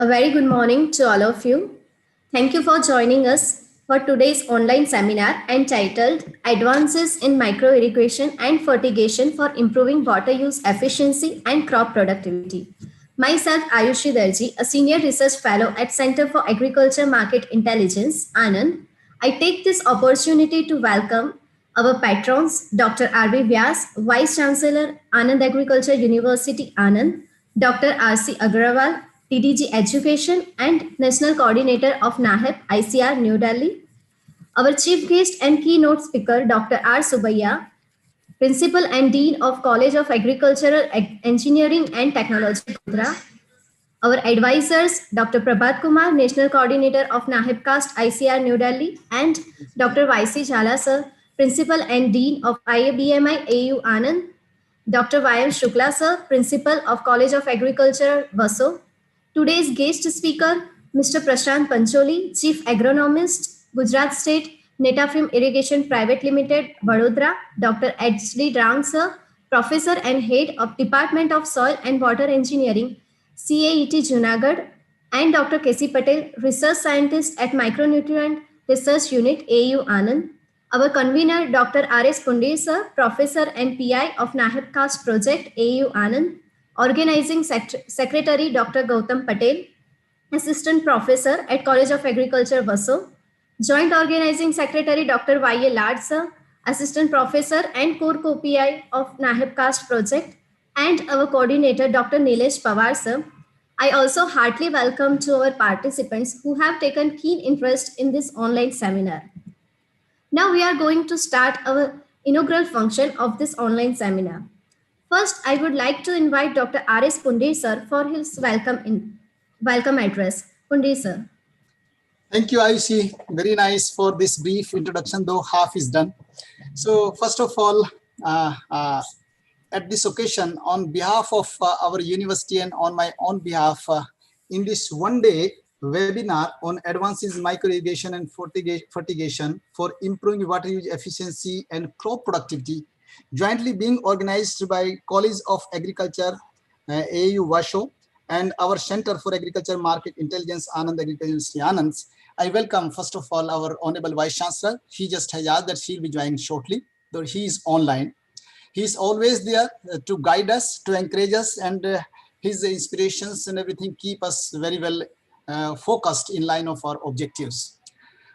A very good morning to all of you. Thank you for joining us for today's online seminar entitled Advances in Micro-Irrigation and Fertigation for Improving Water Use Efficiency and Crop Productivity. Myself, Ayushi Darji, a Senior Research Fellow at Center for Agriculture Market Intelligence, Anand. I take this opportunity to welcome our patrons, Dr. R.V. Vyas, Vice Chancellor, Anand Agriculture University, Anand, Dr. R.C. Agrawal, TDG Education and National Coordinator of NAHEP ICR New Delhi. Our chief guest and keynote speaker, Dr. R. Subbiah, Principal and Dean of College of Agricultural Engineering and Technology, Godhra. Our advisors, Dr. Prabhat Kumar, National Coordinator of NAHEP Cast ICR New Delhi, and Dr. Y.C. Jhala, sir, Principal and Dean of IABMI AU Anand, Dr. Y.M. Shukla, sir, Principal of College of Agriculture, Vaso. Today's guest speaker, Mr. Prashant Pancholi, Chief Agronomist, Gujarat State Netafim Irrigation Private Limited, Vadodara, Dr. H.D. Drang, sir, Professor and Head of Department of Soil and Water Engineering, CAET Junagadh, and Dr. K.C. Patel, Research Scientist at Micronutrient Research Unit, AU Anand. Our convener, Dr. R.S. Punde, sir, Professor and PI of NAHEP Cast Project, AU Anand. Organizing Secretary, Dr. Gautam Patel, Assistant Professor at College of Agriculture, Vaso. Joint Organizing Secretary, Dr. Y.A. Lad, sir, Assistant Professor and Core Co-PI of NAHEP Cast Project, and our Coordinator, Dr. Nilesh Pawar, sir. I also heartily welcome to our participants who have taken keen interest in this online seminar. Now we are going to start our inaugural function of this online seminar. First, I would like to invite Dr. R.S. Punde, sir, for his welcome address. Punde, sir. Thank you, Ayushi. Very nice for this brief introduction, though half is done. So first of all, at this occasion, on behalf of our university and on my own behalf, in this one-day webinar on advances in micro-irrigation and fertigation for improving water use efficiency and crop productivity, jointly being organized by College of Agriculture, AU Vasho, and our Center for Agriculture Market Intelligence, Anand Agriculture University, Anand. I welcome, first of all, our Honorable Vice Chancellor. He just has asked that she'll be joining shortly, though he is online. He is always there to guide us, to encourage us, and his inspirations and everything keep us very well focused in line of our objectives.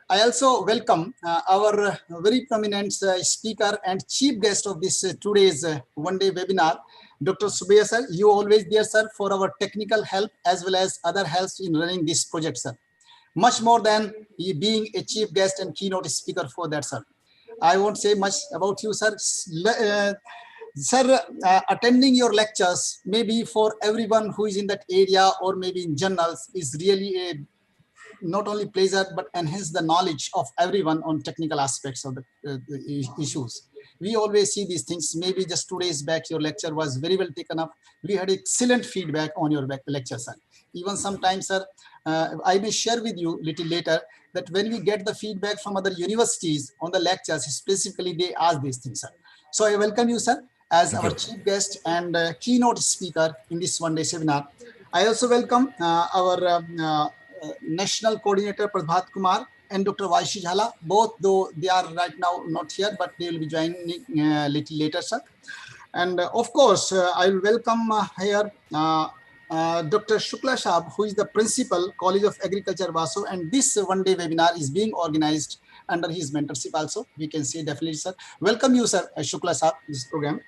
I also welcome our very prominent speaker and chief guest of this today's one-day webinar, Dr. Subbiah, sir. You always there, sir, for our technical help as well as other help in running this project, sir. Much more than being a chief guest and keynote speaker for that, sir. I won't say much about you, sir. Sir, attending your lectures, maybe for everyone who is in that area or maybe in journals, is really a not only pleasure but enhance the knowledge of everyone on technical aspects of the issues. We always see these things. Maybe just 2 days back your lecture was very well taken up. We had excellent feedback on your lecture, sir. Even sometimes, sir, I may share with you little later that when we get the feedback from other universities on the lectures, specifically they ask these things, sir. So I welcome you, sir, as our chief guest and keynote speaker in this one-day seminar. I also welcome our National Coordinator Prabhat Kumar and Dr. Y.C. Jhala, both though they are right now not here, but they will be joining little later, sir. And of course, I will welcome here Dr. Shukla Shab, who is the Principal, College of Agriculture, Vaso, and this one-day webinar is being organized under his mentorship also. We can say definitely, sir. Welcome you, sir, Shukla Shab, this program.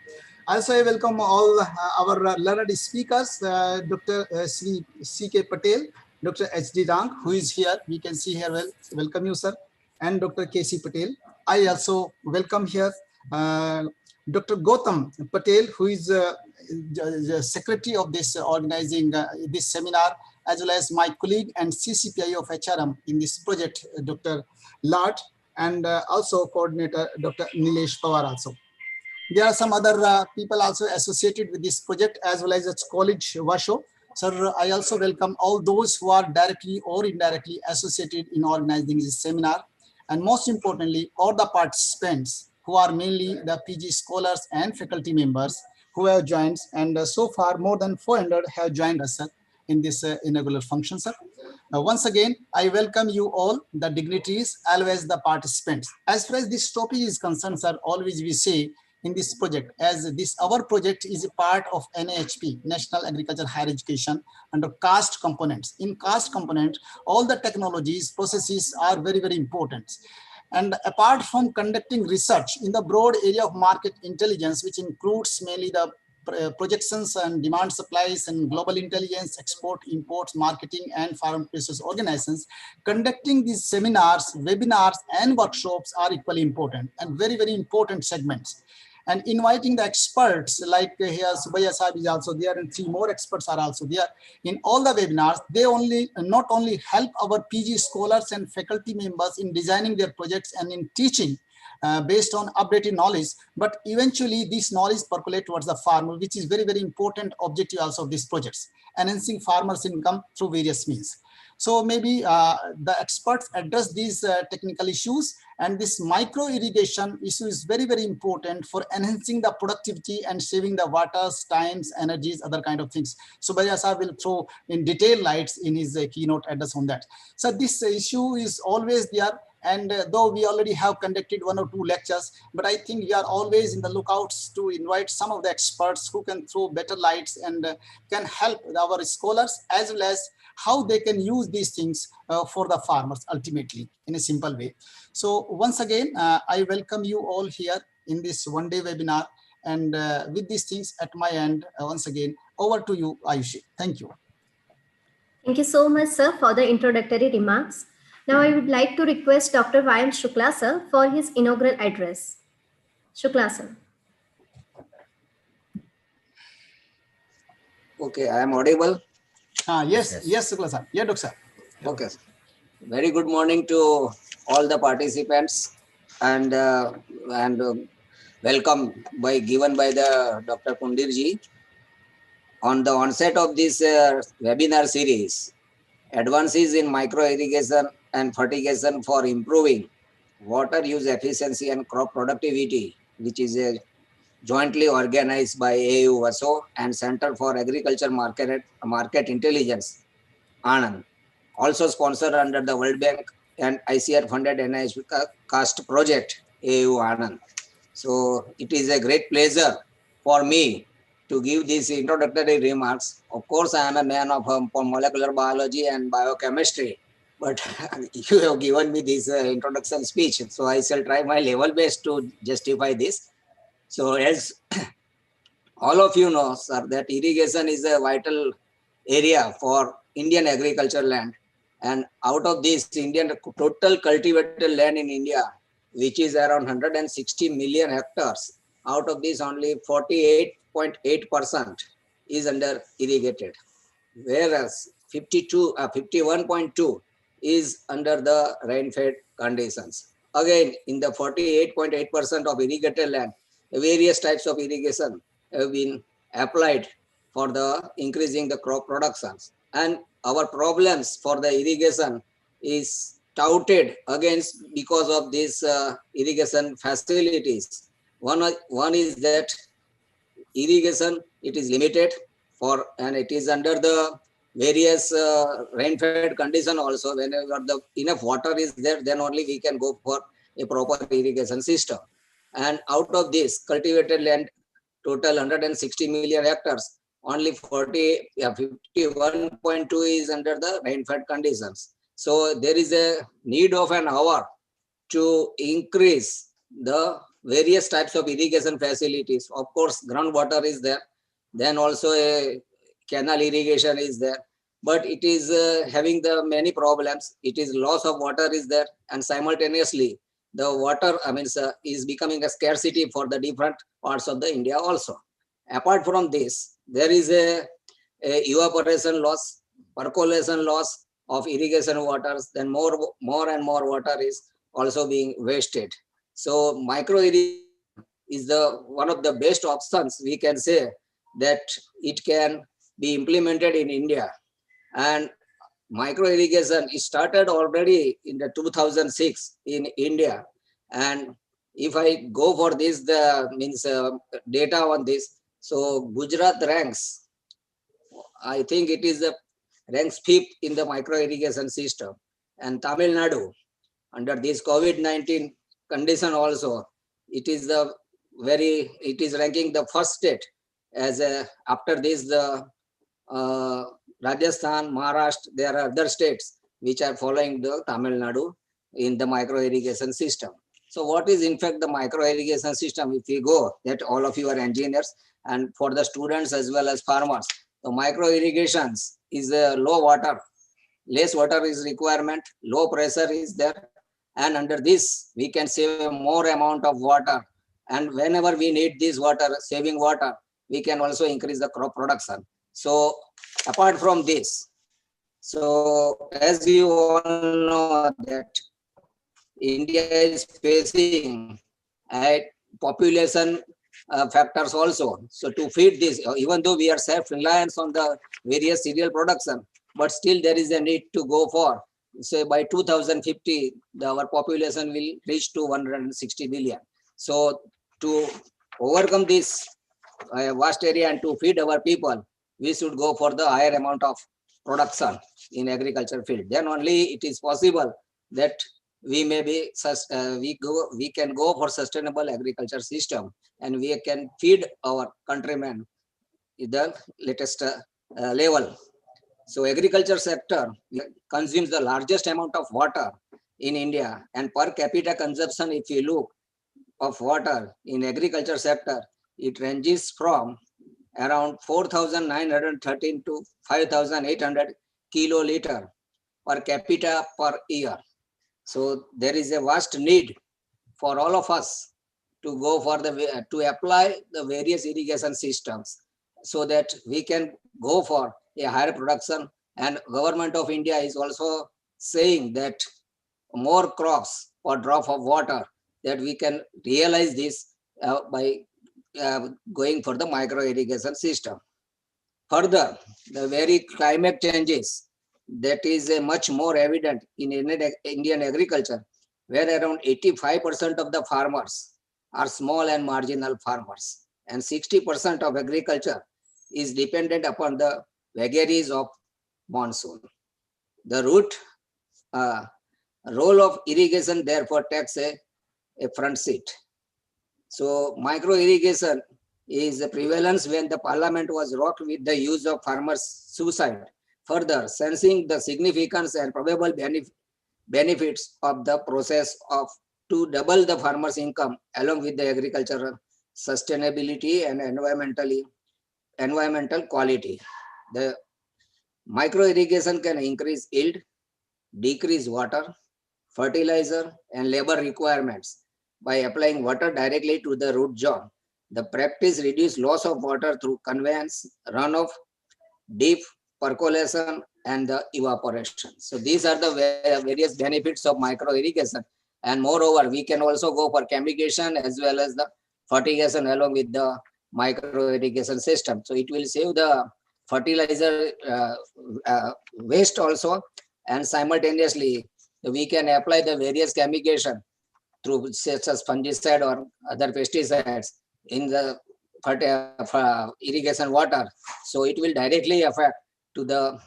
Also, I welcome all our learned speakers, Dr. Sri C.K. Patel, Dr. H.D. Drang, who is here. We can see here, well, welcome you, sir, and Dr. K.C. Patel. I also welcome here Dr. Gautam Patel, who is the secretary of this organizing this seminar, as well as my colleague and CCPI of HRM in this project, Dr. Lart, and also coordinator, Dr. Nilesh Pawar also. There are some other people also associated with this project, as well as its college Vasho. Sir, I also welcome all those who are directly or indirectly associated in organizing this seminar. And most importantly, all the participants who are mainly the PG scholars and faculty members who have joined. And so far, more than 400 have joined us, sir. in this inaugural function, sir. Once again, I welcome you all, the dignitaries, always the participants. As far as this topic is concerned, sir, always we say in this project, as this our project is a part of NAHP, National Agriculture Higher Education, under caste components. In caste component, all the technologies, processes are very, very important. And apart from conducting research in the broad area of market intelligence, which includes mainly the projections and demand supplies and global intelligence, export, imports, marketing, and farm prices organizations, conducting these seminars, webinars, and workshops are equally important and very, very important segments. And inviting the experts like here Subhaya Sahib is also there, and 3 more experts are also there in all the webinars. They not only help our PG scholars and faculty members in designing their projects and in teaching based on updated knowledge, but eventually this knowledge percolate towards the farmer, which is very, very important objective also of these projects, enhancing farmers' income through various means. So maybe the experts address these technical issues, and this micro irrigation issue is very, very important for enhancing the productivity and saving the waters, times, energies, other kind of things. So Subhaya will throw in detailed lights in his keynote address on that. So this issue is always there. And though we already have conducted 1 or 2 lectures, but I think we are always in the lookouts to invite some of the experts who can throw better lights and can help our scholars, as well as how they can use these things for the farmers ultimately in a simple way. So once again, I welcome you all here in this one-day webinar. And with these things at my end, once again, over to you, Ayushi. Thank you. Thank you so much, sir, for the introductory remarks. Now I would like to request Dr. Y.M. Shukla, sir, for his inaugural address. Shukla, sir. Okay, I am audible. Yes, Shukla sir. Yeah, Doctor. Okay. Very good morning to all the participants, and welcome given by the Dr. Kundirji. On the onset of this webinar series, advances in micro irrigation and fertigation for improving water use efficiency and crop productivity, which is jointly organized by AU WASO and Center for Agriculture Market Intelligence, Anand, also sponsored under the World Bank and ICR funded NIH CAST project, AU Anand. So it is a great pleasure for me to give these introductory remarks. Of course, I am a man of molecular biology and biochemistry, but you have given me this introduction speech, so I shall try my level best to justify this. So as all of you know, sir, that irrigation is a vital area for Indian agriculture land. And out of this, Indian total cultivated land in India, which is around 160 million hectares, out of this only 48.8% is under irrigated, whereas 51.2 is under the rain-fed conditions. Again, in the 48.8% of irrigated land, various types of irrigation have been applied for the increasing the crop productions. And our problems for the irrigation is touted against because of these irrigation facilities. One is that irrigation, it is limited and it is under the various rain-fed condition also. Whenever the enough water is there, then only we can go for a proper irrigation system. And out of this cultivated land, total 160 million hectares, only 51.2 is under the rain-fed conditions. So there is a need of an hour to increase the various types of irrigation facilities. Of course, groundwater is there. Then also a canal irrigation is there. But it is having the many problems. It is loss of water is there, and simultaneously the water is becoming a scarcity for the different parts of the India also. Apart from this, there is a evaporation loss, percolation loss of irrigation waters. Then more and more water is also being wasted. So micro irrigation is one of the best options we can say that it can be implemented in India. And micro irrigation is started already in the 2006 in India. And if I go for this, data on this, so Gujarat ranks, I think it is the ranks 5th in the micro irrigation system. And Tamil Nadu, under this COVID-19 condition also, it is ranking the first state as after this the Rajasthan, Maharashtra, there are other states which are following the Tamil Nadu in the micro irrigation system. So what is in fact the micro irrigation system? If we go, that all of you are engineers, and for the students as well as farmers, the micro irrigations is low water, less water is requirement, low pressure is there, and under this we can save more amount of water, and whenever we need this water, saving water, we can also increase the crop production. So apart from this, so as you all know that India is facing population factors also. So to feed this, even though we are self-reliance on the various cereal production, but still there is a need to go for, say by 2050, our population will reach to 160 billion. So to overcome this vast area and to feed our people, we should go for the higher amount of production in agriculture field. Then only it is possible that we may be we can go for sustainable agriculture system, and we can feed our countrymen at the latest level. So agriculture sector consumes the largest amount of water in India, and per capita consumption, if you look, of water in agriculture sector, it ranges from around 4,913 to 5,800 kiloliter per capita per year. So there is a vast need for all of us to go for to apply the various irrigation systems so that we can go for a higher production. And government of India is also saying that more crops per drop of water, that we can realize this by going for the micro irrigation system. Further, the very climate changes that is much more evident in Indian agriculture, where around 85% of the farmers are small and marginal farmers, and 60% of agriculture is dependent upon the vagaries of monsoon. The role of irrigation therefore takes a front seat. So micro irrigation is a prevalence when the parliament was rocked with the use of farmers' suicide. Further, sensing the significance and probable benefits of the process of to double the farmers' income along with the agricultural sustainability and environmental quality. The micro irrigation can increase yield, decrease water, fertilizer, and labor requirements by applying water directly to the root zone. The practice reduces loss of water through conveyance, runoff, deep percolation, and the evaporation. So these are the various benefits of micro irrigation. And moreover, we can also go for chemication as well as the fertigation along with the micro irrigation system. So it will save the fertilizer waste also, and simultaneously we can apply the various chemication through such as fungicide or other pesticides in the irrigation water. So it will directly affect to the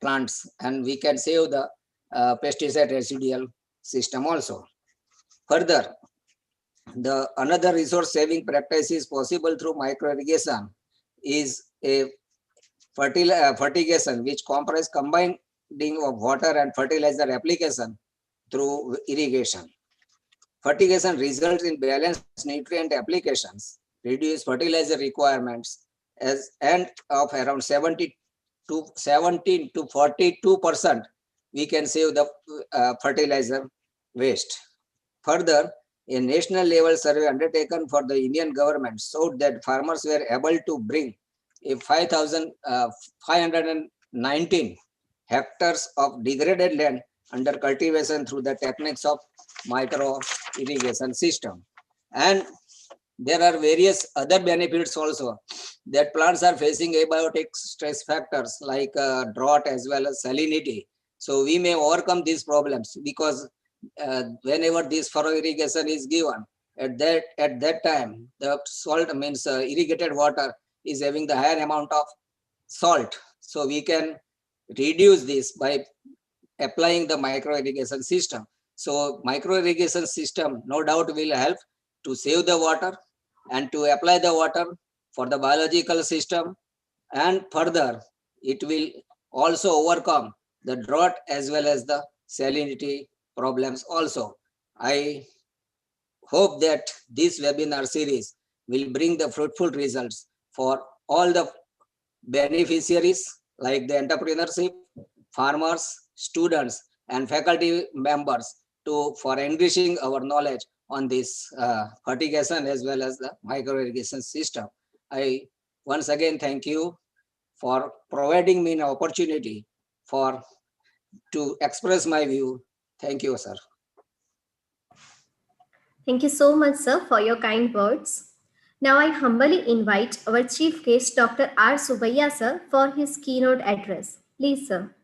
plants, and we can save the pesticide residual system also. Further, the another resource saving practice is possible through micro irrigation is a fertigation, which comprises combining of water and fertilizer application through irrigation. Fertigation results in balanced nutrient applications, reduce fertilizer requirements and of around 17 to 42%, we can save the fertilizer waste. Further, a national level survey undertaken for the Indian government showed that farmers were able to bring 519 hectares of degraded land under cultivation through the techniques of micro irrigation system. And there are various other benefits also, that plants are facing abiotic stress factors like drought as well as salinity. So we may overcome these problems because whenever this furrow irrigation is given, at that time the salt means irrigated water is having the higher amount of salt. So we can reduce this by applying the micro irrigation system. So micro irrigation system no doubt will help to save the water and to apply the water for the biological system, and further it will also overcome the drought as well as the salinity problems also. I hope that this webinar series will bring the fruitful results for all the beneficiaries like the entrepreneurship, farmers, students, and faculty members for enriching our knowledge on this fertigation as well as the micro irrigation system. I once again thank you for providing me an opportunity to express my view. Thank you, sir. Thank you so much, sir, for your kind words. Now I humbly invite our chief guest, Dr. R. Subbiah, sir, for his keynote address. Please, sir.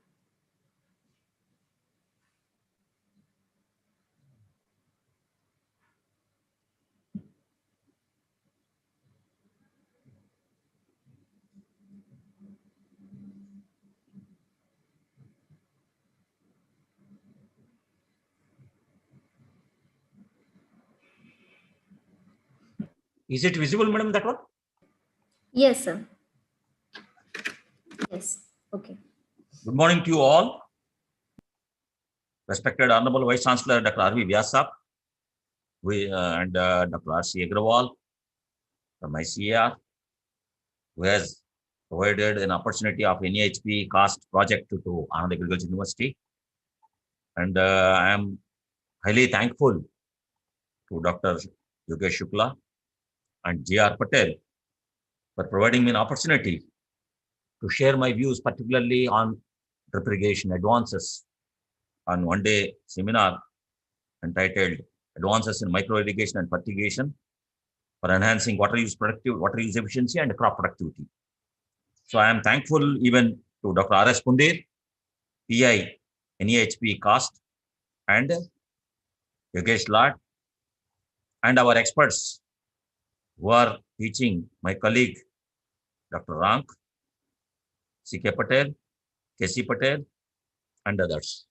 Is it visible, madam, that one? Yes, sir. Yes. Okay. Good morning to you all. Respected Honorable Vice Chancellor Dr. R.V. Vyasa and Dr. R.C. Agrawal from ICAR, who has provided an opportunity of NEHP cost project to Anand Agriculture University. And I am highly thankful to Dr. Yogesh Shukla and J.R. Patel for providing me an opportunity to share my views, particularly on drip irrigation advances on one-day seminar entitled Advances in Micro-Irrigation and Fertigation for Enhancing Water Use Efficiency and Crop Productivity. So I am thankful even to Dr. R.S. Pundir, PI, NEHP cost, and Yogesh Lad, and our experts who are teaching, my colleague, Dr. Rank, C.K. Patel, K.C. Patel, and others.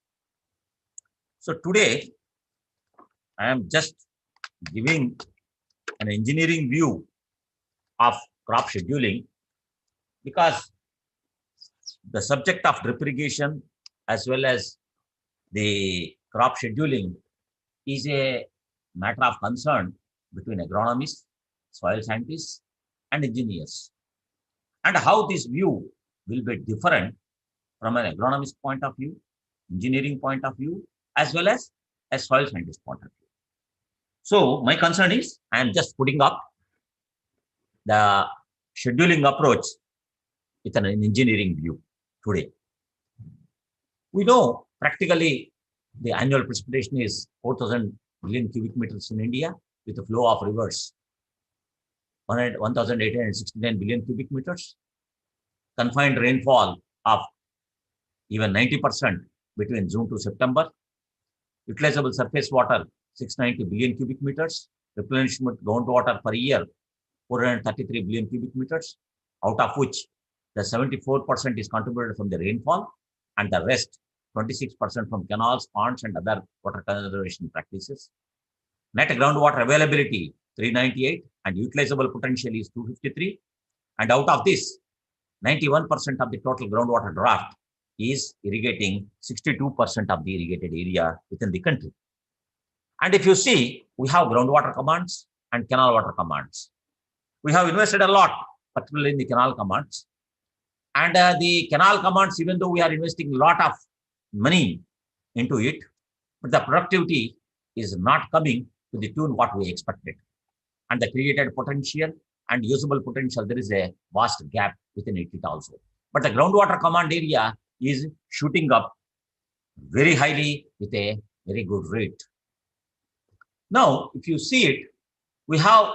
So today, I am just giving an engineering view of crop scheduling, because the subject of drip irrigation as well as the crop scheduling is a matter of concern between agronomists, soil scientists, and engineers. And how this view will be different from an agronomist point of view, engineering point of view, as well as a soil scientist point of view. So my concern is I am just putting up the scheduling approach with an engineering view today. We know practically the annual precipitation is 4,000 billion cubic meters in India with a flow of rivers 1,869 billion cubic meters, confined rainfall of even 90% between June to September, utilizable surface water 690 billion cubic meters, replenishment groundwater per year 433 billion cubic meters, out of which the 74% is contributed from the rainfall and the rest 26% from canals, ponds, and other water conservation practices. Net groundwater availability 398 and utilizable potential is 253. And out of this, 91% of the total groundwater draft is irrigating 62% of the irrigated area within the country. And if you see, we have groundwater commands and canal water commands. We have invested a lot, particularly in the canal commands. And the canal commands, even though we are investing a lot of money into it, but the productivity is not coming to the tune what we expected. And the created potential and usable potential, there is a vast gap within it also. But the groundwater command area is shooting up very highly with a very good rate. Now, if you see it, we have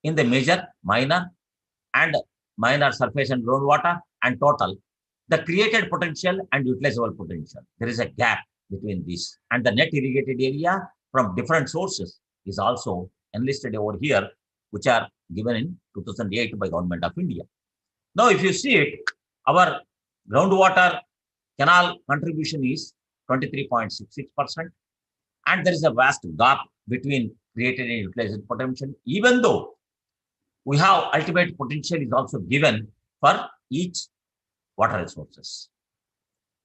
in the major, minor, and minor surface and groundwater and total, the created potential and utilizable potential. There is a gap between this. And the net irrigated area from different sources is also enlisted over here, which are given in 2008 by Government of India. Now, if you see it, our groundwater canal contribution is 23.66%. And there is a vast gap between created and utilized potential, even though we have ultimate potential is also given for each water resources.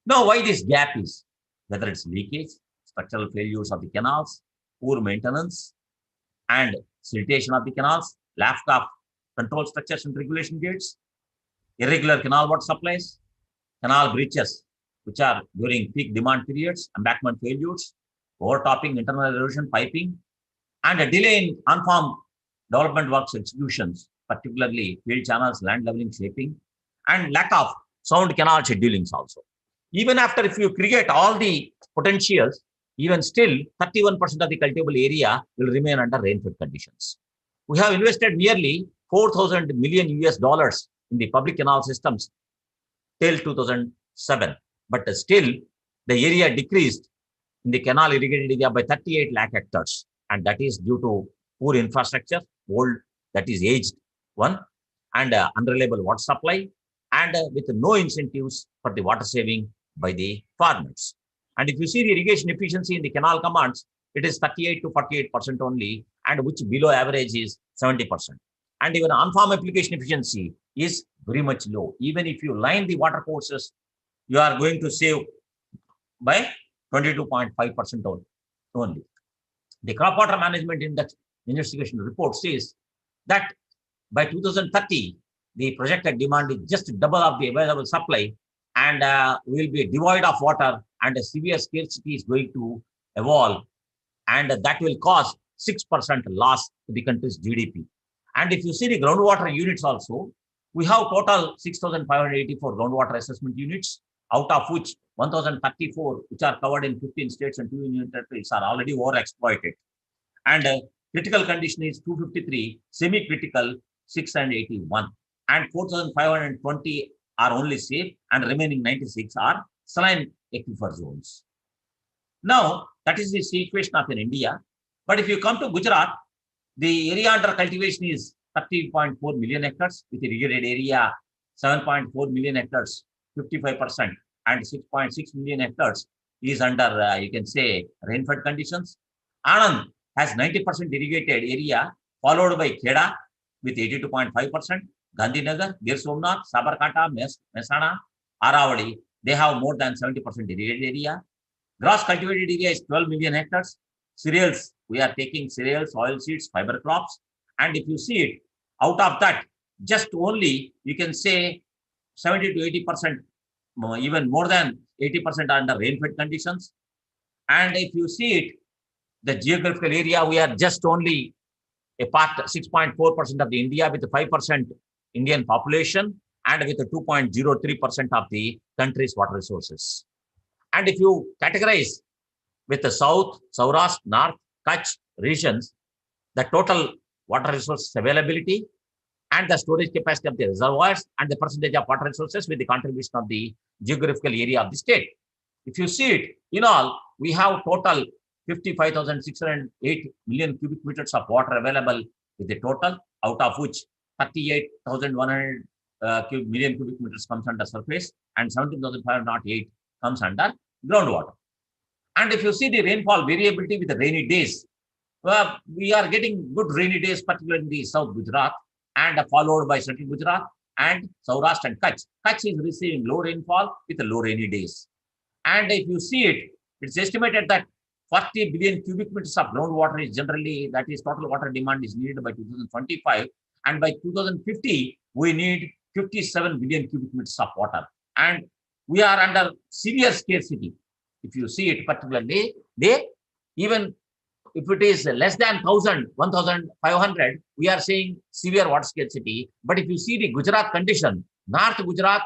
Now, why this gap is? Whether it's leakage, structural failures of the canals, poor maintenance, and siltation of the canals, lack of control structures and regulation gates, irregular canal water supplies, canal breaches, which are during peak demand periods, embankment failures, overtopping, internal erosion, piping, and a delay in on-farm development works executions, particularly field channels, land leveling, shaping, and lack of sound canal schedulings also. Even after if you create all the potentials, even still 31% of the cultivable area will remain under rainfed conditions. We have invested nearly 4,000 million US dollars in the public canal systems till 2007, but still the area decreased in the canal irrigated area by 38 lakh hectares, and that is due to poor infrastructure, old, that is aged one, and unreliable water supply, and with no incentives for the water saving by the farmers. And if you see the irrigation efficiency in the canal commands, it is 38 to 48% only, and which below average is 70%. And even on-farm application efficiency is very much low. Even if you line the water courses, you are going to save by 22.5% only. The crop water management index investigation report says that by 2030, the projected demand is just double of the available supply, and will be devoid of water, and a severe scarcity is going to evolve, and that will cause 6% loss to the country's GDP. And if you see the groundwater units also, we have total 6,584 groundwater assessment units, out of which 1,034, which are covered in 15 states and 2 union territories, are already overexploited. And critical condition is 253, semi-critical 681, and 4,520 are only safe, and remaining 96 are saline aquifer zones. Now, that is the situation of in India. But if you come to Gujarat, the area under cultivation is 30.4 million hectares, with irrigated area 7.4 million hectares, 55%, and 6.6 million hectares is under, you can say, rainfed conditions. Anand has 90% irrigated area, followed by Kheda with 82.5%, Gandhinagar, Gir Somnath, Sabarkanta, Mehsana, Aravali, they have more than 70% irrigated area. Gross cultivated area is 12 million hectares. Cereals, we are taking cereals, oilseeds, fiber crops. And if you see it, out of that, just only, you can say 70 to 80%, even more than 80% are under rainfed conditions. And if you see it, the geographical area, we are just only a part 6.4% of the India with 5% Indian population, and with 2.03% of the country's water resources. And if you categorize with the South, Saurashtra, North, Kutch regions, the total water resource availability and the storage capacity of the reservoirs and the percentage of water resources with the contribution of the geographical area of the state. If you see it, in all, we have total 55,608 million cubic meters of water available with the total, out of which 38,100 million cubic meters comes under surface, and 17,508 comes under groundwater. And if you see the rainfall variability with the rainy days, we are getting good rainy days, particularly in the South Gujarat, and followed by Central Gujarat and Saurashtra and Kutch. Kutch is receiving low rainfall with low rainy days. And if you see it, it's estimated that 40 billion cubic meters of groundwater is generally, that is total water demand is needed by 2025. And by 2050, we need 57 billion cubic meters of water. And we are under severe scarcity. If you see it particularly, even if it is less than 1,000, 1,500, we are seeing severe water scarcity. But if you see the Gujarat condition, North Gujarat,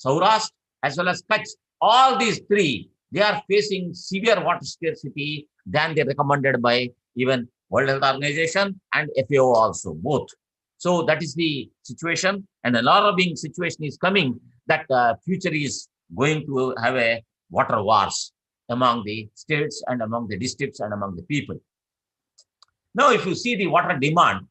Saurashtra, as well as Kutch, all these three, they are facing severe water scarcity than they recommended by even World Health Organization and FAO also, both. So that is the situation, and alarming situation is coming that future is going to have a water wars among the states and among the districts and among the people. Now, if you see the water demand,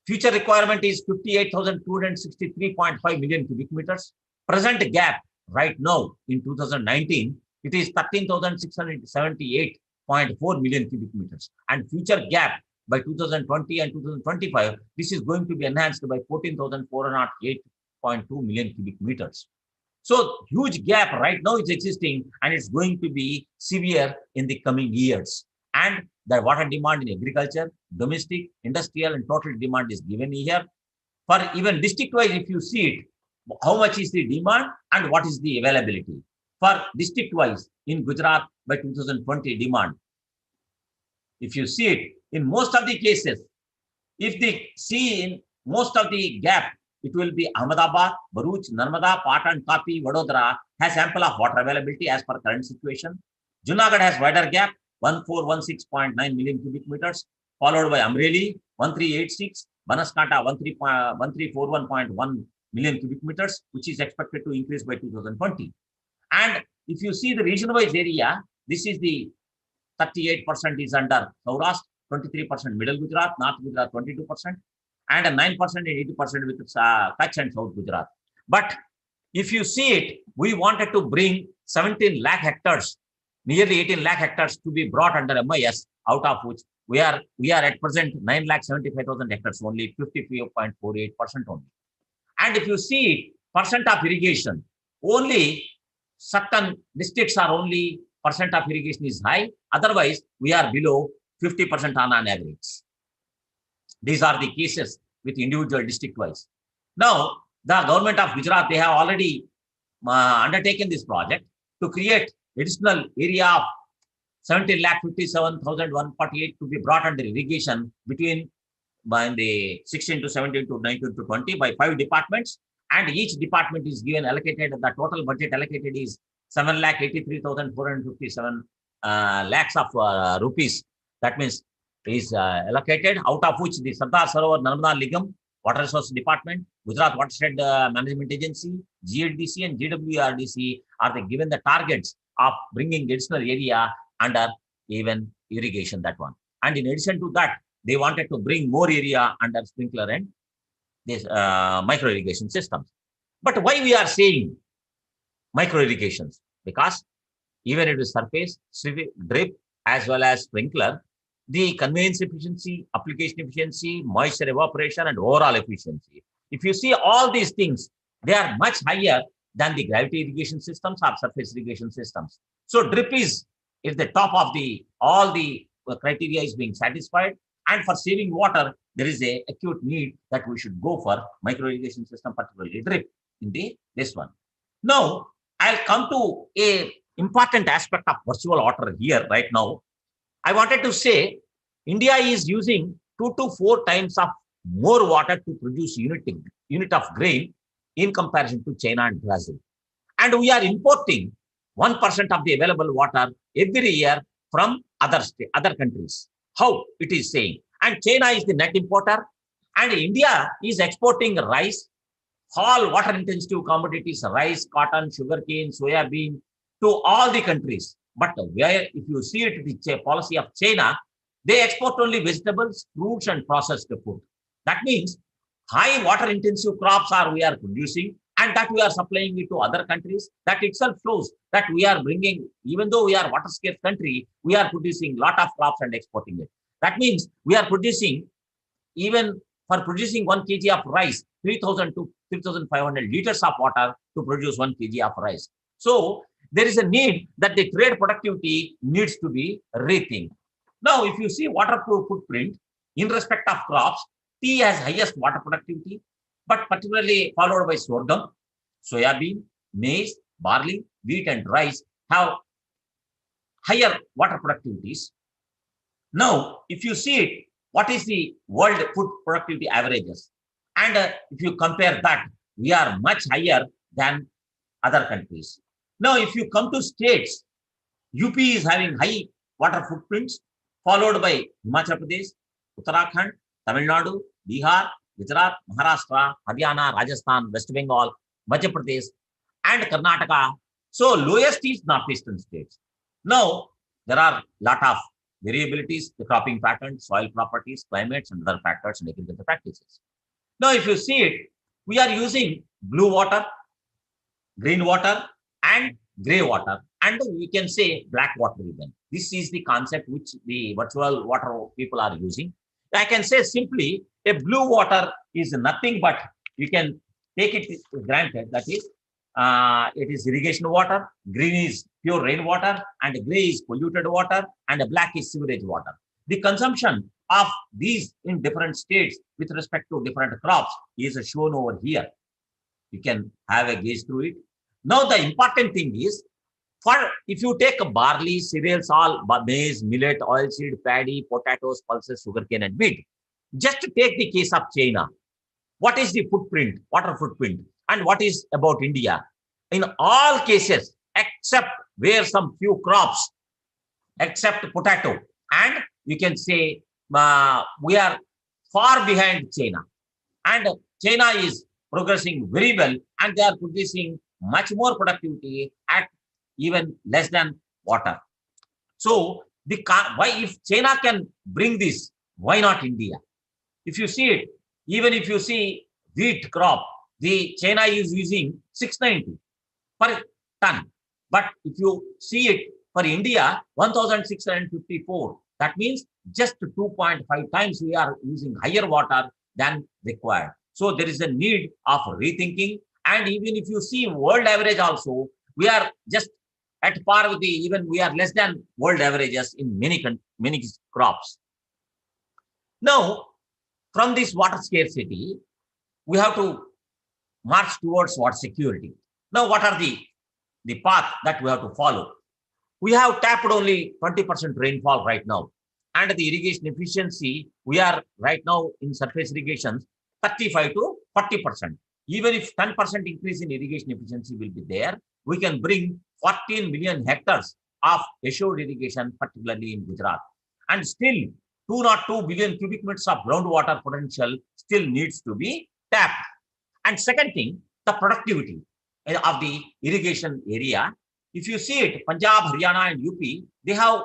future requirement is 58,263.5 million cubic meters. Present gap right now in 2019, it is 13,678.4 million cubic meters. And future gap by 2020 and 2025, this is going to be enhanced by 14,408.2 million cubic meters. So huge gap right now is existing, and it's going to be severe in the coming years. And the water demand in agriculture, domestic, industrial, and total demand is given here. For even district-wise, if you see it, how much is the demand and what is the availability? For district-wise, in Gujarat by 2020 demand, if you see it, in most of the cases, if they see in most of the gap, it will be Ahmedabad, Bharuch, Narmada, Patan, Tapi, Vadodara has ample of water availability as per current situation. Junagadh has wider gap, 1416.9 million cubic meters, followed by Amreli, 1386, Banaskanta, 1341.1 million cubic meters, which is expected to increase by 2020. And if you see the region-wise area, this is the 38% is under Saurashtra, 23% middle Gujarat, North Gujarat 22%, and 9% and 80% with Kutch and South Gujarat. But if you see it, we wanted to bring 17 lakh hectares, nearly 18 lakh hectares to be brought under MIS, out of which we are at present 9,75,000 hectares only, 53.48% only. And if you see it, percent of irrigation, only certain districts are only percent of irrigation is high. Otherwise, we are below 50% on an average. These are the cases with individual district wise. Now, the government of Gujarat, they have already undertaken this project to create additional area of 17,57,148 to be brought under irrigation between by the 16 to 17 to 19 to 20 by 5 departments, and each department is given allocated, the total budget allocated is 7,83,457 lakhs of rupees. That means is allocated, out of which the Sardar Sarovar Narmada Ligam, Water Resource Department, Gujarat Watershed Management Agency, GLDC and GWRDC are given the targets of bringing additional area under even irrigation, that one. And in addition to that, they wanted to bring more area under sprinkler and this micro irrigation systems. But why we are saying micro irrigations? Because even if it is surface, drip, as well as sprinkler, the conveyance efficiency, application efficiency, moisture evaporation, and overall efficiency. If you see all these things, they are much higher than the gravity irrigation systems or surface irrigation systems. So drip is the top of all the criteria is being satisfied. And for saving water, there is a acute need that we should go for micro irrigation system, particularly drip in this one. Now, I'll come to a important aspect of virtual water here right now. I wanted to say India is using 2 to 4 times of more water to produce unit of grain in comparison to China and Brazil. And we are importing 1% of the available water every year from other countries. How it is saying. And China is the net importer, and India is exporting rice, all water intensive commodities, rice, cotton, sugarcane, soya bean, to all the countries. But where, if you see it, the policy of China, they export only vegetables, fruits, and processed food. That means high water intensive crops we are producing, and that we are supplying it to other countries. That itself shows that we are bringing, even though we are water scarce country, we are producing lot of crops and exporting it. That means we are producing, even for producing 1 kg of rice, 3,000 to 3,500 liters of water to produce 1 kg of rice. So there is a need that the trade productivity needs to be rethink. Now, if you see water footprint in respect of crops, tea has highest water productivity, but particularly followed by sorghum, soya bean, maize, barley, wheat, and rice have higher water productivities. Now, if you see it, what is the world food productivity averages? And if you compare that, we are much higher than other countries. Now, if you come to states, UP is having high water footprints, followed by Himachal Pradesh, Uttarakhand, Tamil Nadu, Bihar, Gujarat, Maharashtra, Haryana, Rajasthan, West Bengal, Madhya Pradesh, and Karnataka. So lowest is northeastern states. Now, there are a lot of variabilities, the cropping patterns, soil properties, climates, and other factors and agricultural practices. Now, if you see it, we are using blue water, green water, and gray water, and we can say black water even. This is the concept which the virtual water people are using. I can say simply a blue water is nothing but, you can take it granted, that is it is irrigation water, green is pure rainwater, and gray is polluted water, and black is sewage water. The consumption of these in different states with respect to different crops is shown over here. You can have a gaze through it. Now the important thing is, if you take barley, cereals, all maize, millet, oilseed, paddy, potatoes, pulses, sugarcane, and wheat, just to take the case of China, what is the footprint, water footprint, and what is about India? In all cases, except where some few crops, except potato, and you can say we are far behind China, and China is progressing very well, and they are producing much more productivity at even less than water. So why, if China can bring this, why not India? If you see it, even if you see wheat crop, the China is using 690 per ton. But if you see it for India, 1654. That means just 2.5 times we are using higher water than required. So there is a need of rethinking. And even if you see world average also, we are just at par with even we are less than world averages in many crops. Now, from this water scarcity, we have to march towards water security. Now, what are the path that we have to follow? We have tapped only 20% rainfall right now. And the irrigation efficiency, we are right now in surface irrigations, 35 to 40%. Even if 10% increase in irrigation efficiency will be there, we can bring 14 million hectares of assured irrigation, particularly in Gujarat. And still, 202 billion cubic meters of groundwater potential still needs to be tapped. And second thing, the productivity of the irrigation area. If you see it, Punjab, Haryana, and UP, they have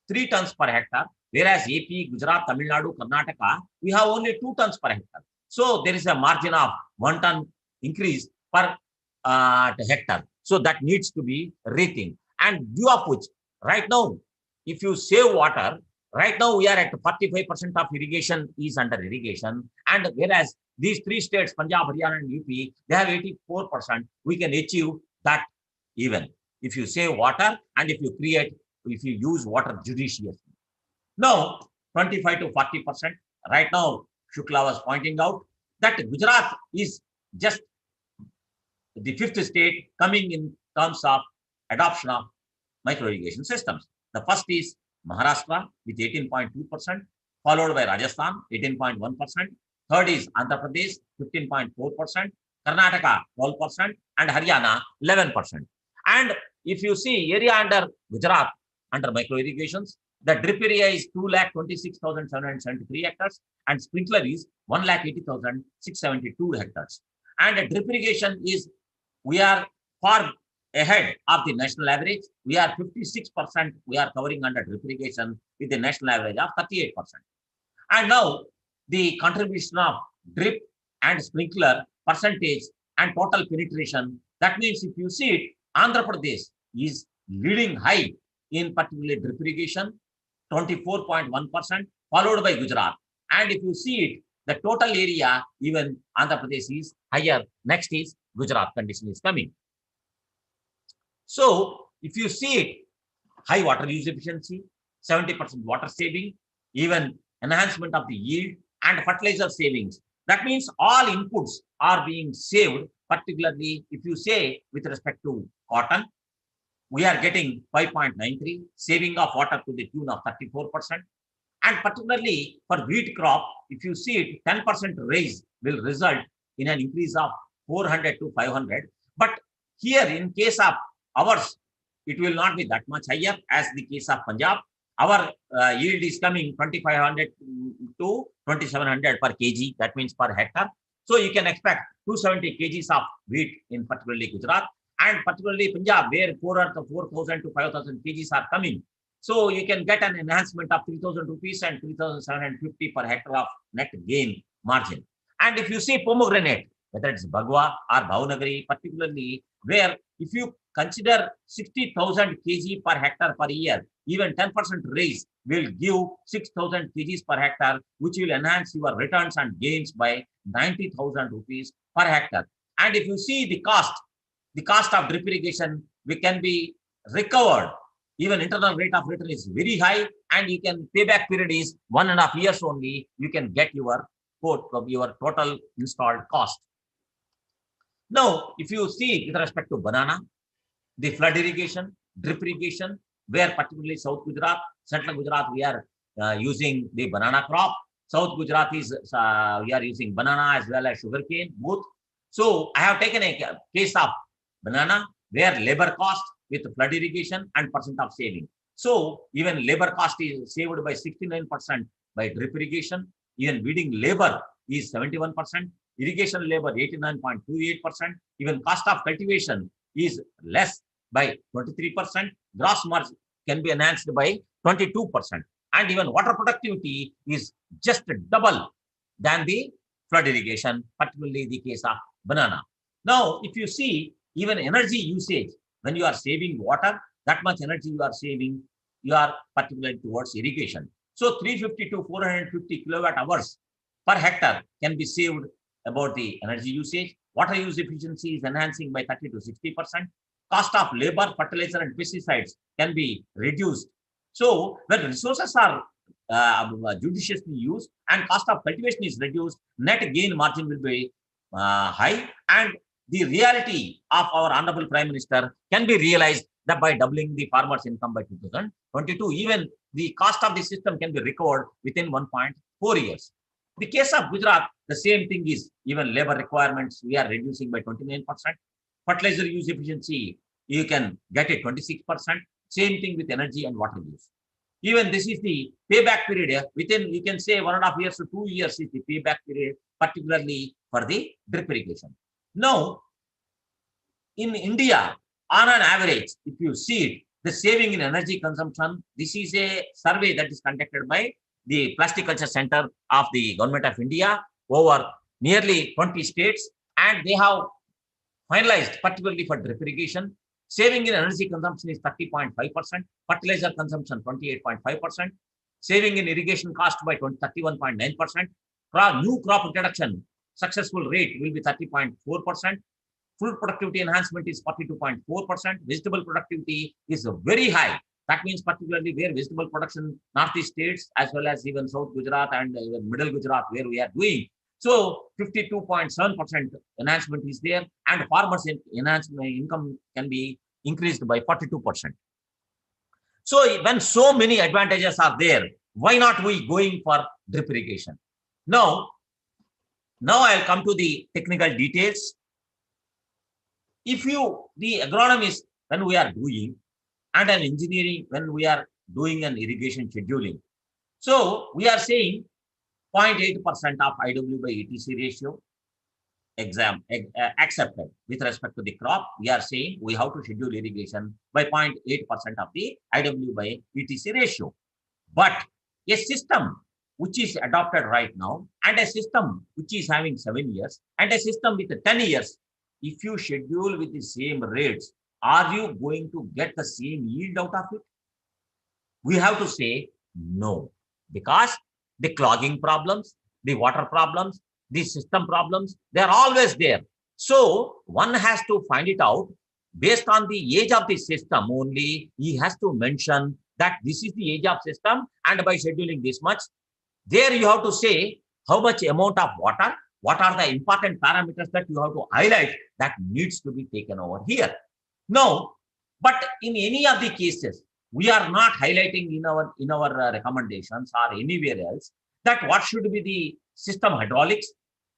3 tons per hectare, whereas AP, Gujarat, Tamil Nadu, Karnataka, we have only 2 tons per hectare. So there is a margin of 1 ton increase per hectare. So that needs to be rethink. And due of which, right now, if you save water, right now we are at 45% of irrigation is under irrigation. And whereas these 3 states, Punjab, Haryana, and UP, they have 84%. We can achieve that even if you save water and if you use water judiciously. Now, 25 to 40%. Right now, Shukla was pointing out that Gujarat is just the 5th state coming in terms of adoption of micro-irrigation systems. The first is Maharashtra with 18.2%, followed by Rajasthan, 18.1%. Third is Andhra Pradesh, 15.4%, Karnataka, 12%, and Haryana, 11%. And if you see area under Gujarat, under micro-irrigations, the drip area is 2,26,773 hectares, and sprinkler is 1,80,672 hectares. And the drip irrigation is, we are far ahead of the national average. We are 56%, we are covering under drip irrigation with the national average of 38%. And now the contribution of drip and sprinkler percentage and total penetration, that means if you see it, Andhra Pradesh is leading high in particularly drip irrigation, 24.1%, followed by Gujarat. And if you see it, the total area, even Andhra Pradesh is higher. Next is Gujarat condition is coming. So if you see it, high water use efficiency, 70% water saving, even enhancement of the yield and fertilizer savings. That means all inputs are being saved, particularly if you say with respect to cotton, we are getting 5.93, saving of water to the tune of 34%. And particularly for wheat crop, if you see it, 10% raise will result in an increase of 400 to 500. But here in case of ours, it will not be that much higher as the case of Punjab. Our yield is coming 2,500 to 2,700 per kg. That means per hectare. So you can expect 270 kgs of wheat in particularly Gujarat and particularly Punjab, where 4,000 to 5,000 kgs are coming. So you can get an enhancement of 3,000 rupees and 3,750 per hectare of net gain margin. And if you see pomegranate, whether it's Bagua or Bhavnagari, particularly where if you consider 60,000 kg per hectare per year, even 10% raise will give 6,000 kgs per hectare, which will enhance your returns and gains by 90,000 rupees per hectare. And if you see the cost of drip irrigation, we can be recovered. Even internal rate of return is very high, and you can payback period is 1.5 years only. You can get your total installed cost. Now, if you see with respect to banana, the flood irrigation, drip irrigation, where particularly South Gujarat, Central Gujarat, we are using the banana crop. South Gujarat is we are using banana as well as sugarcane, both. So I have taken a case of banana where labor cost with flood irrigation and percent of saving. So even labor cost is saved by 69% by drip irrigation. Even weeding labor is 71%. Irrigation labor 89.28%. Even cost of cultivation is less by 23%. Gross margin can be enhanced by 22%. And even water productivity is just double than the flood irrigation, particularly the case of banana. Now, if you see even energy usage, when you are saving water, that much energy you are saving, you are particularly towards irrigation. So 350 to 450 kilowatt hours per hectare can be saved about the energy usage. Water use efficiency is enhancing by 30 to 60%. Cost of labor, fertilizer, and pesticides can be reduced. So when resources are judiciously used and cost of cultivation is reduced, net gain margin will be high, and the reality of our Honorable Prime Minister can be realized that by doubling the farmers' income by 2022, even the cost of the system can be recovered within 1.4 years. The case of Gujarat, the same thing is even labor requirements we are reducing by 29%. Fertilizer use efficiency, you can get it 26%. Same thing with energy and water use. Even this is the payback period. Within, you can say 1.5 years to 2 years is the payback period, particularly for the drip irrigation. Now, in India, on an average, if you see it, the saving in energy consumption, this is a survey that is conducted by the Plasticulture Center of the Government of India over nearly 20 states, and they have finalized, particularly for drip irrigation, saving in energy consumption is 30.5%, fertilizer consumption 28.5%, saving in irrigation cost by 31.9%, new crop introduction successful rate will be 30.4%, fruit productivity enhancement is 42.4%, vegetable productivity is very high. That means particularly where vegetable production, Northeast states, as well as even South Gujarat and even Middle Gujarat, where we are doing. So 52.7% enhancement is there, and farmers' income can be increased by 42%. So when so many advantages are there, why not we going for drip irrigation? Now I'll come to the technical details. If the agronomist, when we are doing, and an engineering, when we are doing an irrigation scheduling, so we are saying 0.8% of IW by ETC ratio accepted with respect to the crop. We are saying we have to schedule irrigation by 0.8% of the IW by ETC ratio. But a system which is adopted right now, and a system which is having 7 years, and a system with 10 years, if you schedule with the same rates, are you going to get the same yield out of it? We have to say no, because the clogging problems, the water problems, the system problems, they are always there. So one has to find it out based on the age of the system only. He has to mention that this is the age of system, and by scheduling this much, there you have to say how much amount of water, what are the important parameters that you have to highlight that needs to be taken over here. No, but in any of the cases, we are not highlighting in our recommendations or anywhere else that what should be the system hydraulics.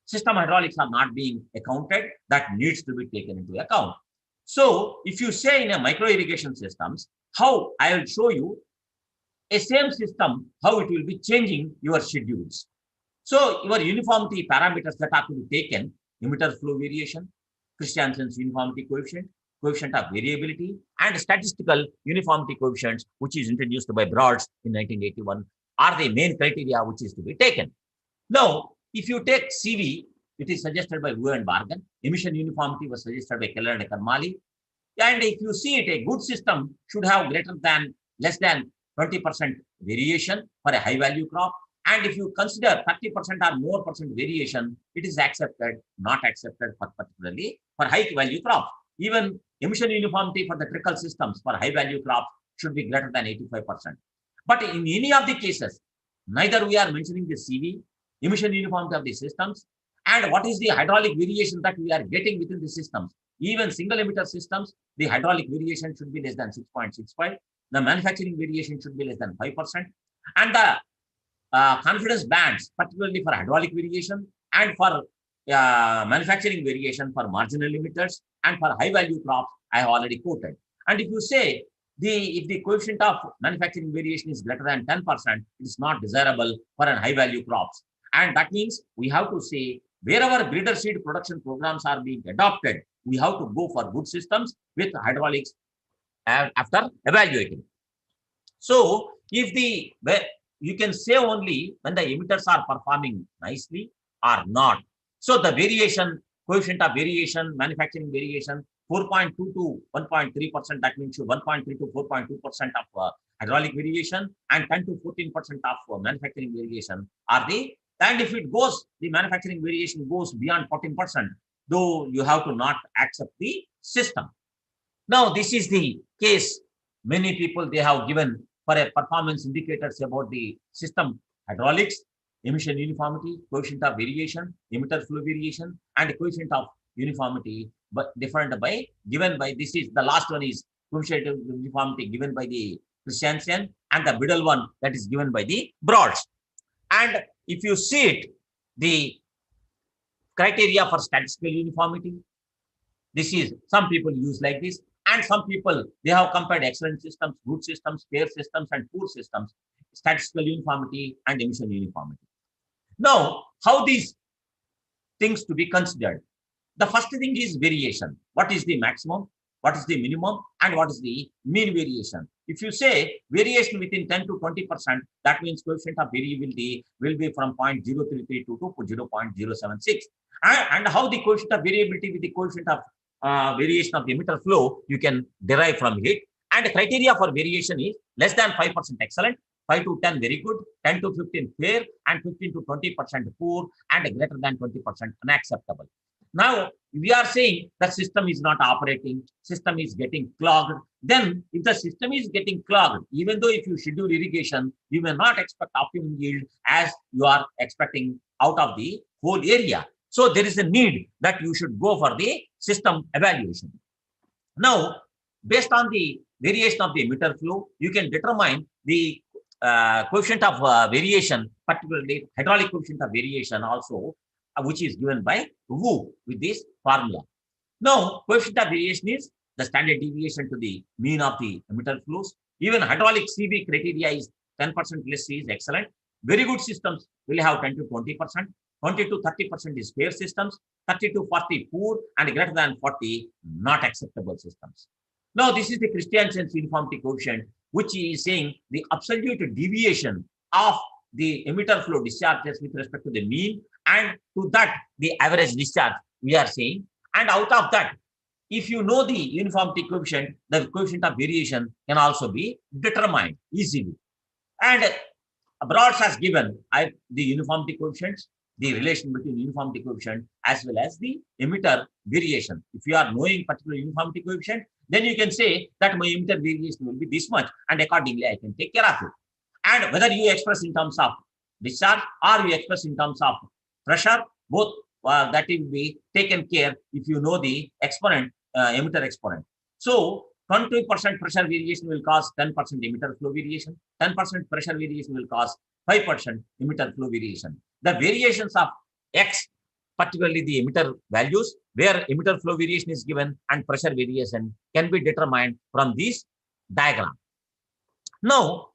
System hydraulics are not being accounted, that needs to be taken into account. So if you say in a micro irrigation systems, how I will show you a same system, how it will be changing your schedules. So your uniformity parameters that are to be taken, emitter flow variation, Christiansen's uniformity coefficient, coefficient of variability, and statistical uniformity coefficients, which is introduced by Broads in 1981, are the main criteria which is to be taken. Now, if you take CV, it is suggested by Wu and Bargan. Emission uniformity was suggested by Keller and Karmali. And if you see it, a good system should have less than 20% variation for a high value crop. And if you consider 30% or more percent variation, it is accepted, not accepted for particularly for high value crops. Even emission uniformity for the trickle systems for high value crops should be greater than 85%. But in any of the cases, neither we are mentioning the CV, emission uniformity of the systems, and what is the hydraulic variation that we are getting within the systems. Even single emitter systems, the hydraulic variation should be less than 6.65. The manufacturing variation should be less than 5%. And the confidence bands, particularly for hydraulic variation and for manufacturing variation for marginal emitters and for high value crops, I have already quoted. And if you say if the coefficient of manufacturing variation is greater than 10%, it is not desirable for an high value crops. And that means we have to say wherever breeder seed production programs are being adopted, we have to go for good systems with hydraulics after evaluating. So if you can say only when the emitters are performing nicely or not. So the variation, coefficient of variation, manufacturing variation, 4.2 to 1.3%, that means 1.3 to 4.2% of hydraulic variation and 10 to 14% of manufacturing variation are the, and if it goes, the manufacturing variation goes beyond 14%, though you have to not accept the system. Now, this is the case many people, they have given for a performance indicators about the system hydraulics, emission uniformity, coefficient of variation, emitter flow variation, and coefficient of uniformity, but different by, given by, this is the last one is coefficient of uniformity given by the Christiansen, and the middle one that is given by the Broads. And if you see it, the criteria for statistical uniformity, this is, some people use like this, and some people, they have compared excellent systems, good systems, fair systems, and poor systems, statistical uniformity and emission uniformity. Now, how these things to be considered? The first thing is variation. What is the maximum? What is the minimum? And what is the mean variation? If you say variation within 10 to 20%, that means coefficient of variability will be from 0.0332 to 0.076. And how the coefficient of variability with the coefficient of variation of the emitter flow, you can derive from it. And the criteria for variation is less than 5% excellent, 5 to 10 very good, 10 to 15 fair, and 15 to 20% poor, and greater than 20% unacceptable. Now, we are saying the system is not operating, system is getting clogged. Then, if the system is getting clogged, even though if you schedule irrigation, you may not expect optimum yield as you are expecting out of the whole area. So, there is a need that you should go for the system evaluation. Now, based on the variation of the emitter flow, you can determine the coefficient of variation, particularly hydraulic coefficient of variation also, which is given by Wu with this formula. Now, coefficient of variation is the standard deviation to the mean of the emitter flows. Even hydraulic CV criteria is 10% less is excellent. Very good systems will have 10 to 20%. 20 to 30% is fair systems, 30 to 40 poor, and greater than 40 not acceptable systems. Now, this is the Christiansen's uniformity coefficient, which is saying the absolute deviation of the emitter flow discharges with respect to the mean, and to that the average discharge we are saying. And out of that, if you know the uniformity coefficient, the coefficient of variation can also be determined easily. And Broads has given the uniformity coefficients, the relation between uniformity coefficient as well as the emitter variation. If you are knowing particular uniformity coefficient, then you can say that my emitter variation will be this much, and accordingly I can take care of it. And whether you express in terms of discharge or you express in terms of pressure, both that will be taken care if you know the exponent, emitter exponent. So 20% pressure variation will cause 10% emitter flow variation, 10% pressure variation will cause 5% emitter flow variation. The variations of X, particularly the emitter values, where emitter flow variation is given and pressure variation can be determined from this diagram. Now,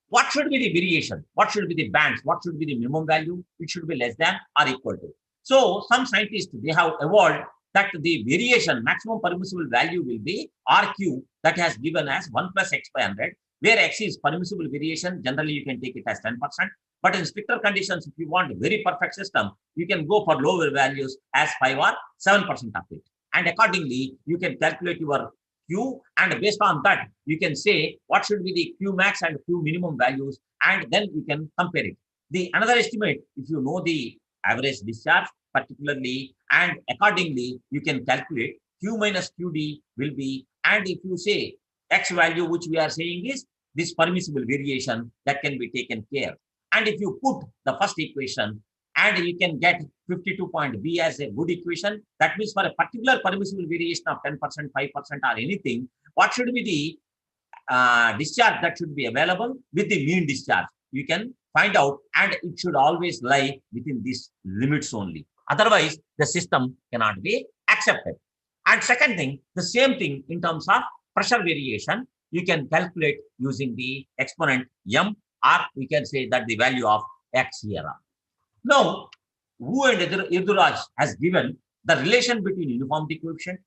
what should be the variation? What should be the bands? What should be the minimum value? It should be less than or equal to. So, some scientists, they have evolved that the variation, maximum permissible value will be RQ, that has given as 1 plus X by 100, where X is permissible variation. Generally, you can take it as 10%. But in stricter conditions, if you want a very perfect system, you can go for lower values as 5 or 7% of it. And accordingly, you can calculate your Q, and based on that, you can say what should be the Q max and Q minimum values, and then you can compare it. The another estimate, if you know the average discharge particularly, and accordingly, you can calculate Q minus QD will be, and if you say X value, which we are saying is this permissible variation that can be taken care. And if you put the first equation, and you can get 52.B as a good equation, that means for a particular permissible variation of 10%, 5% or anything, what should be the discharge that should be available with the mean discharge? You can find out, and it should always lie within these limits only. Otherwise, the system cannot be accepted. And second thing, the same thing in terms of pressure variation, you can calculate using the exponent M, or we can say that the value of X here. Now, Wu and Irduraj has given the relation between uniformity coefficient,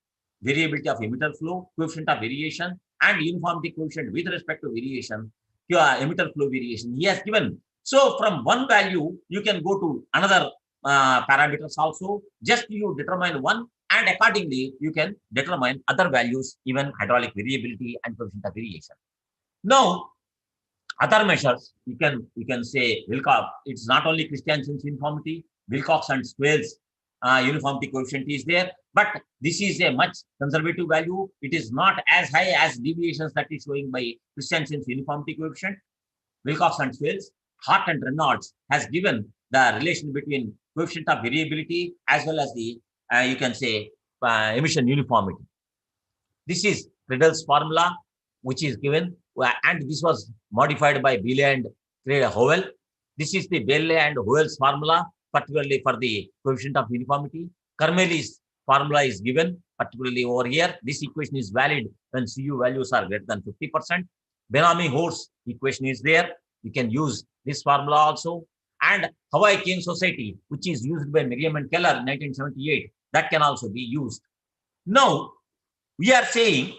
variability of emitter flow, coefficient of variation, and uniformity coefficient with respect to variation, emitter flow variation. He has given. So from one value, you can go to another parameters also. Just you determine one, and accordingly, you can determine other values, even hydraulic variability and coefficient of variation. Now, other measures, you can say Wilcox. It's not only Christiansen's uniformity, Wilcox and Swale's uniformity coefficient is there, but this is a much conservative value. It is not as high as deviations that is showing by Christiansen's uniformity coefficient. Wilcox and Swale's. Hart and Reynolds has given the relation between coefficient of variability as well as the you can say emission uniformity. This is Riddle's formula, which is given, and this was modified by Bailey and Howell. This is the Bailey and Howell's formula, particularly for the coefficient of uniformity. Carmeli's formula is given, particularly over here. This equation is valid when CU values are greater than 50%. Benami-Horst equation is there. You can use this formula also. And Hawaii Cane Society, which is used by Miriam and Keller in 1978, that can also be used. Now, we are saying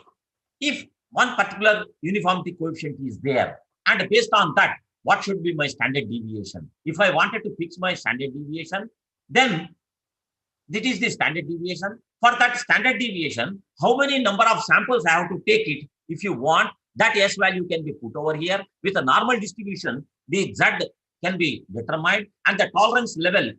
if one particular uniformity coefficient is there, and based on that, what should be my standard deviation? If I wanted to fix my standard deviation, then this is the standard deviation. For that standard deviation, how many number of samples I have to take it? If you want, that S value can be put over here. With a normal distribution, the Z can be determined, and the tolerance level,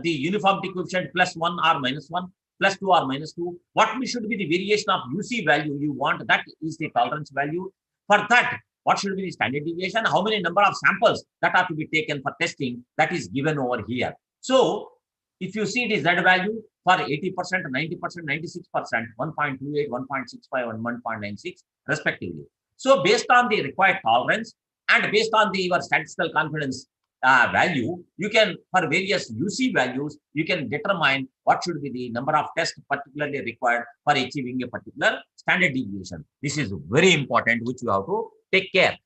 the uniformity coefficient +1 or -1, +2 or -2, what should be the variation of UC value you want, that is the tolerance value. For that, what should be the standard deviation? How many number of samples that are to be taken for testing, that is given over here. So, if you see the Z value for 80%, 90%, 96%, 1.28, 1.65, and 1.96 respectively. So, based on the required tolerance and based on your statistical confidence value, you can, for various UC values, you can determine what should be the number of tests particularly required for achieving a particular standard deviation. This is very important, which you have to take care.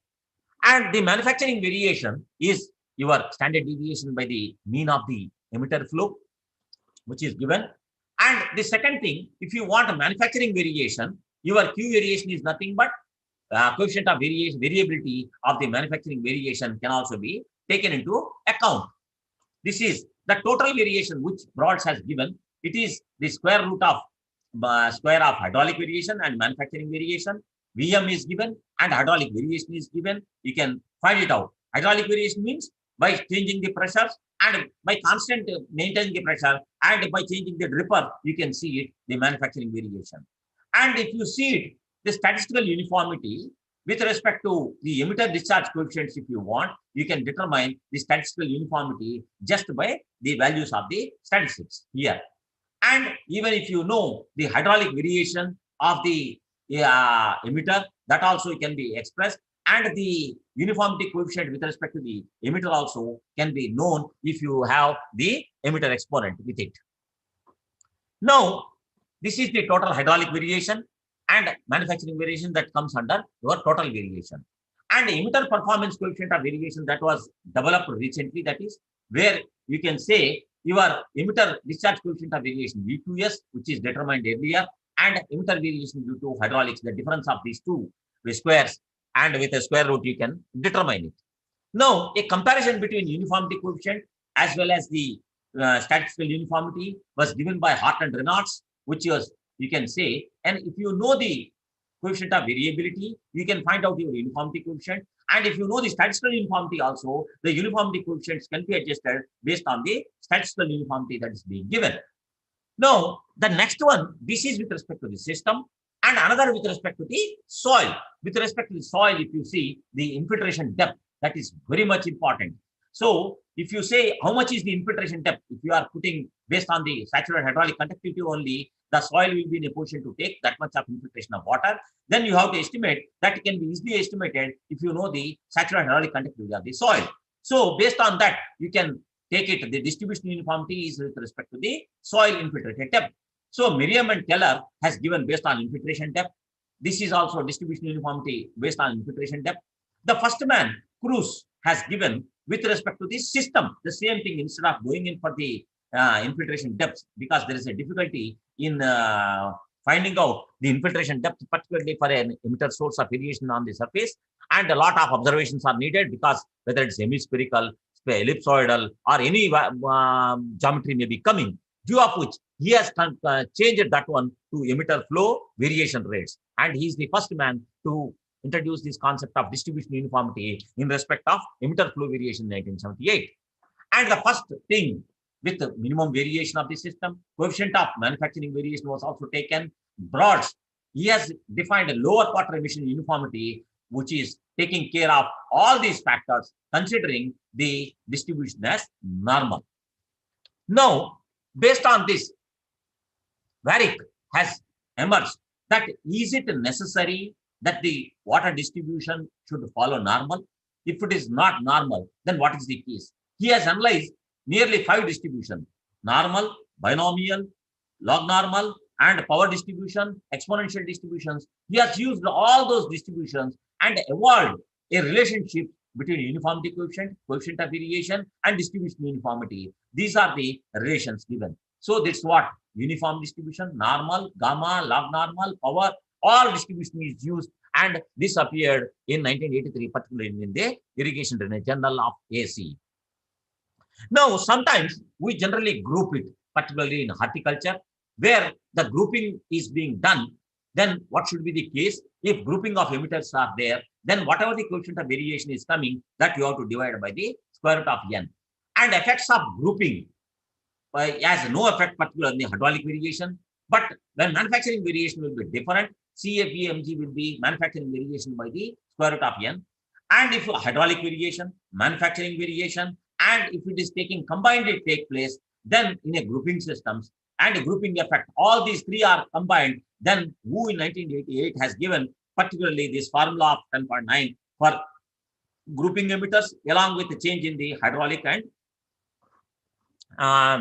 And the manufacturing variation is your standard deviation by the mean of the emitter flow, which is given. And the second thing, if you want a manufacturing variation, your Q variation is nothing but coefficient of variability of the manufacturing variation can also be taken into account. This is the total variation which Broads has given. It is the square root of hydraulic variation and manufacturing variation. VM is given and hydraulic variation is given. You can find it out. Hydraulic variation means by changing the pressures and by constant maintaining the pressure and by changing the dripper, you can see it, the manufacturing variation. And if you see it, the statistical uniformity with respect to the emitter discharge coefficients, if you want, you can determine the statistical uniformity just by the values of the statistics here. And even if you know the hydraulic variation of the emitter, that also can be expressed, and the uniformity coefficient with respect to the emitter also can be known if you have the emitter exponent with it. Now, this is the total hydraulic variation and manufacturing variation that comes under your total variation. And emitter performance coefficient of variation that was developed recently, that is where you can say your emitter discharge coefficient of variation V2S, which is determined earlier, and emitter variation due to hydraulics, the difference of these two squares, and with a square root you can determine it. Now, a comparison between uniformity coefficient as well as the statistical uniformity was given by Hart and Reynolds, which was, you can say, and if you know the coefficient of variability, you can find out your uniformity coefficient. And if you know the statistical uniformity also, the uniformity coefficients can be adjusted based on the statistical uniformity that is being given. Now, the next one, this is with respect to the system, and another with respect to the soil. With respect to the soil, if you see the infiltration depth, that is very much important. So, if you say how much is the infiltration depth, if you are putting based on the saturated hydraulic conductivity only, the soil will be in a position to take that much of infiltration of water. Then you have to estimate that can be easily estimated if you know the saturated hydraulic conductivity of the soil. So, based on that, you can take it. The distribution uniformity is with respect to the soil infiltrated depth. So, Merriam and Keller has given based on infiltration depth. This is also distribution uniformity based on infiltration depth. The first man, Cruz, has given with respect to the system the same thing instead of going in for the infiltration depths, because there is a difficulty in finding out the infiltration depth, particularly for an emitter source of irrigation on the surface. And a lot of observations are needed, because whether it's hemispherical, ellipsoidal, or any geometry may be coming, due of which he has changed that one to emitter flow variation rates. And he is the first man to introduce this concept of distribution uniformity in respect of emitter flow variation in 1978. And the first thing with the minimum variation of the system, coefficient of manufacturing variation was also taken. Broads, he has defined a lower quarter emission uniformity, which is taking care of all these factors, considering the distribution as normal. Now, based on this, Varick has emerged that is it necessary that the water distribution should follow normal? If it is not normal, then what is the case? He has analyzed nearly 5 distributions: normal, binomial, log normal, and power distribution, exponential distributions. He has used all those distributions and evolved a relationship between uniformity coefficient, coefficient of variation, and distribution uniformity. These are the relations given. So that's what uniform distribution, normal, gamma, log normal, power, all distribution is used. And this appeared in 1983, particularly in the Irrigation Drainage Journal of AC. Now, sometimes we generally group it, particularly in horticulture, where the grouping is being done. Then what should be the case? If grouping of emitters are there, then whatever the coefficient of variation is coming, that you have to divide by the square root of n. And effects of grouping has no effect particularly on the hydraulic variation, but when manufacturing variation will be different, CAPMG will be manufacturing variation by the square root of n. And if hydraulic variation, manufacturing variation, and if it is taking combined, it take place, then in a grouping systems and a grouping effect, all these three are combined, then Wu in 1988 has given particularly this formula of 10.9 for grouping emitters along with the change in the hydraulic and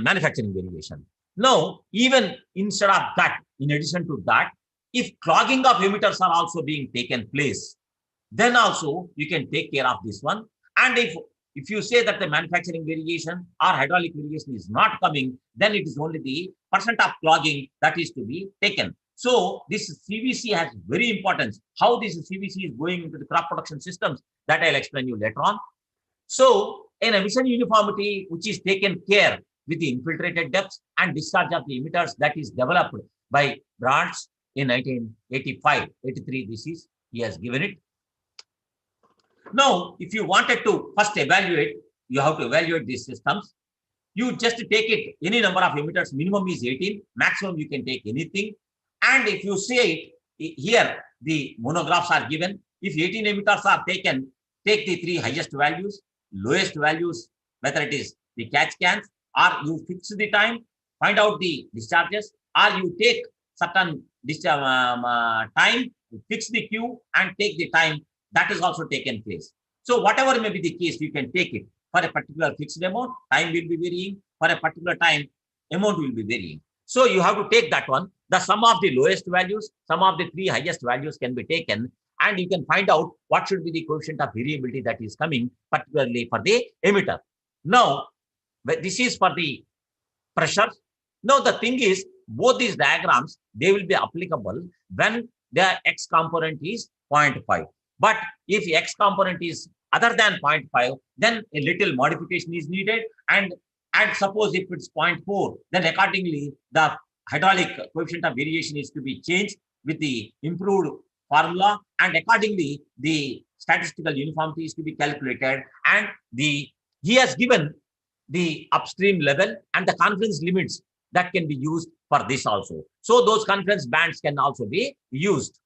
manufacturing variation. Now, even instead of that, in addition to that, if clogging of emitters are also being taken place, then also you can take care of this one. And if you say that the manufacturing variation or hydraulic variation is not coming, then it is only the percent of clogging that is to be taken. So this CVC has very importance. How this CVC is going into the crop production systems, that I'll explain you later on. So an emission uniformity which is taken care with the infiltrated depths and discharge of the emitters, that is developed by Brands in 1985, 83, this is, he has given it. Now, if you wanted to first evaluate, you have to evaluate these systems. You just take it, any number of emitters, minimum is 18, maximum you can take anything. And if you say it, here, the monographs are given. If 18 emitters are taken, take the 3 highest values, lowest values, whether it is the catch cans, or you fix the time, find out the discharges, or you take certain time, fix the queue and take the time, that is also taken place. So whatever may be the case, you can take it. For a particular fixed amount, time will be varying. For a particular time, amount will be varying. So you have to take that one. The sum of the lowest values, sum of the 3 highest values can be taken, and you can find out what should be the coefficient of variability that is coming, particularly for the emitter. Now, this is for the pressure. Now, the thing is, both these diagrams, they will be applicable when the X component is 0.5. But if X component is other than 0.5, then a little modification is needed. And suppose if it's 0.4, then accordingly, the hydraulic coefficient of variation is to be changed with the improved formula, and accordingly the statistical uniformity is to be calculated, and he has given the upstream level and the confidence limits that can be used for this also. So those confidence bands can also be used.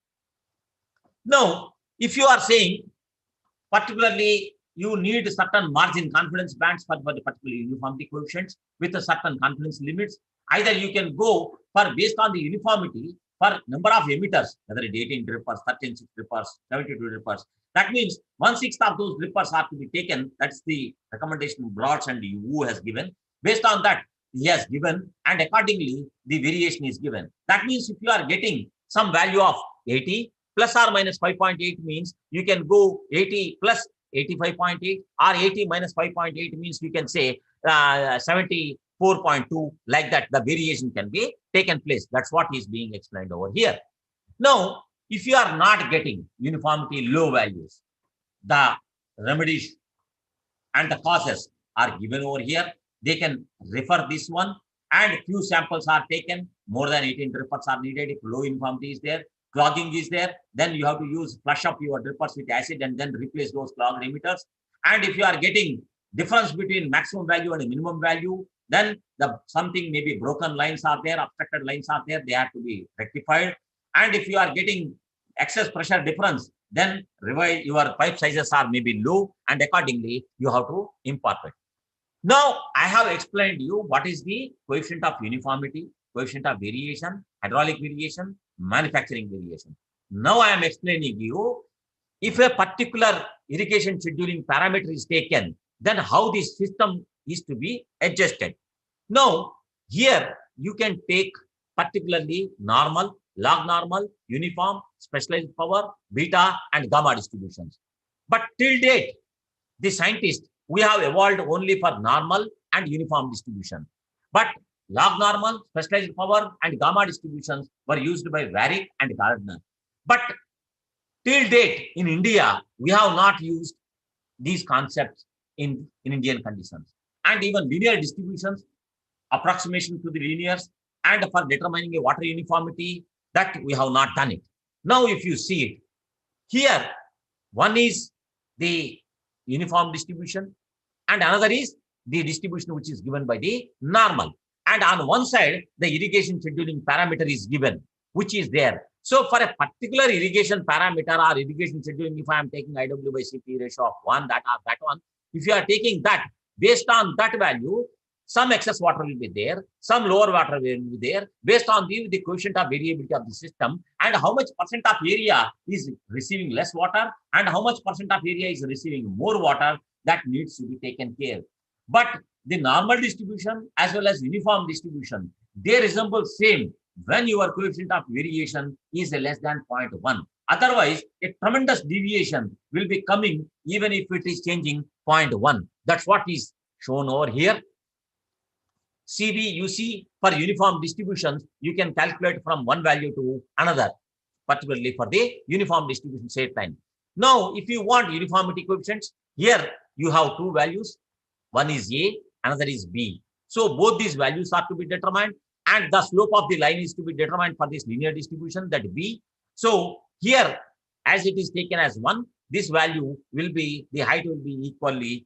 Now, if you are saying particularly you need certain margin confidence bands for the particular uniformity coefficients with a certain confidence limits, either you can go for based on the uniformity for number of emitters, whether it 18 drippers, 13 drippers, 72 drippers. That means 1/6 of those drippers are to be taken. That's the recommendation Broads and Wu has given. Based on that, he has given, and accordingly, the variation is given. That means if you are getting some value of 80 plus or minus 5.8 means you can go 80 plus 85.8, or 80 minus 5.8 means you can say 74.2, like that. The variation can be taken place. That's what is being explained over here. Now, if you are not getting uniformity low values, the remedies and the causes are given over here. They can refer this one, and few samples are taken. More than 18 drippers are needed. If low uniformity is there, clogging is there, then you have to flush up your drippers with acid and then replace those clogged emitters. And if you are getting difference between maximum value and minimum value, then something maybe broken lines are there, obstructed lines are there, they have to be rectified. And if you are getting excess pressure difference, then revise your pipe sizes are maybe low, and accordingly you have to impart it. Now I have explained you what is the coefficient of uniformity, coefficient of variation, hydraulic variation, manufacturing variation. Now I am explaining you if a particular irrigation scheduling parameter is taken, then how this system is to be adjusted. Now here you can take particularly normal, log normal, uniform, specialized power, beta and gamma distributions. But till date, the scientists, we have evolved only for normal and uniform distribution. But log normal, specialized power and gamma distributions were used by Varick and Gardner. But till date in India, we have not used these concepts in Indian conditions. And even linear distributions, approximation to the linears, and for determining a water uniformity, that we have not done it. Now, if you see it, here, one is the uniform distribution, and another is the distribution which is given by the normal. And on one side, the irrigation scheduling parameter is given, which is there. So for a particular irrigation parameter or irrigation scheduling, if I am taking IW by CP ratio of 1, that one, if you are taking that, based on that value, some excess water will be there, some lower water will be there, based on the coefficient of variability of the system, and how much percent of area is receiving less water, and how much percent of area is receiving more water, that needs to be taken care. But the normal distribution as well as uniform distribution, they resemble same when your coefficient of variation is less than 0.1. Otherwise, a tremendous deviation will be coming even if it is changing 0.1. That's what is shown over here. CB, you see, for uniform distributions, you can calculate from one value to another, particularly for the uniform distribution set line. Now, if you want uniformity coefficients, here you have two values. One is A, another is B. So both these values are to be determined, and the slope of the line is to be determined for this linear distribution, that B. So here, as it is taken as 1, this value will be, the height will be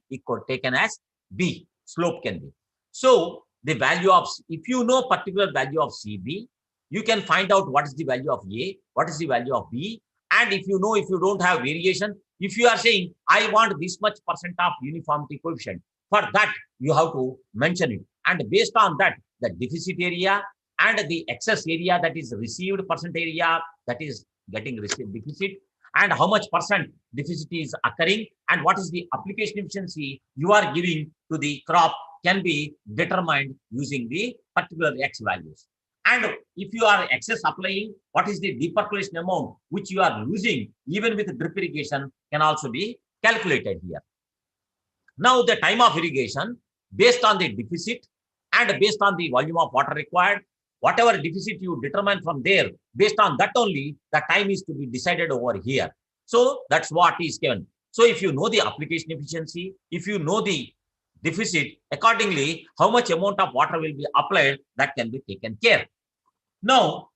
equal taken as B. Slope can be. So the value of, if you know particular value of CB, you can find out what is the value of A, what is the value of B. And if you know, if you don't have variation, if you are saying, I want this much percent of uniformity coefficient, for that, you have to mention it. And based on that, the deficit area and the excess area that is received percent area that is getting received deficit, and how much percent deficit is occurring, and what is the application efficiency you are giving to the crop can be determined using the particular X values. And if you are excess applying, what is the depercolation amount which you are losing even with drip irrigation can also be calculated here. Now the time of irrigation based on the deficit and based on the volume of water required, whatever deficit you determine from there, based on that only the time is to be decided over here. So that's what is given. So if you know the application efficiency, if you know the deficit, accordingly how much amount of water will be applied, that can be taken care. Now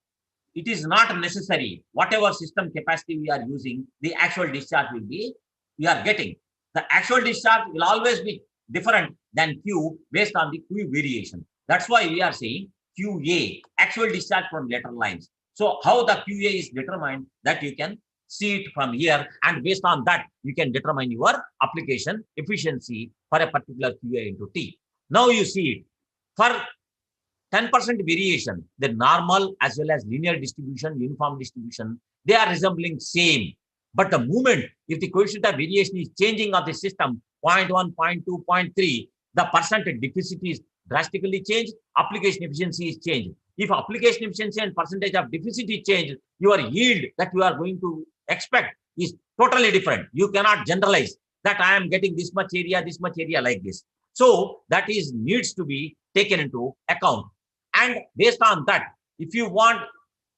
it is not necessary. Whatever system capacity we are using, the actual discharge will be, we are getting. The actual discharge will always be different than Q based on the Q variation. That's why we are saying QA, actual discharge from lateral lines. So how the QA is determined, that you can see it from here, and based on that, you can determine your application efficiency for a particular QA into T. Now you see it. For 10% variation, the normal as well as linear distribution, uniform distribution, they are resembling same. But the moment, if the coefficient of variation is changing of the system, 0.1, 0.2, 0.3, the percent deficit is drastically changed, application efficiency is changed. If application efficiency and percentage of deficit is changed, your yield that you are going to expect is totally different. You cannot generalize that I am getting this much area like this. So that is needs to be taken into account. And based on that, if you want,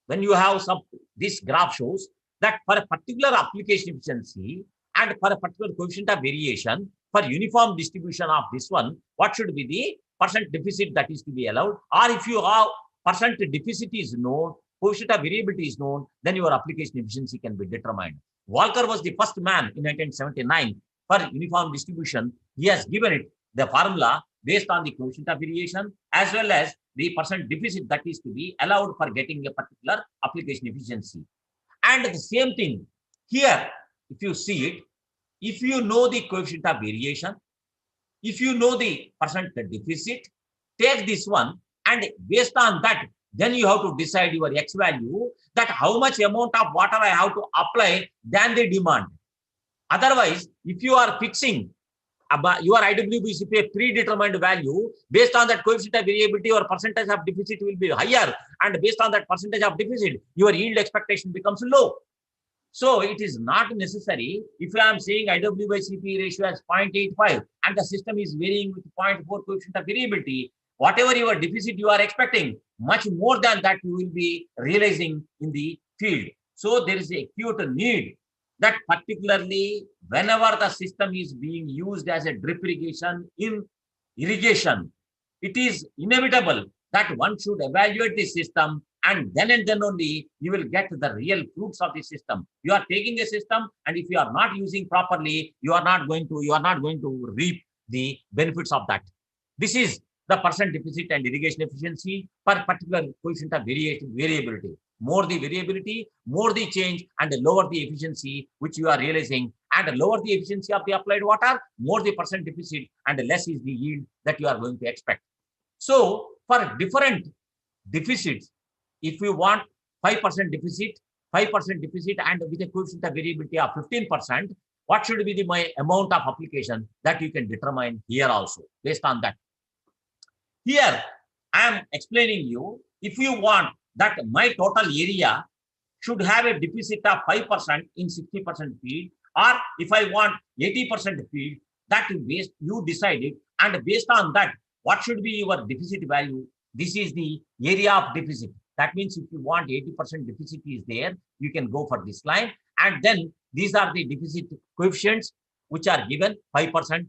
when you have some, this graph shows that for a particular application efficiency and for a particular coefficient of variation, for uniform distribution of this one, what should be the percent deficit that is to be allowed? Or if you have percent deficit is known, coefficient of variability is known, then your application efficiency can be determined. Walker was the first man in 1979 for uniform distribution. He has given it the formula based on the coefficient of variation as well as the percent deficit that is to be allowed for getting a particular application efficiency. And the same thing here, if you see it, if you know the coefficient of variation, if you know the percent deficit, take this one, and based on that, then you have to decide your X value, that how much amount of water I have to apply than the demand. Otherwise, if you are fixing your IWBCP a predetermined value, based on that coefficient of variability or percentage of deficit will be higher, and based on that percentage of deficit, your yield expectation becomes low. So it is not necessary. If I am saying IWBCP ratio as 0.85 and the system is varying with 0.4 coefficient of variability, whatever your deficit you are expecting, much more than that you will be realizing in the field. So there is a acute need that particularly whenever the system is being used as a drip irrigation in irrigation, it is inevitable that one should evaluate the system, and then only you will get the real fruits of the system. You are taking a system, and if you are not using properly, you are not going to reap the benefits of that. This is the percent deficit and irrigation efficiency per particular coefficient of variability. More the variability, more the change, and lower the efficiency which you are realizing, and lower the efficiency of the applied water, more the percent deficit, and less is the yield that you are going to expect. So for different deficits, if you want 5% deficit, and with a coefficient of variability of 15%, what should be my amount of application that you can determine here also based on that. Here, I am explaining you, if you want that my total area should have a deficit of 5% in 60% field, or if I want 80% field, that is based, you decide it, and based on that, what should be your deficit value? This is the area of deficit. That means if you want 80% deficit is there, you can go for this line, and then these are the deficit coefficients which are given 5%, 6%,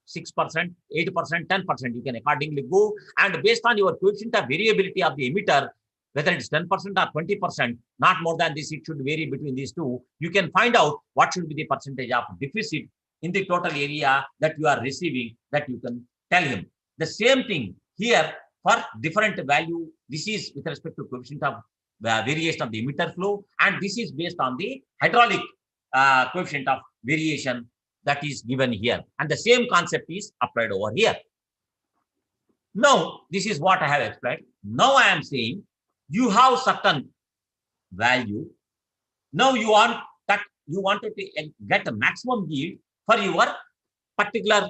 8%, 10%. You can accordingly go, and based on your coefficient of variability of the emitter, whether it's 10% or 20%, not more than this, it should vary between these two. You can find out what should be the percentage of deficit in the total area that you are receiving, that you can tell him. The same thing here for different value. This is with respect to coefficient of variation of the emitter flow, and this is based on the hydraulic coefficient of variation that is given here. And the same concept is applied over here. Now, this is what I have explained. Now I am saying you have certain value. Now you want that you wanted to get a maximum yield for your particular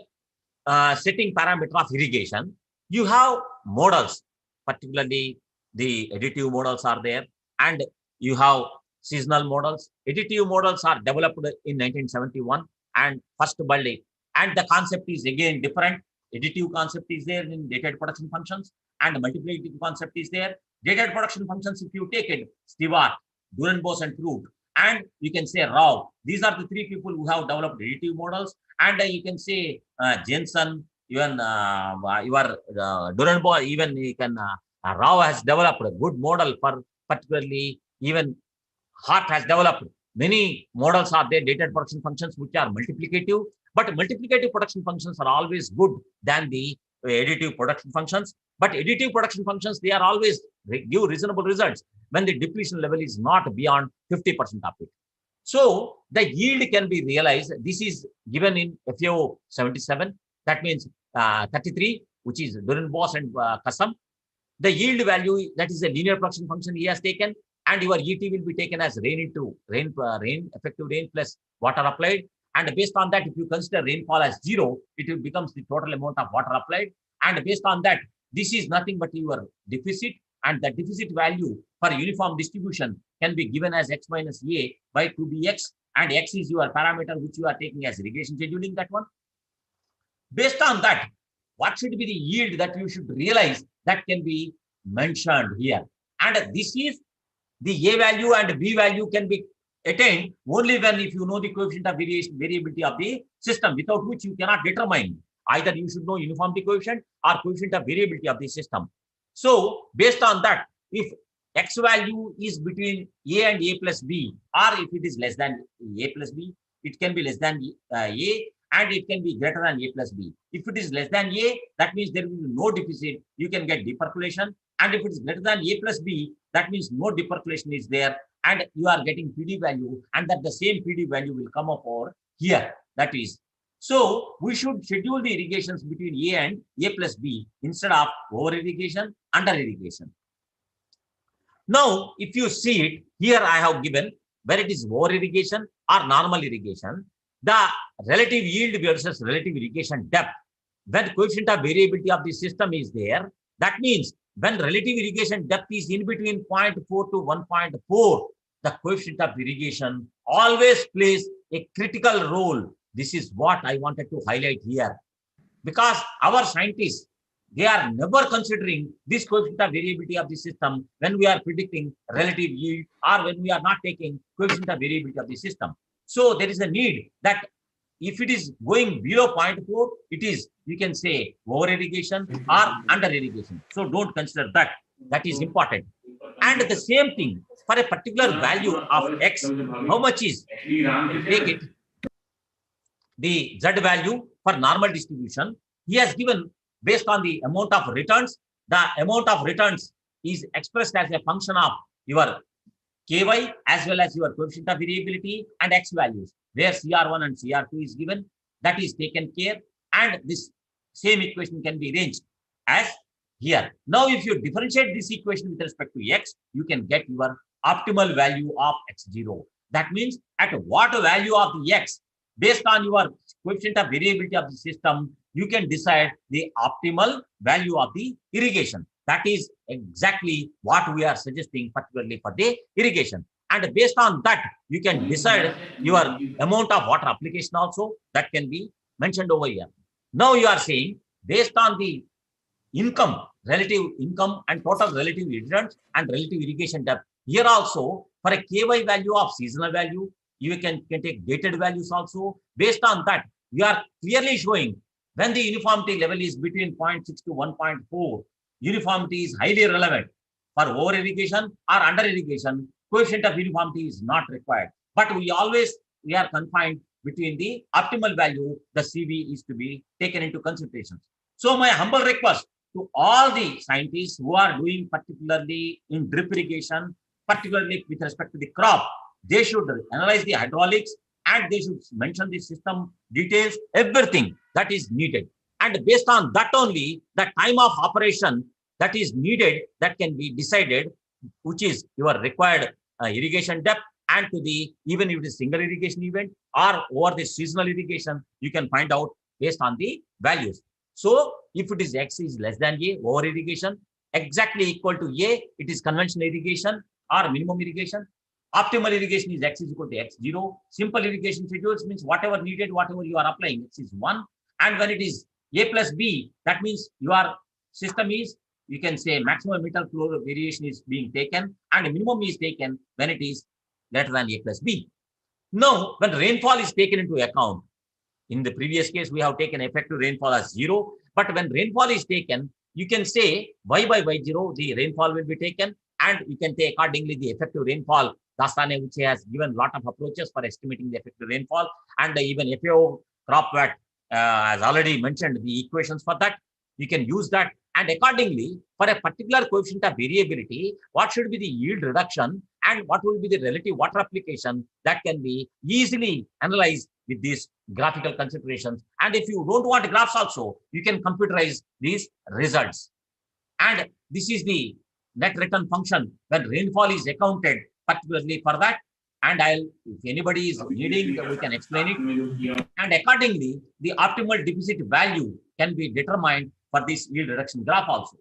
setting parameter of irrigation. You have models, particularly the additive models are there, and you have seasonal models. Additive models are developed in 1971 and first Balde, and the concept is again different. Additive concept is there in data production functions, and multiplicative concept is there. Data production functions, if you take it, Stewart, Durenbos and Fruit, and you can say Rao. These are the three people who have developed additive models, and you can say Jensen, even your Durenbos, even you can Rao has developed a good model for particularly even Hart has developed many models are there, data production functions, which are multiplicative, but multiplicative production functions are always good than the additive production functions. But additive production functions, they are always give reasonable results when the depletion level is not beyond 50% of it. So the yield can be realized. This is given in FAO 77. That means 33, which is Durenbos and Kasam. The yield value, that is a linear production function he has taken, and your ET will be taken as rain into rain, effective rain plus water applied. And based on that, if you consider rainfall as 0, it becomes the total amount of water applied. And based on that, this is nothing but your deficit, and the deficit value for uniform distribution can be given as x minus a by 2bx, and x is your parameter which you are taking as irrigation scheduling, that one. Based on that, what should be the yield that you should realize, that can be mentioned here. And this is the A value and B value can be attained only when if you know the coefficient of variability of the system, without which you cannot determine. Either you should know uniformity coefficient or coefficient of variability of the system. So based on that, if x value is between A and A plus B, or if it is less than A plus B, it can be less than A, and it can be greater than A plus B. If it is less than A, that means there will be no deficit. You can get depercolation. And if it is greater than A plus B, that means no depercolation is there, and you are getting PD value, and that the same PD value will come up over here. That is, so we should schedule the irrigations between A and A plus B instead of over irrigation, under irrigation. Now, if you see it, here I have given where it is over irrigation or normal irrigation, the relative yield versus relative irrigation depth. When coefficient of variability of the system is there, that means when relative irrigation depth is in between 0.4 to 1.4, the coefficient of irrigation always plays a critical role. This is what I wanted to highlight here. Because our scientists, they are never considering this coefficient of variability of the system when we are predicting relative yield, or when we are not taking coefficient of variability of the system. So there is a need that if it is going below 0.4, it is, you can say, over irrigation or under irrigation. So don't consider that. That is important. And the same thing for a particular value of x, how much is, take it, the z value for normal distribution, he has given based on the amount of returns. The amount of returns is expressed as a function of your ky as well as your coefficient of variability and x values, where CR1 and CR2 is given. That is taken care, and this same equation can be arranged as here. Now, if you differentiate this equation with respect to x, you can get your optimal value of x0. That means at what value of the x, based on your coefficient of variability of the system, you can decide the optimal value of the irrigation. That is exactly what we are suggesting, particularly for the irrigation. And based on that, you can decide your amount of water application also. That can be mentioned over here. Now you are saying, based on the income, relative income and total relative returns and relative irrigation depth, here also for a KY value of seasonal value, you can take dated values also. Based on that, you are clearly showing when the uniformity level is between 0.6 to 1.4, uniformity is highly relevant. For over irrigation or under irrigation, coefficient of uniformity is not required. But we are confined between the optimal value, the CV is to be taken into consideration. So my humble request to all the scientists who are doing particularly in drip irrigation, particularly with respect to the crop, they should analyze the hydraulics and they should mention the system details, everything that is needed. And based on that only, the time of operation that is needed, that can be decided, which is your required irrigation depth, and to the, even if it is single irrigation event or over the seasonal irrigation, you can find out based on the values. So if it is x is less than a, over irrigation, exactly equal to a, it is conventional irrigation or minimum irrigation. Optimal irrigation is x is equal to x0. Simple irrigation schedules means whatever needed, whatever you are applying, x is 1. And when it is a plus b, that means your system is, you can say, maximum meter flow variation is being taken, and minimum is taken when it is greater than a plus b. Now, when rainfall is taken into account, in the previous case, we have taken effective rainfall as 0. But when rainfall is taken, you can say y by y0, the rainfall will be taken, and you can take accordingly the effective rainfall. Dastane, which has given lot of approaches for estimating the effective rainfall, and even FAO crop wet has already mentioned the equations for that. You can use that, and accordingly, for a particular coefficient of variability, what should be the yield reduction and what will be the relative water application, that can be easily analyzed with these graphical considerations. And if you don't want graphs also, you can computerize these results. And this is the net return function when rainfall is accounted particularly for that. And if anybody is needing, we can explain it. And accordingly, the optimal deficit value can be determined for this yield reduction graph also.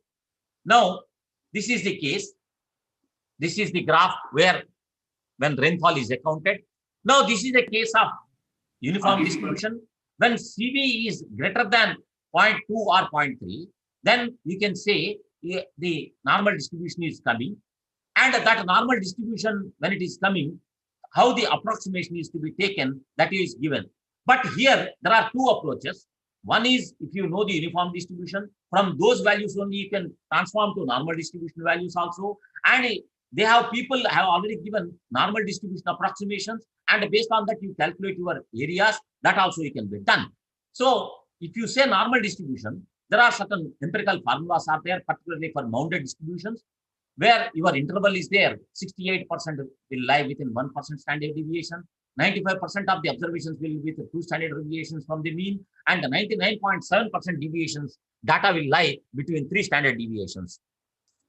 Now, this is the case. This is the graph where when rainfall is accounted. Now, this is a case of uniform distribution. When CV is greater than 0.2 or 0.3, then you can say the normal distribution is coming. And that normal distribution, when it is coming, how the approximation is to be taken, that is given. But here, there are two approaches. One is, if you know the uniform distribution, from those values only you can transform to normal distribution values also. And people have already given normal distribution approximations, and based on that you calculate your areas. That also you can be done. So if you say normal distribution, there are certain empirical formulas are there, particularly for mounded distributions, where your interval is there. 68% will lie within 1% standard deviation. 95% of the observations will be with 2 standard deviations from the mean, and the 99.7% deviations data will lie between 3 standard deviations.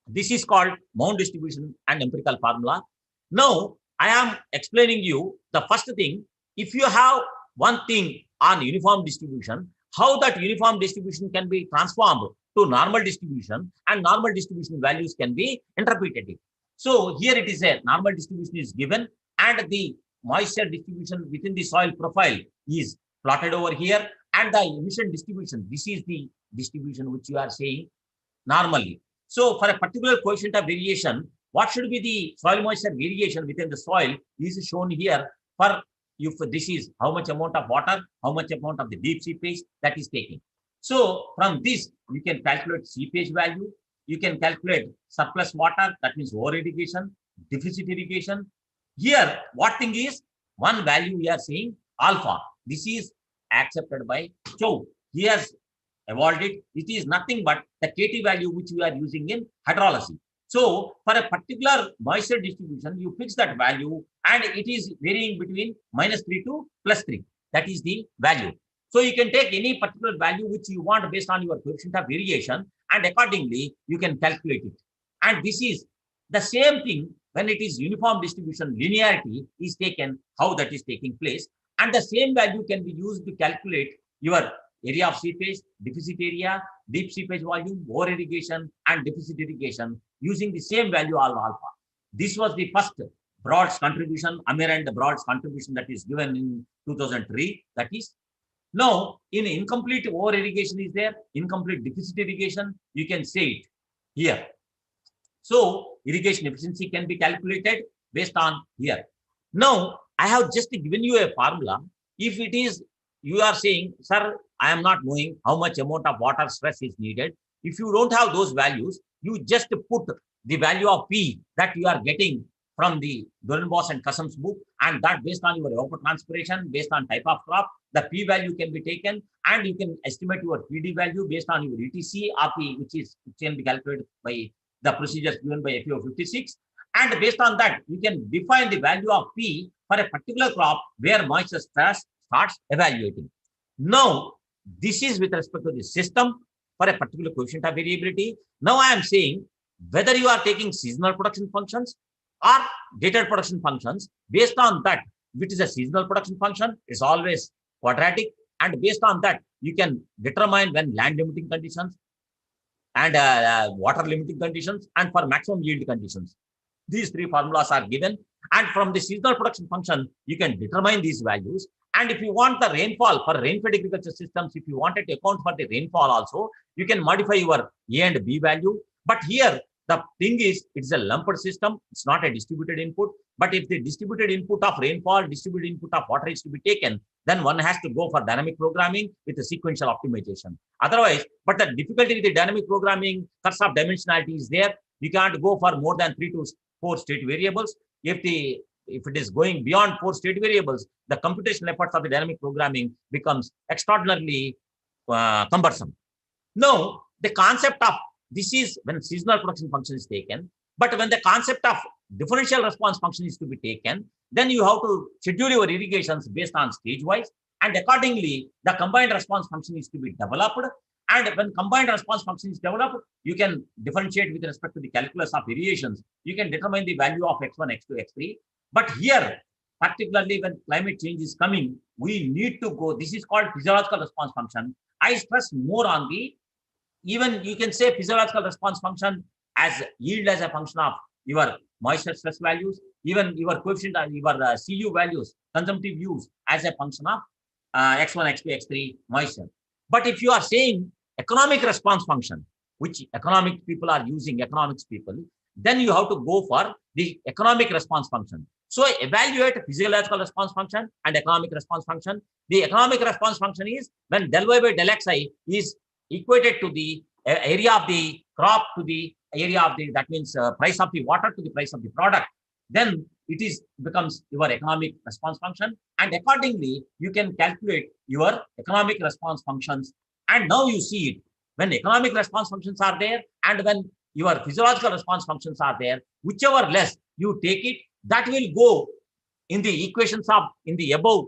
This is called Mound distribution and empirical formula. Now, I am explaining you the first thing. If you have one thing on uniform distribution, how that uniform distribution can be transformed to normal distribution, and normal distribution values can be interpreted. So here it is a normal distribution is given, and the moisture distribution within the soil profile is plotted over here, and the emission distribution, this is the distribution which you are saying normally. So for a particular coefficient of variation, what should be the soil moisture variation within the soil is shown here. For if this is how much amount of water, how much amount of the deep seepage that is taking. So from this, you can calculate seepage value. You can calculate surplus water, that means over irrigation, deficit irrigation. Here, what thing is, one value we are saying alpha. This is accepted by Chow. He has evolved it. It is nothing but the KT value which we are using in hydrology. So for a particular moisture distribution, you fix that value, and it is varying between -3 to +3. That is the value. So you can take any particular value which you want based on your coefficient of variation, and accordingly you can calculate it. And this is the same thing when it is uniform distribution. Linearity is taken, how that is taking place, and the same value can be used to calculate your area of seepage, deficit area, deep seepage volume, over irrigation, and deficit irrigation using the same value alpha. This was the first Broad's contribution, Amir and Broad's contribution that is given in 2003. That is, now in incomplete over irrigation is there, incomplete deficit irrigation, you can say it here. So irrigation efficiency can be calculated based on here. Now I have just given you a formula. If it is, you are saying, sir, I am not knowing how much amount of water stress is needed. If you don't have those values, you just put the value of P that you are getting from the Dorenbos and Customs book, and that based on your evapotranspiration, based on type of crop, the P value can be taken, and you can estimate your PD value based on your ETC RP, which can be calculated by the procedures given by FAO 56. And based on that, you can define the value of P for a particular crop where moisture stress starts evaluating. Now, this is with respect to the system for a particular coefficient of variability. Now I am saying whether you are taking seasonal production functions or dated production functions. Based on that, which is a seasonal production function, is always quadratic, and based on that, you can determine when land limiting conditions and water limiting conditions, and for maximum yield conditions. These 3 formulas are given, and from the seasonal production function, you can determine these values. And if you want the rainfall for rain-fed agriculture systems, if you wanted to account for the rainfall also, you can modify your A and B value. But here, the thing is, it's a lumped system. It's not a distributed input. But if the distributed input of rainfall, distributed input of water is to be taken, then one has to go for dynamic programming with a sequential optimization. Otherwise, but the difficulty with the dynamic programming, curse of dimensionality is there. You can't go for more than 3 to 4 state variables. If it is going beyond 4 state variables, the computational efforts of the dynamic programming becomes extraordinarily cumbersome. Now, the concept of this is when seasonal production function is taken, but when the concept of differential response function is to be taken, then you have to schedule your irrigations based on stage wise, and accordingly, the combined response function is to be developed. And when combined response function is developed, you can differentiate with respect to the calculus of variations. You can determine the value of x1, x2, x3. But here, particularly when climate change is coming, we need to go. This is called physiological response function. I stress more on the, even you can say physiological response function as yield as a function of your moisture stress values, even your coefficient of your CU values, consumptive use as a function of x1, x2, x3 moisture. But if you are saying economic response function, which economic people are using, economics people, then you have to go for the economic response function. So evaluate physiological response function and economic response function. The economic response function is when del y by del xi is equated to the area of the crop to the area of the, that means price of the water to the price of the product. Then it becomes your economic response function, and accordingly you can calculate your economic response functions. And now you see it when economic response functions are there and when your physiological response functions are there, whichever less you take it, that will go in the equations of in the above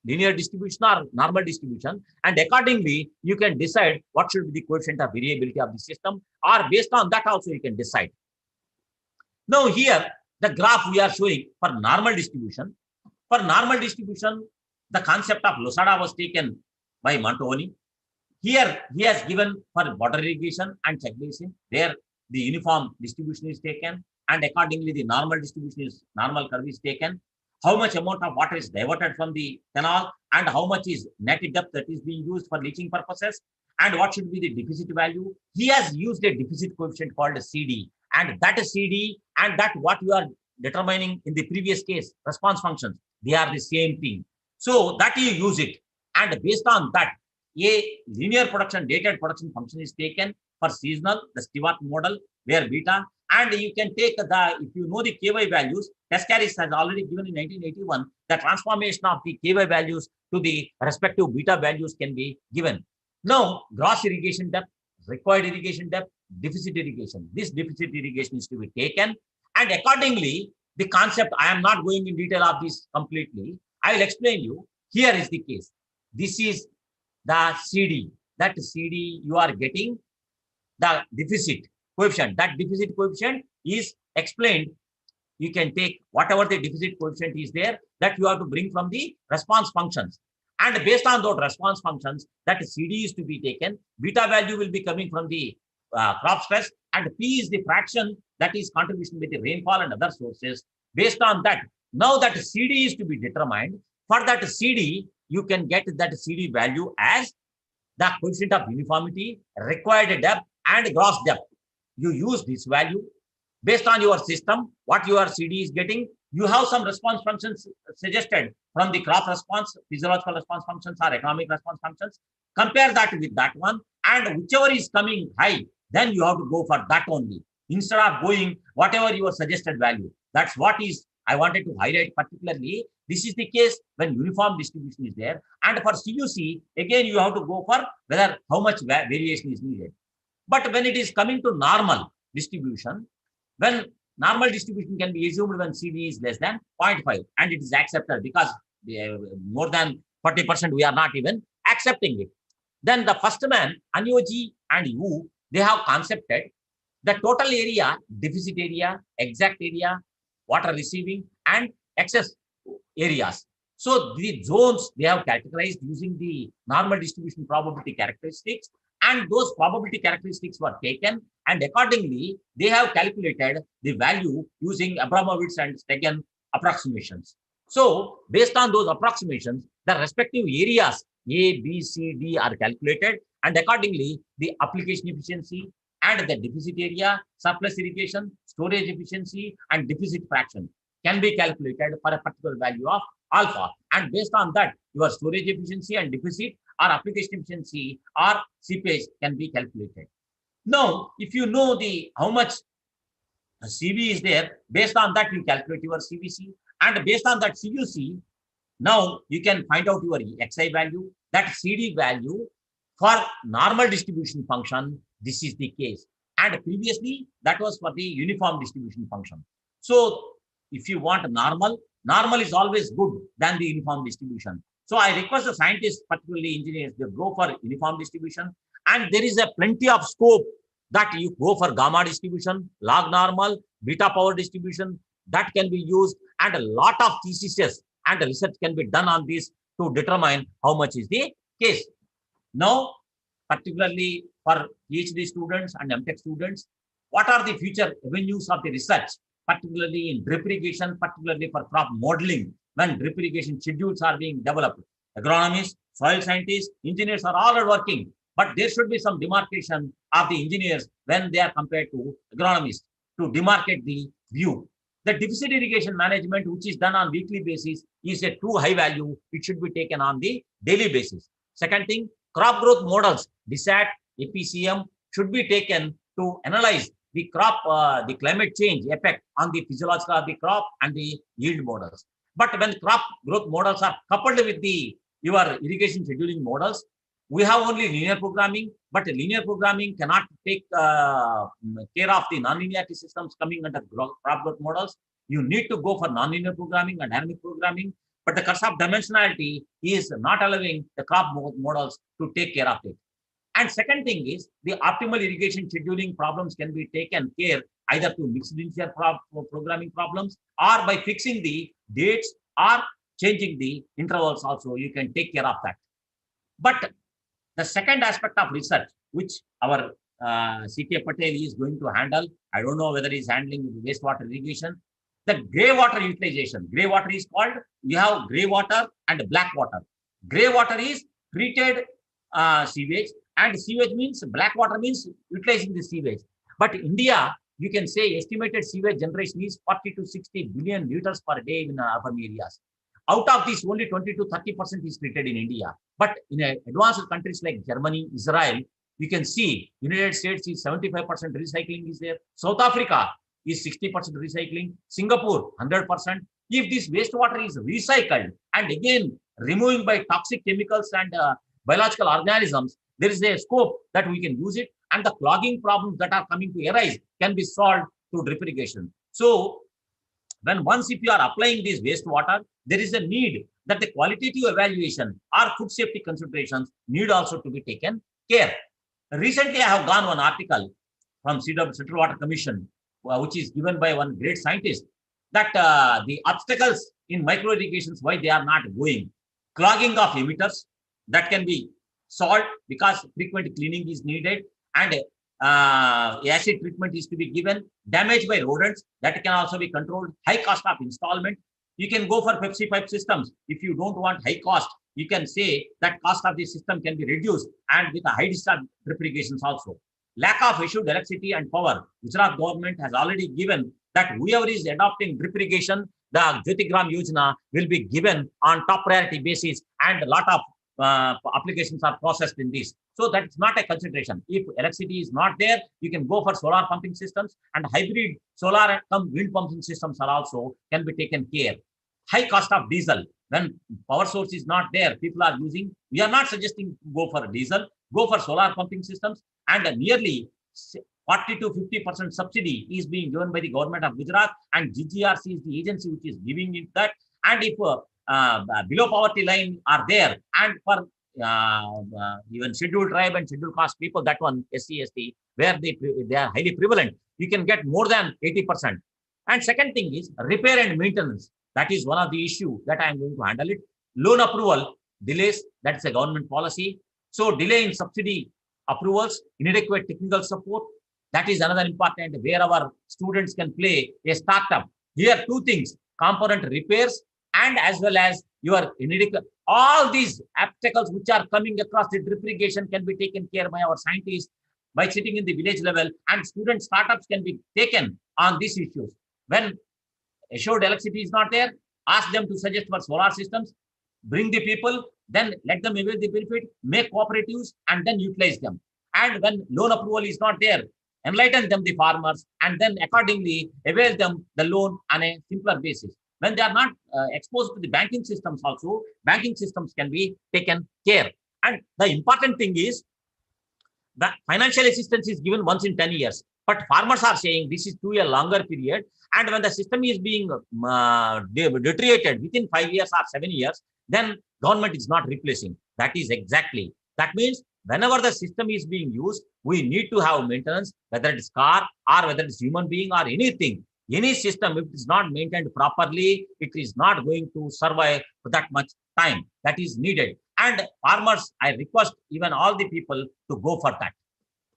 linear distribution or normal distribution, and accordingly you can decide what should be the coefficient of variability of the system, or based on that also you can decide. Now here the graph we are showing for normal distribution. For normal distribution, the concept of Losada was taken by Montoni. Here he has given for border irrigation and check basin, there the uniform distribution is taken, and accordingly the normal distribution is normal curve is taken. How much amount of water is diverted from the canal and how much is net depth that is being used for leaching purposes, and what should be the deficit value. He has used a deficit coefficient called a CD, and that is CD and that what you are determining in the previous case response functions, they are the same thing. So that you use it, and based on that a linear production dated production function is taken for seasonal, the Stewart model where beta, and you can take the, if you know the KY values, Pescaris has already given in 1981, the transformation of the KY values to the respective beta values can be given. Now, gross irrigation depth, required irrigation depth, deficit irrigation. This deficit irrigation is to be taken, and accordingly, the concept, I am not going in detail of this completely. I will explain you. Here is the case. This is the CD. That CD you are getting the deficit coefficient. That deficit coefficient is explained. You can take whatever the deficit coefficient is there that you have to bring from the response functions. And based on those response functions, that CD is to be taken. Beta value will be coming from the crop stress, and P is the fraction that is contribution with the rainfall and other sources. Based on that, now that CD is to be determined. For that CD, you can get that CD value as the coefficient of uniformity, required depth, and gross depth. You use this value based on your system, what your CD is getting. You have some response functions suggested from the crop response, physiological response functions or economic response functions. Compare that with that one, and whichever is coming high, then you have to go for that only, instead of going whatever your suggested value. That's what is I wanted to highlight particularly. This is the case when uniform distribution is there. And for CUC, again, you have to go for whether how much variation is needed. But when it is coming to normal distribution, when normal distribution can be assumed when CD is less than 0.5, and it is accepted because more than 40% we are not even accepting it. Then the first man, Anyoji and you, they have concepted the total area, deficit area, exact area, water receiving, and excess areas. So the zones they have categorized using the normal distribution probability characteristics, and those probability characteristics were taken, and accordingly they have calculated the value using Abramovitz and Stegen approximations. So based on those approximations, the respective areas A, B, C, D are calculated, and accordingly the application efficiency and the deficit area, surplus irrigation, storage efficiency, and deficit fraction can be calculated for a particular value of alpha. And based on that, your storage efficiency and deficit or application efficiency or seepage can be calculated. Now, if you know the how much CV is there. Based on that, you calculate your CVC. And based on that CUC, now you can find out your XI value, that CD value for normal distribution function. This is the case. And previously, that was for the uniform distribution function. So if you want normal, normal is always good than the uniform distribution. So I request the scientists, particularly engineers, they go for uniform distribution. And there is a plenty of scope that you go for gamma distribution, log normal, beta power distribution, that can be used, and a lot of theses and research can be done on this to determine how much is the case. Now, particularly for PhD students and MTech students, what are the future avenues of the research, particularly in drip irrigation, particularly for crop modeling, when drip irrigation schedules are being developed? Agronomists, soil scientists, engineers are all working, but there should be some demarcation of the engineers when they are compared to agronomists to demarcate the view. The deficit irrigation management, which is done on weekly basis, is a too high value. It should be taken on the daily basis. Second thing, crop growth models, DSAT, APCM, should be taken to analyze the crop, the climate change effect on the physiological of the crop and the yield models. But when crop growth models are coupled with your irrigation scheduling models, we have only linear programming, but linear programming cannot take care of the non-linearity systems coming under crop growth models. You need to go for non-linear programming and dynamic programming, but the curse of dimensionality is not allowing the crop models to take care of it. And second thing is the optimal irrigation scheduling problems can be taken care either through mixed linear programming problems or by fixing the dates or changing the intervals also. You can take care of that. But the second aspect of research, which our C.K. Patel is going to handle, I don't know whether he's handling wastewater irrigation, the gray water utilization. Gray water is called, we have gray water and black water. Gray water is treated sewage, and sewage means, black water means utilizing the sewage. But India, you can say estimated sewage generation is 40 to 60 billion liters per day in urban areas. Out of this, only 20 to 30% is treated in India. But in advanced countries like Germany, Israel, you can see United States is 75% recycling is there. South Africa is 60% recycling. Singapore, 100%. If this wastewater is recycled and again removing by toxic chemicals and biological organisms, there is a scope that we can use it, and the clogging problems that are coming to arise can be solved through drip irrigation. So, once if you are applying this wastewater, there is a need that the qualitative evaluation or food safety considerations need also to be taken care. Recently, I have gone one article from Central Water Commission, which is given by one great scientist, that the obstacles in micro irrigations, why they are not going. Clogging of emitters, that can be solved because frequent cleaning is needed, and acid treatment is to be given. Damage by rodents, that can also be controlled. High cost of installment. You can go for Pepsi pipe systems. If you don't want high cost, you can say that cost of the system can be reduced, and with a high discharge drip irrigations also. Lack of assured electricity and power. Gujarat government has already given that whoever is adopting drip irrigation, the Jyotigram Yojana will be given on top priority basis, and a lot of applications are processed in this. So that is not a consideration. If electricity is not there, you can go for solar pumping systems, and hybrid solar and wind pumping systems are also can be taken care. High cost of diesel. When power source is not there, people are using, we are not suggesting go for diesel, go for solar pumping systems, and nearly 40 to 50% subsidy is being given by the government of Gujarat, and GGRC is the agency which is giving it that. And if below poverty line are there, and for even scheduled tribe and scheduled caste people, that one SC, ST, where they are highly prevalent, you can get more than 80%. And second thing is repair and maintenance. That is one of the issue that I am going to handle it. Loan approval delays, that is a government policy. So delay in subsidy approvals, inadequate technical support, that is another important where our students can play a startup. Here two things, component repairs and as well as your inadequate, all these obstacles which are coming across the drip irrigation can be taken care by our scientists by sitting in the village level, and student startups can be taken on these issues. When assured electricity is not there, ask them to suggest for solar systems, bring the people, then let them avail the benefit, make cooperatives, and then utilize them. And when loan approval is not there, enlighten them, the farmers, and then accordingly avail them the loan on a simpler basis. When they are not exposed to the banking systems also, banking systems can be taken care. And the important thing is that financial assistance is given once in 10 years. But farmers are saying this is to a longer period. And when the system is being deteriorated within 5 years or 7 years, then government is not replacing. That is exactly. That means whenever the system is being used, we need to have maintenance, whether it is car or whether it's human being or anything. Any system, if it is not maintained properly, it is not going to survive for that much time that is needed. And farmers, I request even all the people to go for that.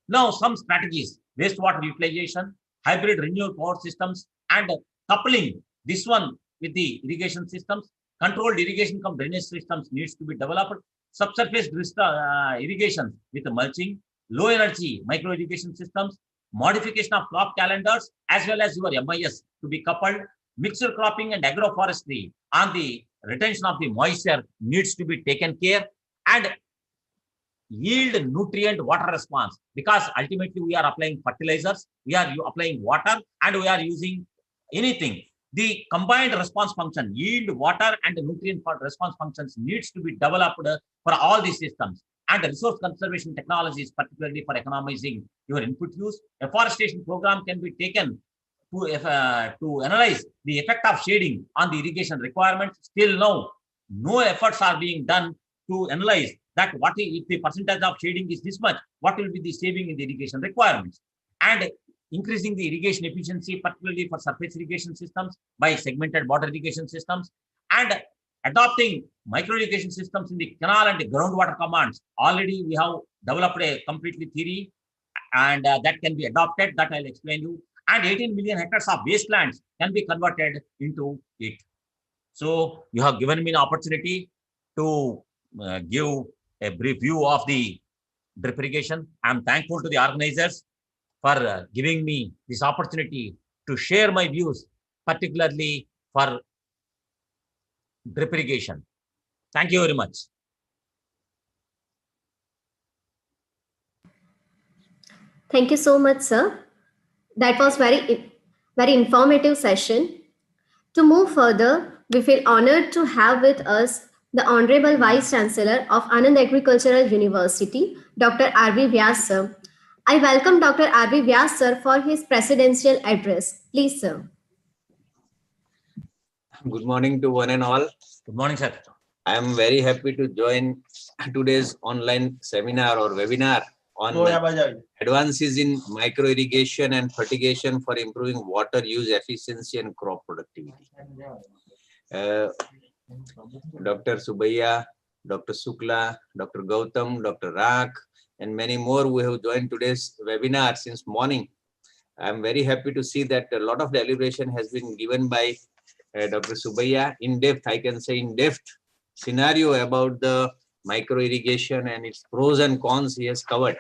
Now, some strategies: wastewater utilization, hybrid renewable power systems, and coupling this one with the irrigation systems. Controlled irrigation cum drainage systems needs to be developed. Subsurface irrigation with mulching, low energy micro irrigation systems, modification of crop calendars as well as your MIS to be coupled. Mixed cropping and agroforestry on the retention of the moisture needs to be taken care, and yield nutrient water response, because ultimately we are applying fertilizers, we are applying water, and we are using anything. The combined response function, yield, water, and nutrient response functions needs to be developed for all these systems. And the resource conservation technologies, particularly for economizing your input use. Afforestation program can be taken to analyze the effect of shading on the irrigation requirements. Still now, no efforts are being done to analyze that what if the percentage of shading is this much, what will be the saving in the irrigation requirements. And increasing the irrigation efficiency, particularly for surface irrigation systems by segmented border irrigation systems, and adopting micro irrigation systems in the canal and the groundwater commands. Already we have developed a completely theory, and that can be adopted, that I'll explain you. And 18 million hectares of wastelands can be converted into it. So you have given me an opportunity to give a brief view of the drip irrigation. I'm thankful to the organizers for giving me this opportunity to share my views, particularly for drip irrigation. Thank you very much. Thank you so much, sir. That was very informative session. To move further, we feel honored to have with us the Honorable Vice Chancellor of Anand Agricultural University, Dr. R.V. Vyas, sir. I welcome Dr. R.V. Vyas, sir, for his presidential address. Please, sir. Good morning to one and all. Good morning, sir. I am very happy to join today's online seminar or webinar on advances in micro irrigation and fertigation for improving water use efficiency and crop productivity. Dr. Subbiah, Dr. Shukla, Dr. Gautam, Dr. Rak, and many more who have joined today's webinar since morning. I am very happy to see that a lot of deliberation has been given by Dr. Subbiah, in depth, I can say in depth scenario about the micro irrigation and its pros and cons he has covered.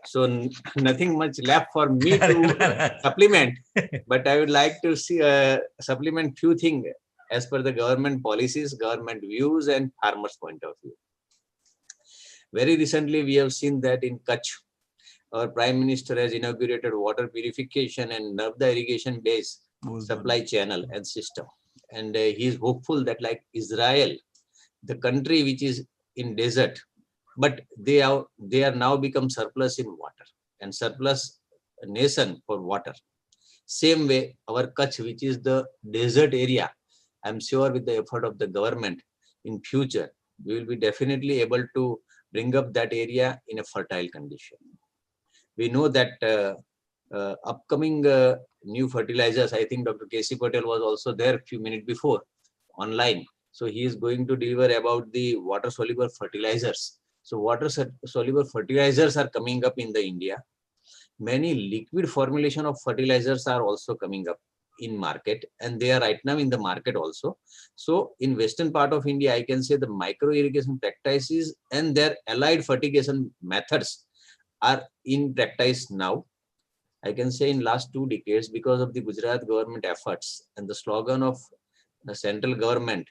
So nothing much left for me to supplement, but I would like to see supplement few things as per the government policies, government views, and farmers' point of view. Very recently, we have seen that in Kutch, our Prime Minister has inaugurated water purification and Narmada irrigation based supply channel and system. And he is hopeful that like Israel, the country which is in desert, but they are now become surplus in water and surplus nation for water. Same way, our Kutch, which is the desert area, I'm sure with the effort of the government in future, we will be definitely able to bring up that area in a fertile condition. We know that upcoming new fertilizers, I think Dr. K.C. Patel was also there a few minutes before online. So he is going to deliver about the water soluble fertilizers. So water soluble fertilizers are coming up in the India. Many liquid formulation of fertilizers are also coming up in market, and they are right now in the market also. So in western part of India, I can say the micro irrigation practices and their allied fertigation methods are in practice now. I can say in last 2 decades, because of the Gujarat government efforts and the slogan of the central government,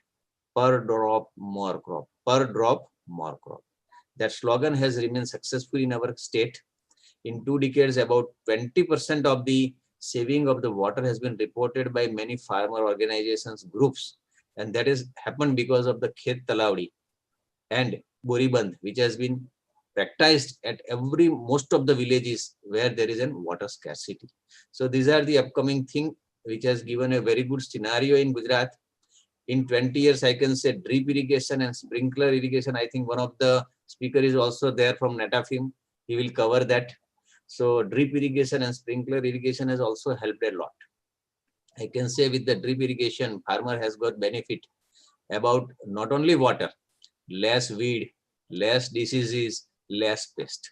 per drop more crop, per drop more crop. That slogan has remained successful in our state. In 2 decades, about 20% of the saving of the water has been reported by many farmer organizations, groups, and that has happened because of the Khet Talaudi and Boriband, which has been practiced at most of the villages where there is a water scarcity. So these are the upcoming thing which has given a very good scenario in Gujarat. In 20 years, I can say drip irrigation and sprinkler irrigation. I think one of the speaker is also there from Netafim. He will cover that. So drip irrigation and sprinkler irrigation has also helped a lot. I can say with the drip irrigation, farmer has got benefit about not only water, less weed, less diseases, less pest.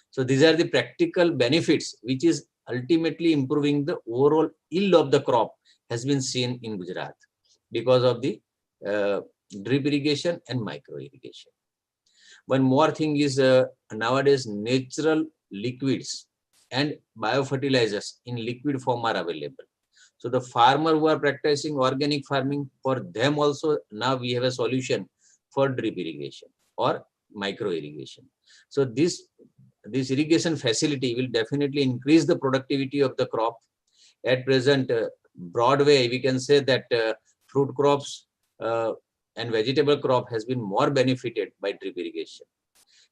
So these are the practical benefits which is ultimately improving the overall yield of the crop has been seen in Gujarat because of the drip irrigation and micro irrigation. One more thing is nowadays natural liquids and biofertilizers in liquid form are available. So the farmer who are practicing organic farming, for them also now we have a solution for drip irrigation or micro irrigation. So this irrigation facility will definitely increase the productivity of the crop. At present, Broadway, we can say that fruit crops and vegetable crop has been more benefited by drip irrigation.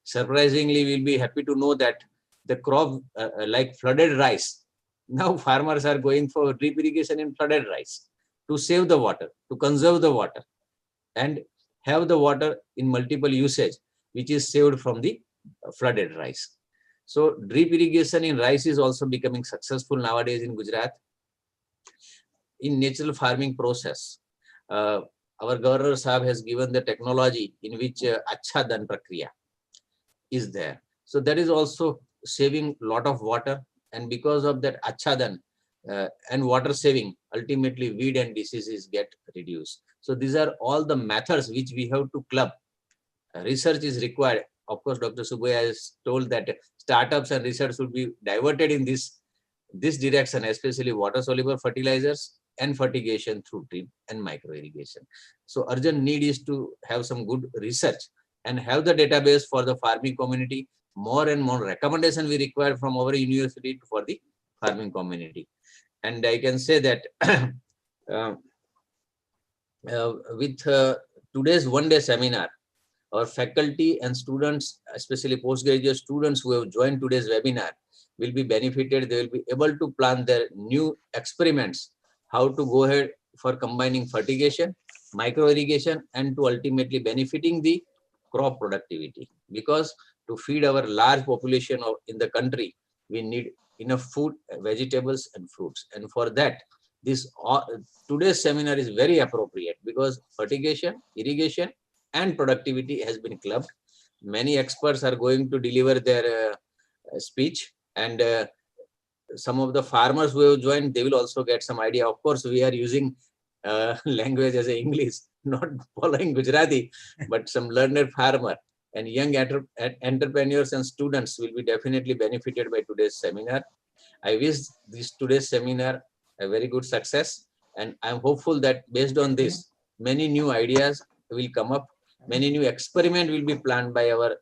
Surprisingly, we'll be happy to know that the crop like flooded rice, now farmers are going for drip irrigation in flooded rice to save the water, to conserve the water and have the water in multiple usage, which is saved from the flooded rice. So drip irrigation in rice is also becoming successful nowadays in Gujarat. In natural farming process, our Governor Sahab has given the technology in which Achhadan Prakriya is there. So that is also saving a lot of water, and because of that Achhadan and water saving, ultimately weed and diseases get reduced. So these are all the methods which we have to club. Research is required. Of course, Dr. Subaya has told that startups and research will be diverted in this direction, especially water soluble fertilizers and fertigation through drip and micro irrigation. So urgent need is to have some good research and have the database for the farming community. More and more recommendation we require from our university for the farming community. And I can say that with today's one-day seminar, our faculty and students, especially postgraduate students who have joined today's webinar, will be benefited. They will be able to plan their new experiments, how to go ahead for combining fertigation, micro irrigation, and to ultimately benefiting the crop productivity. Because to feed our large population in the country, we need enough food, vegetables and fruits. And for that, this today's seminar is very appropriate because fertigation, irrigation and productivity has been clubbed. Many experts are going to deliver their speech, and some of the farmers who have joined, they will also get some idea. Of course, we are using language as English, not following Gujarati, but some learned farmer and young entrepreneurs and students will be definitely benefited by today's seminar. I wish today's seminar a very good success, and I'm hopeful that based on this, many new ideas will come up, many new experiments will be planned by our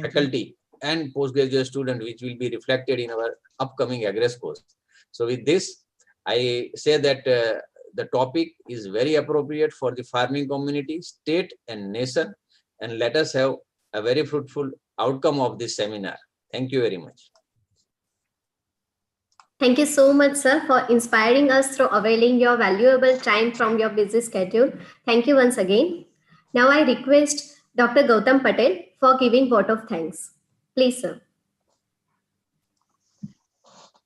faculty and postgraduate student, which will be reflected in our upcoming Agres course. So with this, I say that the topic is very appropriate for the farming community, state and nation, and let us have a very fruitful outcome of this seminar. Thank you very much. Thank you so much, sir, for inspiring us through availing your valuable time from your busy schedule. Thank you once again. Now I request Dr. Gautam Patel for giving vote of thanks. Please, sir.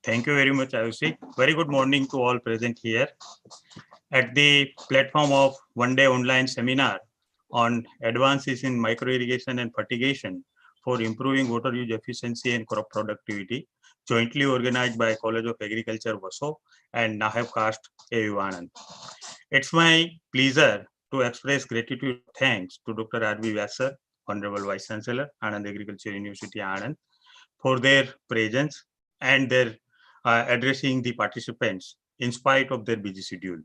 Thank you very much, Ayushi. Very good morning to all present here at the platform of one-day online seminar on advances in micro-irrigation and fertigation for improving water use efficiency and crop productivity, jointly organized by College of Agriculture, Vaso and Nahab Caste, AU Anand. It's my pleasure to express gratitude and thanks to Dr. R.V. Vyasar, Honorable Vice Chancellor, Anand Agriculture University, Anand, for their presence and their addressing the participants in spite of their busy schedule.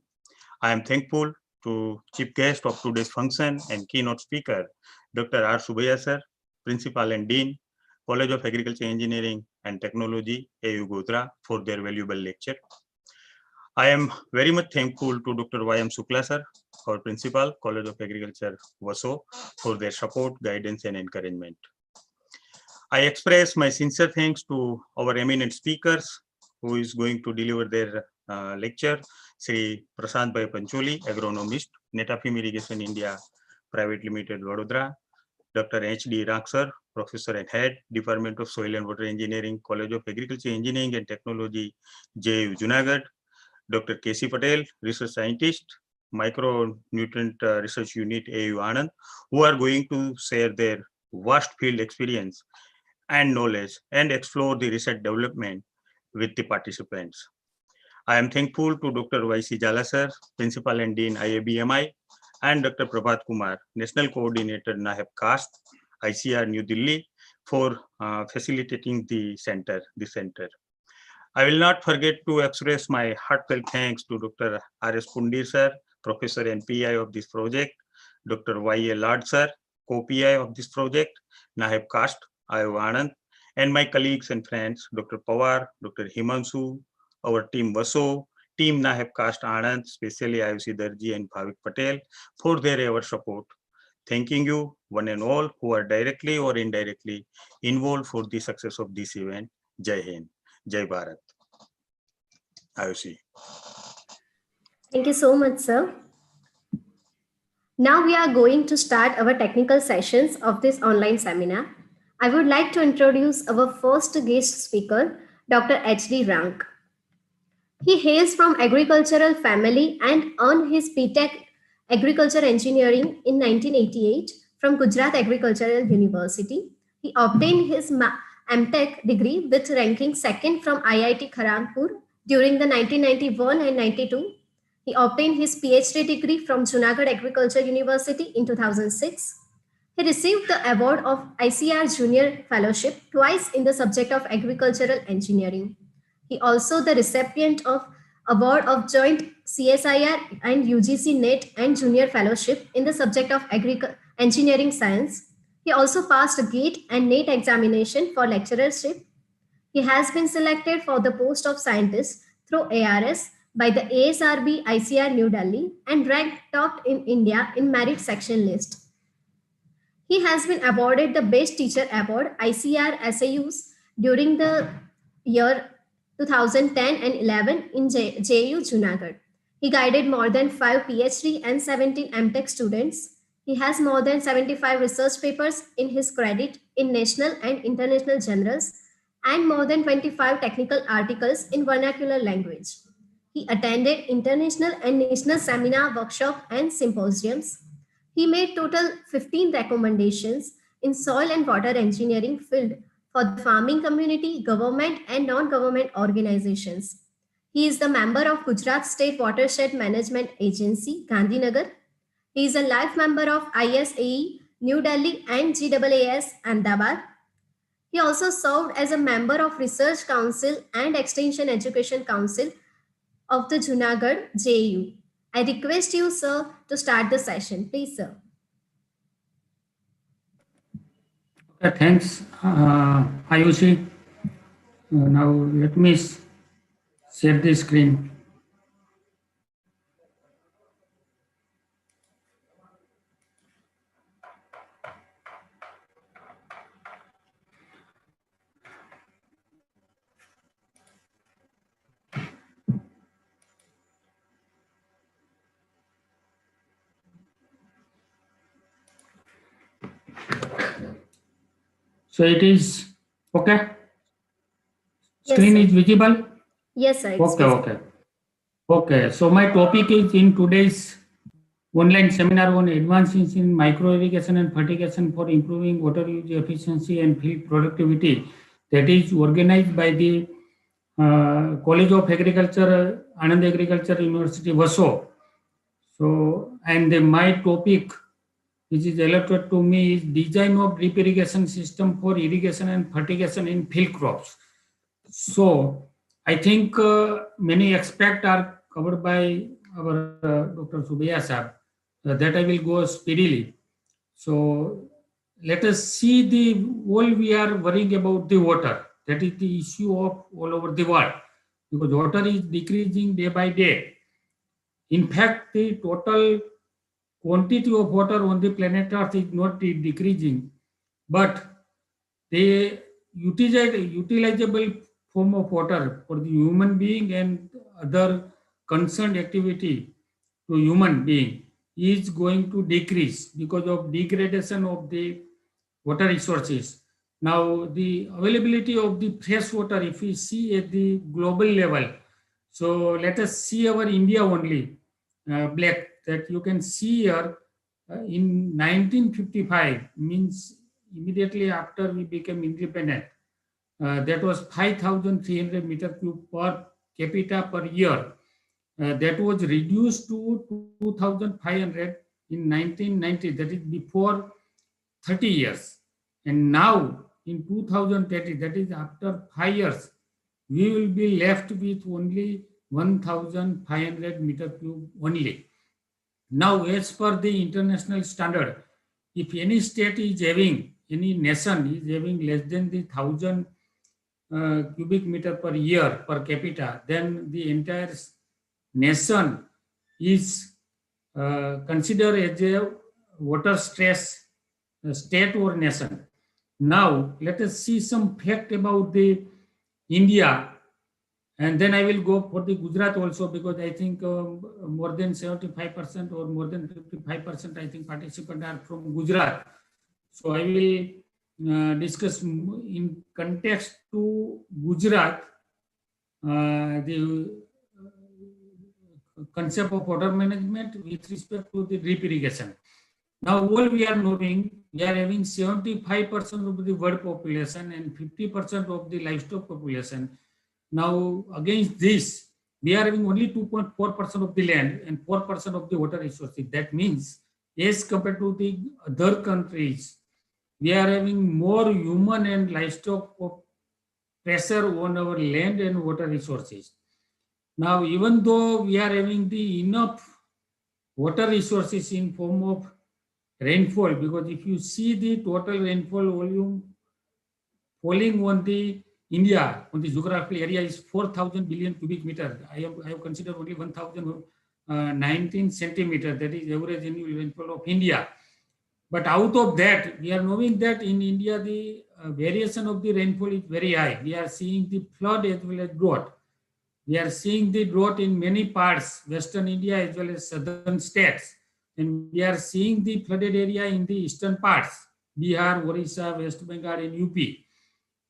I am thankful to chief guest of today's function and keynote speaker, Dr. R. Subaya sir, Principal and Dean, College of Agriculture Engineering, and Technology, AU Godhra, for their valuable lecture. I am very much thankful to Dr. Y.M. Shukla sir, our principal, College of Agriculture, Vaso, for their support, guidance, and encouragement. I express my sincere thanks to our eminent speakers who is going to deliver their lecture, Sri Prasad Bhai Pancholi, agronomist, Netafim Irrigation India Private Limited, Vadodara, Dr. H.D. Rak sir, Professor and Head, Department of Soil and Water Engineering, College of Agriculture Engineering and Technology, JU Junagadh, Dr. K.C. Patel, Research Scientist, Micronutrient Research Unit, AU Anand, who are going to share their vast field experience and knowledge and explore the research development with the participants. I am thankful to Dr. Y.C. Jala sir, Principal and Dean, IABMI, and Dr. Prabhat Kumar, National Coordinator, NAHEP CAST, ICR New Delhi, for facilitating the center. I will not forget to express my heartfelt thanks to Dr. R.S. Pundir sir, Professor and PI of this project, Dr. Y.A. Lad sir, co-PI of this project, NAHEP CAST, IO Anand, and my colleagues and friends, Dr. Pawar, Dr. Himanshu, our team Vaso, team NAHEP CAST Anand, especially IOC Darji and Bhavik Patel, for their ever support. Thanking you, one and all, who are directly or indirectly involved for the success of this event. Jai Hind, Jai Bharat. IOC. Thank you so much, sir. Now we are going to start our technical sessions of this online seminar. I would like to introduce our first guest speaker, Dr. H.D. Rank. He hails from agricultural family and earned his B.Tech Agriculture Engineering in 1988 from Gujarat Agricultural University. He obtained his M.Tech degree with ranking second from IIT Kharagpur during the 1991 and 92. He obtained his PhD degree from Junagadh Agriculture University in 2006. He received the award of ICR Junior Fellowship twice in the subject of agricultural engineering. He also the recipient of award of joint CSIR and UGC NET and Junior Fellowship in the subject of engineering science. He also passed GATE and NET examination for lecturership. He has been selected for the post of scientist through ARS by the ASRB ICR New Delhi and ranked top in India in merit section list. He has been awarded the Best Teacher Award ICR SAUs during the year 2010 and 11 in JU Junagadh. He guided more than 5 PhD and 17 M.Tech students. He has more than 75 research papers in his credit in national and international journals and more than 25 technical articles in vernacular language. He attended international and national seminar, workshop, and symposiums. He made total 15 recommendations in soil and water engineering field for the farming community, government, and non-government organizations. He is the member of Gujarat State Watershed Management Agency, Gandhinagar. He is a life member of ISAE, New Delhi, and GAAS, Ahmedabad. He also served as a member of Research Council and Extension Education Council of the Junagadh JU. I request you, sir, to start the session. Please, sir. Okay, thanks, IOC. Now let me share the screen. So it is okay. Screen Yes, is visible. Yes, sir. Okay. So my topic is in today's online seminar on advances in micro irrigation and fertigation for improving water use efficiency and field productivity. That is organized by the College of Agriculture, Anand Agriculture University, Vaso. So, and my topic, which is allotted to me, is design of drip irrigation system for irrigation and fertigation in field crops. So, I think many aspects are covered by our Dr. Subaya Sahab. That I will go speedily. So, let us see the whole we are worrying about the water. That is the issue of all over the world, because water is decreasing day by day. In fact, the total quantity of water on the planet Earth is not decreasing, but the utilizable form of water for the human being and other concerned activity to human being is going to decrease because of degradation of the water resources. Now, the availability of the fresh water, if we see at the global level, so let us see our India only, black, that you can see here in 1955, means immediately after we became independent, that was 5,300 meter cube per capita per year. That was reduced to 2,500 in 1990, that is before 30 years. And now in 2030, that is after 5 years, we will be left with only 1,500 meter cube only. Now, as per the international standard, if any state is having, any nation is having less than the 1,000 cubic meter per year per capita, then the entire nation is considered as a water stress state or nation. Now, let us see some fact about the India, and then I will go for the Gujarat also, because I think more than 75% or more than 55%, I think, participants are from Gujarat. So I will discuss in context to Gujarat the concept of water management with respect to the drip irrigation. Now, all we are knowing, we are having 75% of the world population and 50% of the livestock population. Now, against this, we are having only 2.4% of the land and 4% of the water resources. That means, as compared to the other countries, we are having more human and livestock pressure on our land and water resources. Now, even though we are having the enough water resources in form of rainfall, because if you see the total rainfall volume falling on the India, on the geographical area, is 4,000 billion cubic meter. I have considered only 1,019 centimeter, that is average annual rainfall of India. But out of that, we are knowing that in India, the variation of the rainfall is very high. We are seeing the flood as well as drought. We are seeing the drought in many parts, Western India as well as southern states. And we are seeing the flooded area in the eastern parts, Bihar, Orissa, West Bengal, and UP.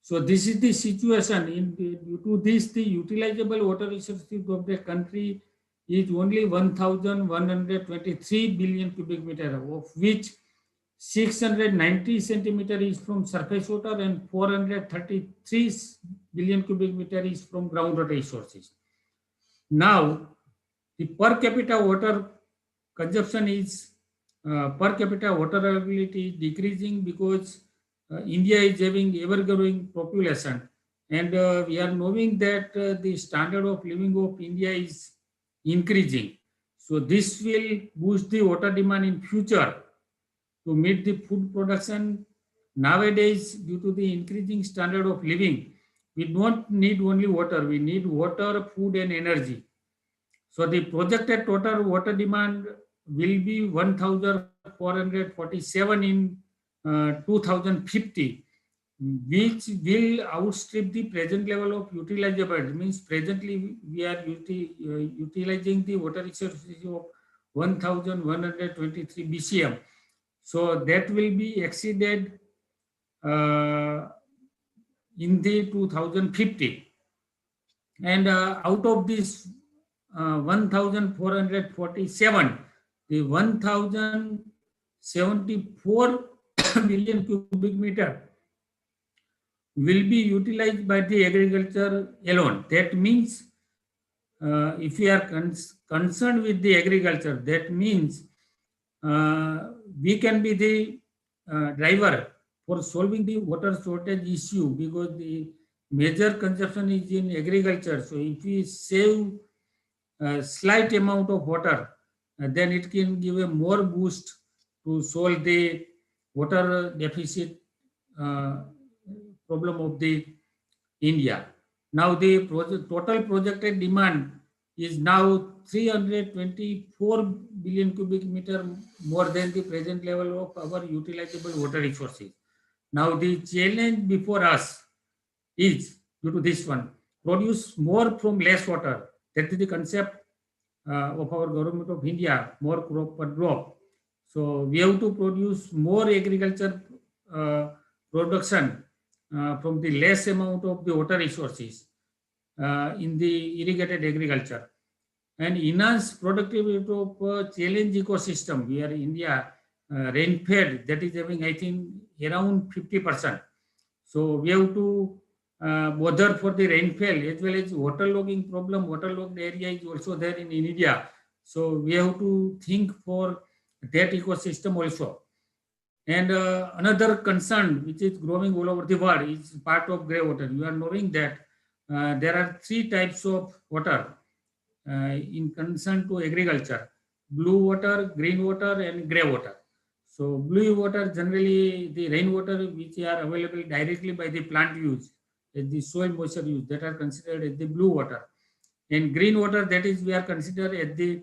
So this is the situation. Due to this, the utilizable water resources of the country is only 1,123 billion cubic meter, of which 690 centimeter is from surface water and 433 billion cubic meter is from groundwater resources. Now, the per capita water consumption is, per capita water availability is decreasing because India is having ever-growing population, and we are knowing that the standard of living of India is increasing. So this will boost the water demand in future. To meet the food production nowadays, due to the increasing standard of living, we don't need only water, we need water, food, and energy. So the projected total water demand will be 1,447 in 2050, which will outstrip the present level of utilizable. It means presently we are utilizing the water resources of 1,123 BCM. So that will be exceeded in the 2050. And out of this 1,447, the 1,074 million cubic meter will be utilized by the agriculture alone. That means if we are concerned with the agriculture, that means we can be the driver for solving the water shortage issue, because the major consumption is in agriculture. So if we save a slight amount of water, then it can give a more boost to solve the water deficit problem of the India. Now the total projected demand is now 324 billion cubic meter, more than the present level of our utilizable water resources. Now the challenge before us is, due to this one, produce more from less water. That is the concept of our government of India, more crop per drop. So we have to produce more agriculture production from the less amount of the water resources in the irrigated agriculture, and enhance productivity of challenge ecosystem where India rain-fed, that is having, I think, around 50%. So we have to bother for the rainfall as well as waterlogging problem. Waterlogged area is also there in India. So we have to think for that ecosystem also. And another concern which is growing all over the world is part of grey water. You are knowing that there are 3 types of water in concern to agriculture: blue water, green water, and grey water. So blue water, generally the rainwater which are available directly by the plant use, as the soil moisture use, that are considered as the blue water. And green water, that is we are considered as the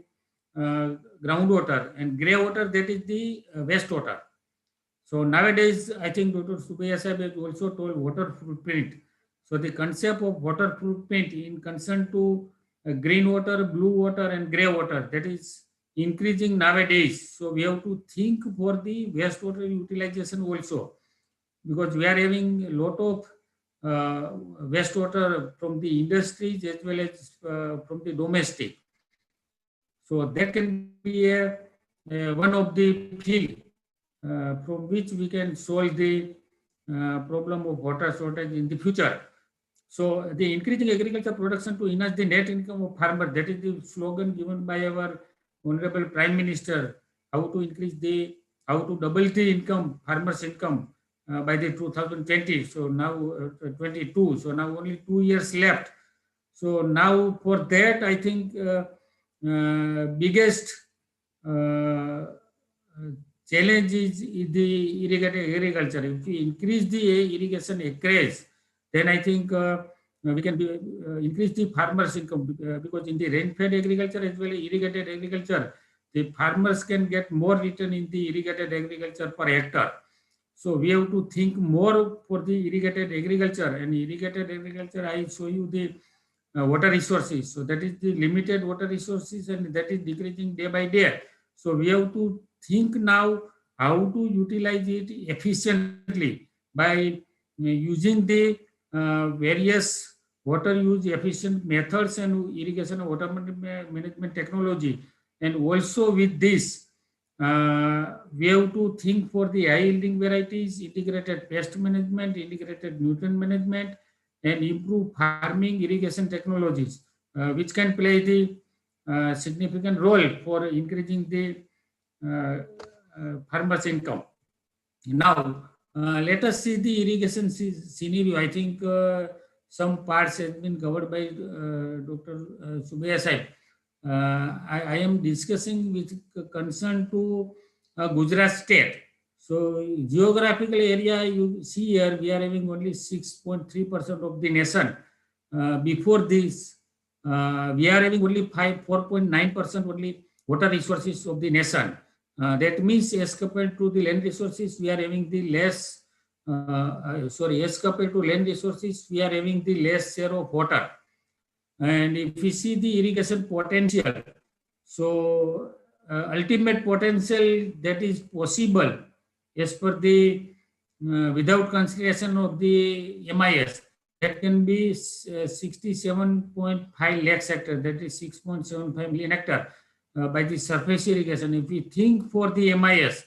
groundwater, and grey water, that is the wastewater. So nowadays, I think Dr. Subbiah Sahib has also told water footprint. So the concept of water footprint in concern to green water, blue water, and grey water, that is increasing nowadays. So we have to think for the wastewater utilization also, because we are having a lot of wastewater from the industries as well as from the domestic. So that can be one of the field from which we can solve the problem of water shortage in the future. So the increasing agriculture production to enhance the net income of farmer, that is the slogan given by our Honorable Prime Minister, how to double the income, farmers' income by the 2020. So now 22. So now only 2 years left. So now for that, I think biggest challenge is the irrigated agriculture. If we increase the irrigation acreage, then I think we can increase the farmers' income, because in the rain-fed agriculture as well as irrigated agriculture, the farmers can get more return in the irrigated agriculture per hectare. So we have to think more for the irrigated agriculture. And irrigated agriculture, I show you the water resources. So that is the limited water resources, and that is decreasing day by day. So we have to think now how to utilize it efficiently by using the various water use efficient methods and irrigation and water management technology. And also with this, we have to think for the high yielding varieties, integrated pest management, integrated nutrient management, and improve farming irrigation technologies, which can play the significant role for increasing the farmers' income. Now, let us see the irrigation scenario. I think some parts have been covered by Dr. Subbiah Sahib. I am discussing with concern to Gujarat state. So geographical area, you see here, we are having only 6.3% of the nation. Before this, we are having only 4.9% only water resources of the nation. That means as compared to the land resources, we are having the less, as compared to land resources, we are having the less share of water. And if we see the irrigation potential, so ultimate potential that is possible as per the without consideration of the MIS, that can be 67.5 lakhs hectare, that is 6.75 million hectare by the surface irrigation. If we think for the MIS,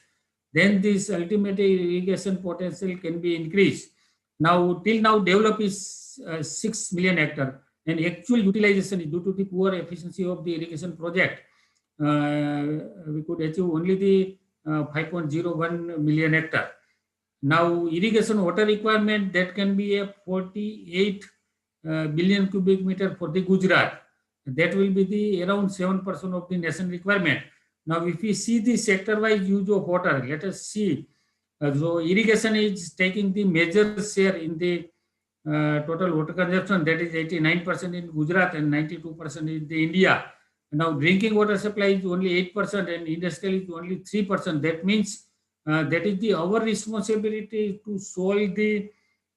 then this ultimate irrigation potential can be increased. Now, till now, develop is 6 million hectare, and actual utilization is due to the poor efficiency of the irrigation project. We could achieve only the 5.01 million hectare. Now, irrigation water requirement, that can be a 48 billion cubic meter for the Gujarat. That will be the around 7% of the nation requirement. Now, if we see the sector-wise use of water, let us see. So irrigation is taking the major share in the total water consumption, that is 89% in Gujarat and 92% in the India. Now drinking water supply is only 8% and industrial is only 3%. That means that is our responsibility to solve the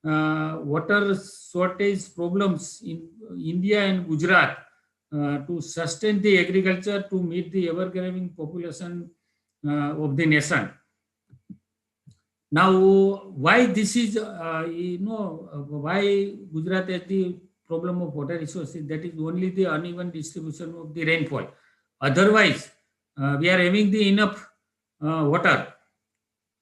water shortage problems in India and Gujarat, to sustain the agriculture, to meet the ever-growing population of the nation. Now, why this is, why Gujarat has the problem of water resources? That is only the uneven distribution of the rainfall. Otherwise, we are having the enough water.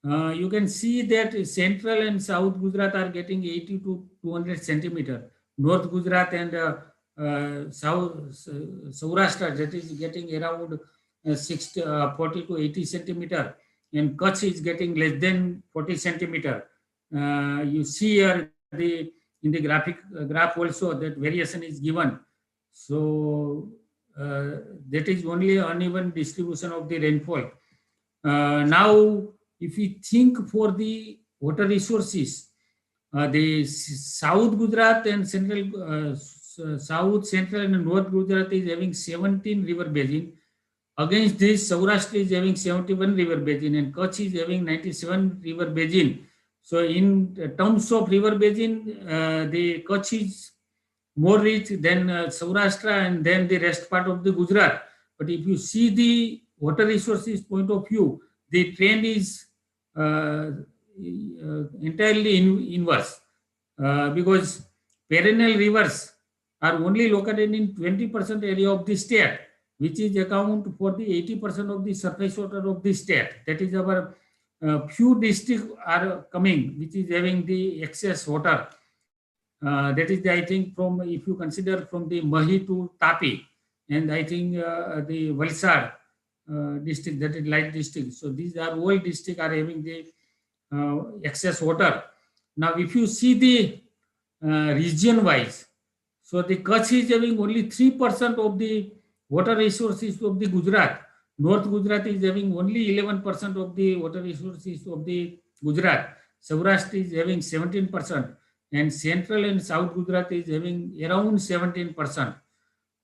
You can see that central and south Gujarat are getting 80 to 200 centimeter. North Gujarat and south Saurashtra, that is getting around 40 to 80 centimeter, and Kutch is getting less than 40 centimeter. You see here in the graph also that variation is given. So that is only uneven distribution of the rainfall. Now, if we think for the water resources, the South Gujarat and South, Central and North Gujarat is having 17 river basin. Against this, Saurashtra is having 71 river basin and Kutch is having 97 river basin. So in terms of river basin, the Kutch is more rich than Saurashtra and then the rest part of the Gujarat. But if you see the water resources point of view, the trend is entirely inverse, because perennial rivers are only located in 20% area of the state, which is account for the 80% of the surface water of the state. That is our few districts are coming, which is having the excess water. That is, I think, from, if you consider from the Mahi to Tapi, and I think the Valsad district, that is light district. So these are all districts are having the excess water. Now, if you see the region wise, so the Kutch is having only 3% of the water resources of the Gujarat. North Gujarat is having only 11% of the water resources of the Gujarat. Saurashtra is having 17%, and Central and South Gujarat is having around 17%.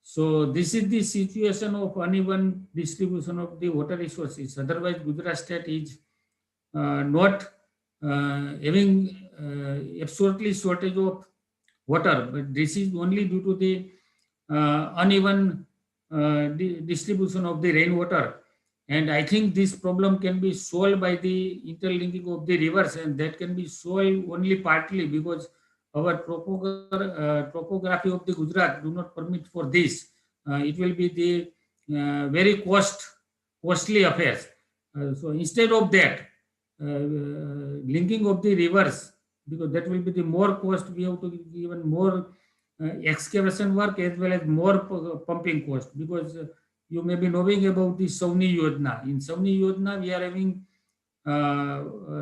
So this is the situation of uneven distribution of the water resources. Otherwise, Gujarat state is not having absolutely shortage of water, but this is only due to the uneven distribution of the rainwater. And I think this problem can be solved by the interlinking of the rivers, and that can be solved only partly because our topography of the Gujarat do not permit for this. It will be the very costly affairs. So instead of that, linking of the rivers, because that will be the more cost, we have to give even more excavation work as well as more pumping cost, because you may be knowing about the Sauni Yojana. In Sauni Yojana, we are having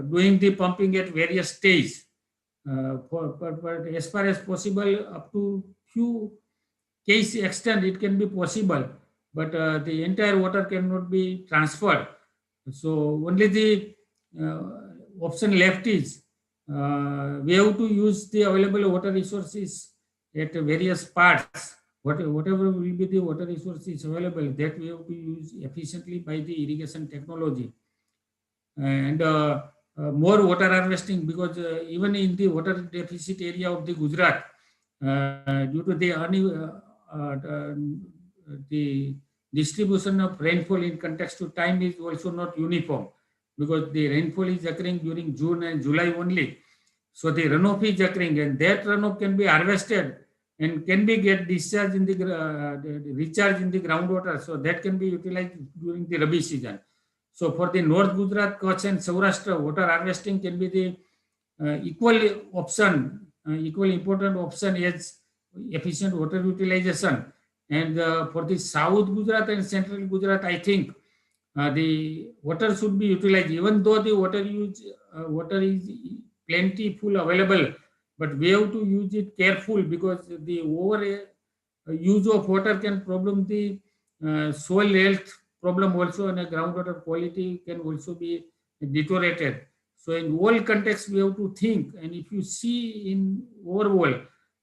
doing the pumping at various stages. But as far as possible, up to few case extent, it can be possible, but the entire water cannot be transferred. So only the option left is we have to use the available water resources at various parts. Whatever will be the water resources available, that we have to use efficiently by the irrigation technology. And more water harvesting, because even in the water deficit area of the Gujarat, due to the distribution of rainfall in context to time is also not uniform, because the rainfall is occurring during June and July only. So the runoff is occurring, and that runoff can be harvested and can be get discharged in the recharge in the groundwater. So that can be utilized during the Rabi season. So for the North Gujarat, Kutch and Saurashtra, water harvesting can be the equal option, equally important option as efficient water utilization. And for the South Gujarat and Central Gujarat, I think the water should be utilized, even though the water is plentiful available, but we have to use it careful, because the over use of water can problem the soil health problem also, and groundwater quality can also be deteriorated. So in all context, we have to think. And if you see in overall,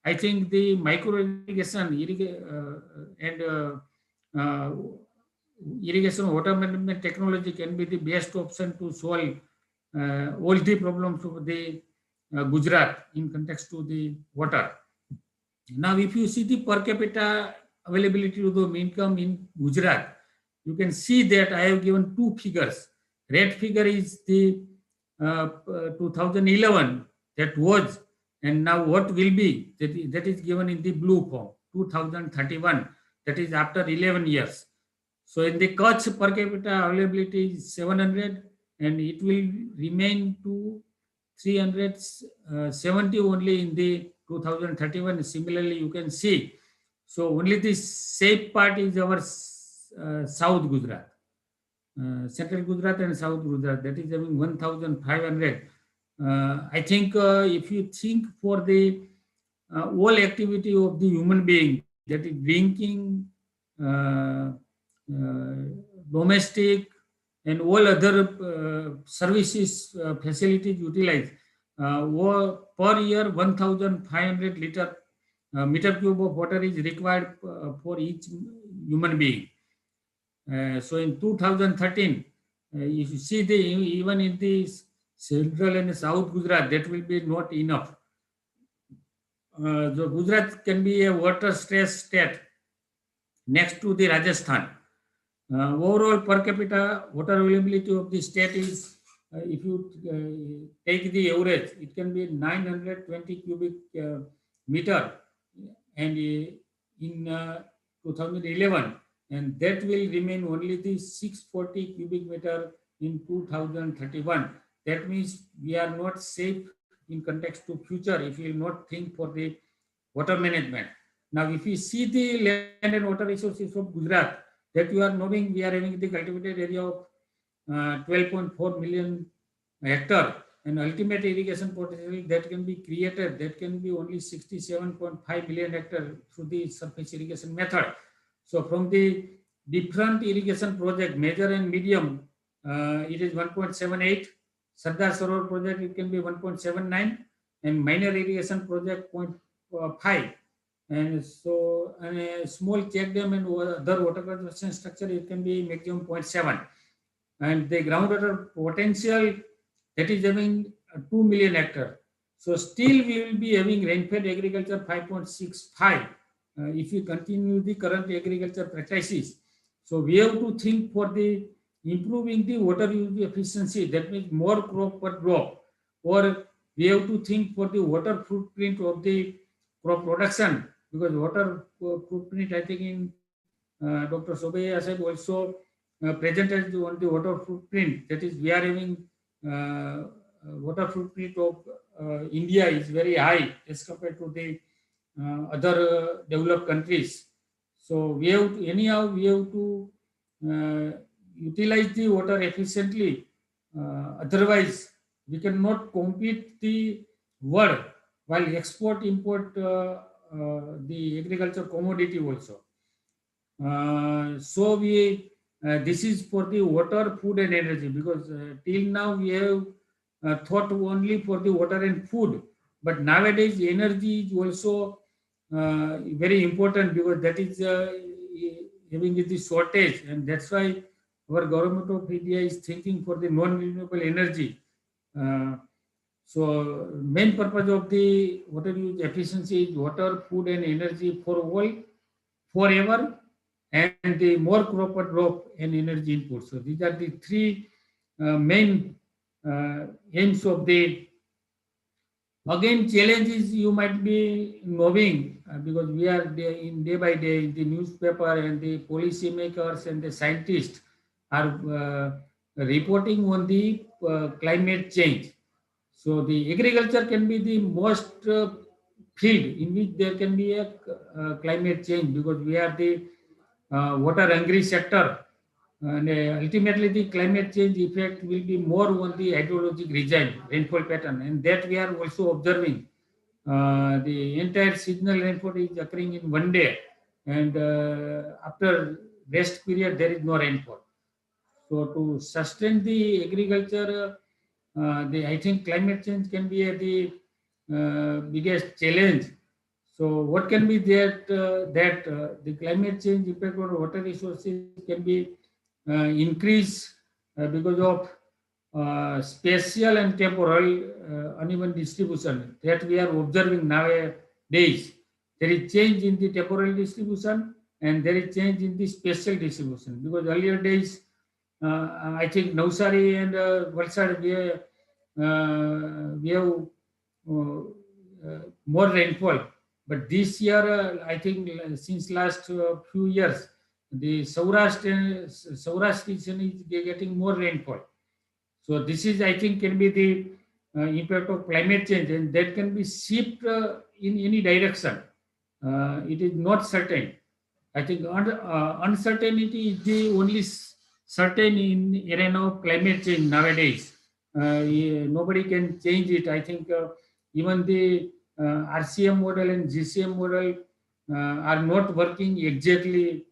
I think the micro irrigation and uh, irrigation water management technology can be the best option to solve all the problems of the Gujarat in context to the water. Now, if you see the per capita availability of the income in Gujarat, you can see that I have given two figures. Red figure is the 2011 that was, and now what will be, that is given in the blue form, 2031, that is after 11 years. So in the Kutch per capita availability is 700, and it will remain to 370 only in the 2031. Similarly, you can see. So only the safe part is our South Gujarat, Central Gujarat and South Gujarat. That is having 1,500. I think if you think for the whole activity of the human being, that is drinking, domestic, and all other services facilities utilized, per year 1,500 liter meter cube of water is required for each human being. So in 2013, if you see the even in the central and south Gujarat, that will be not enough. So Gujarat can be a water stress state next to the Rajasthan. Overall per capita water availability of the state is, if you take the average, it can be 920 cubic meter, and in 2011, and that will remain only the 640 cubic meter in 2031. That means we are not safe in context to future if we will not think for the water management. Now, if we see the land and water resources of Gujarat, that you are knowing, we are having the cultivated area of 12.4 million hectare, and ultimate irrigation potential that can be created, that can be only 67.5 million hectare through the surface irrigation method. So from the different irrigation project, major and medium, it is 1.78. Sardar Sarovar project, it can be 1.79, and minor irrigation project 0.5. And so a small check dam and other water conservation structure, it can be maximum 0.7. And the groundwater potential, that is having 2 million hectare. So still we will be having rainfed agriculture 5.65 if we continue the current agriculture practices. So we have to think for the improving the water use efficiency, that means more crop per drop, or we have to think for the water footprint of the crop production, because water footprint, I think in Dr. Sobhaya said also presented on the water footprint, that is we are having water footprint of India is very high as compared to the other developed countries. So we have to, anyhow, we have to utilize the water efficiently. Otherwise, we cannot compete the world while export import the agriculture commodity also. So we this is for the water, food, and energy, because till now we have thought only for the water and food, but nowadays energy is also very important, because that is having the shortage, and that's why our government of India is thinking for the non-renewable energy. So main purpose of the water use efficiency is water, food, and energy for all, forever, and the more crop per drop and energy input. So these are the three main aims of the. Again, challenges you might be knowing, because we are in day by day in the newspaper, and the policy makers and the scientists are reporting on the climate change. So the agriculture can be the most field in which there can be a climate change, because we are the water hungry sector, and ultimately the climate change effect will be more on the hydrologic regime, rainfall pattern, and that we are also observing. The entire seasonal rainfall is occurring in one day, and after rest period there is no rainfall. So to sustain the agriculture I think climate change can be the biggest challenge. So what can be that the climate change impact on water resources can be increased because of spatial and temporal uneven distribution that we are observing nowadays. There is change in the temporal distribution and there is change in the spatial distribution, because earlier days, I think Navsari and Valsad, we have more rainfall. But this year, I think since last few years, the Saurashtra region is getting more rainfall. So this is, I think, can be the impact of climate change, and that can be shift in any direction. It is not certain. I think uncertainty is the only certain in arena of climate change nowadays. Nobody can change it. I think even the RCM model and GCM model are not working exactly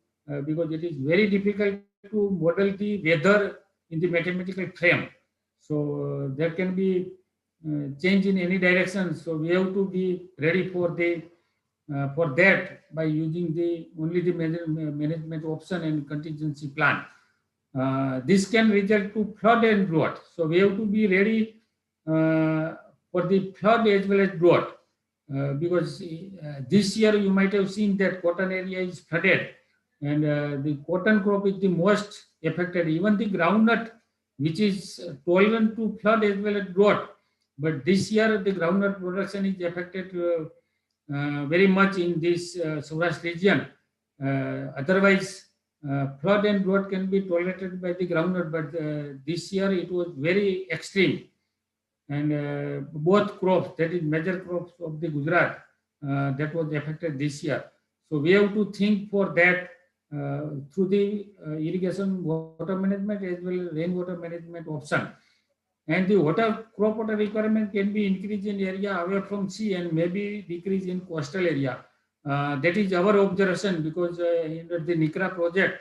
because it is very difficult to model the weather in the mathematical frame. So there can be change in any direction. So we have to be ready for that by using the only the management option and contingency plan. This can result to flood and drought. So we have to be ready for the flood as well as drought. Because this year you might have seen that cotton area is flooded, and the cotton crop is the most affected. Even the groundnut, which is tolerant to flood as well as drought, but this year the groundnut production is affected very much in this Saurashtra region. Otherwise, flood and drought can be tolerated by the groundnut, but this year it was very extreme. And both crops, that is major crops of the Gujarat, that was affected this year. So we have to think for that through the irrigation water management as well as rainwater management option. And the crop water requirement can be increased in area away from sea and maybe decrease in coastal area. That is our observation, because in the NICRA project,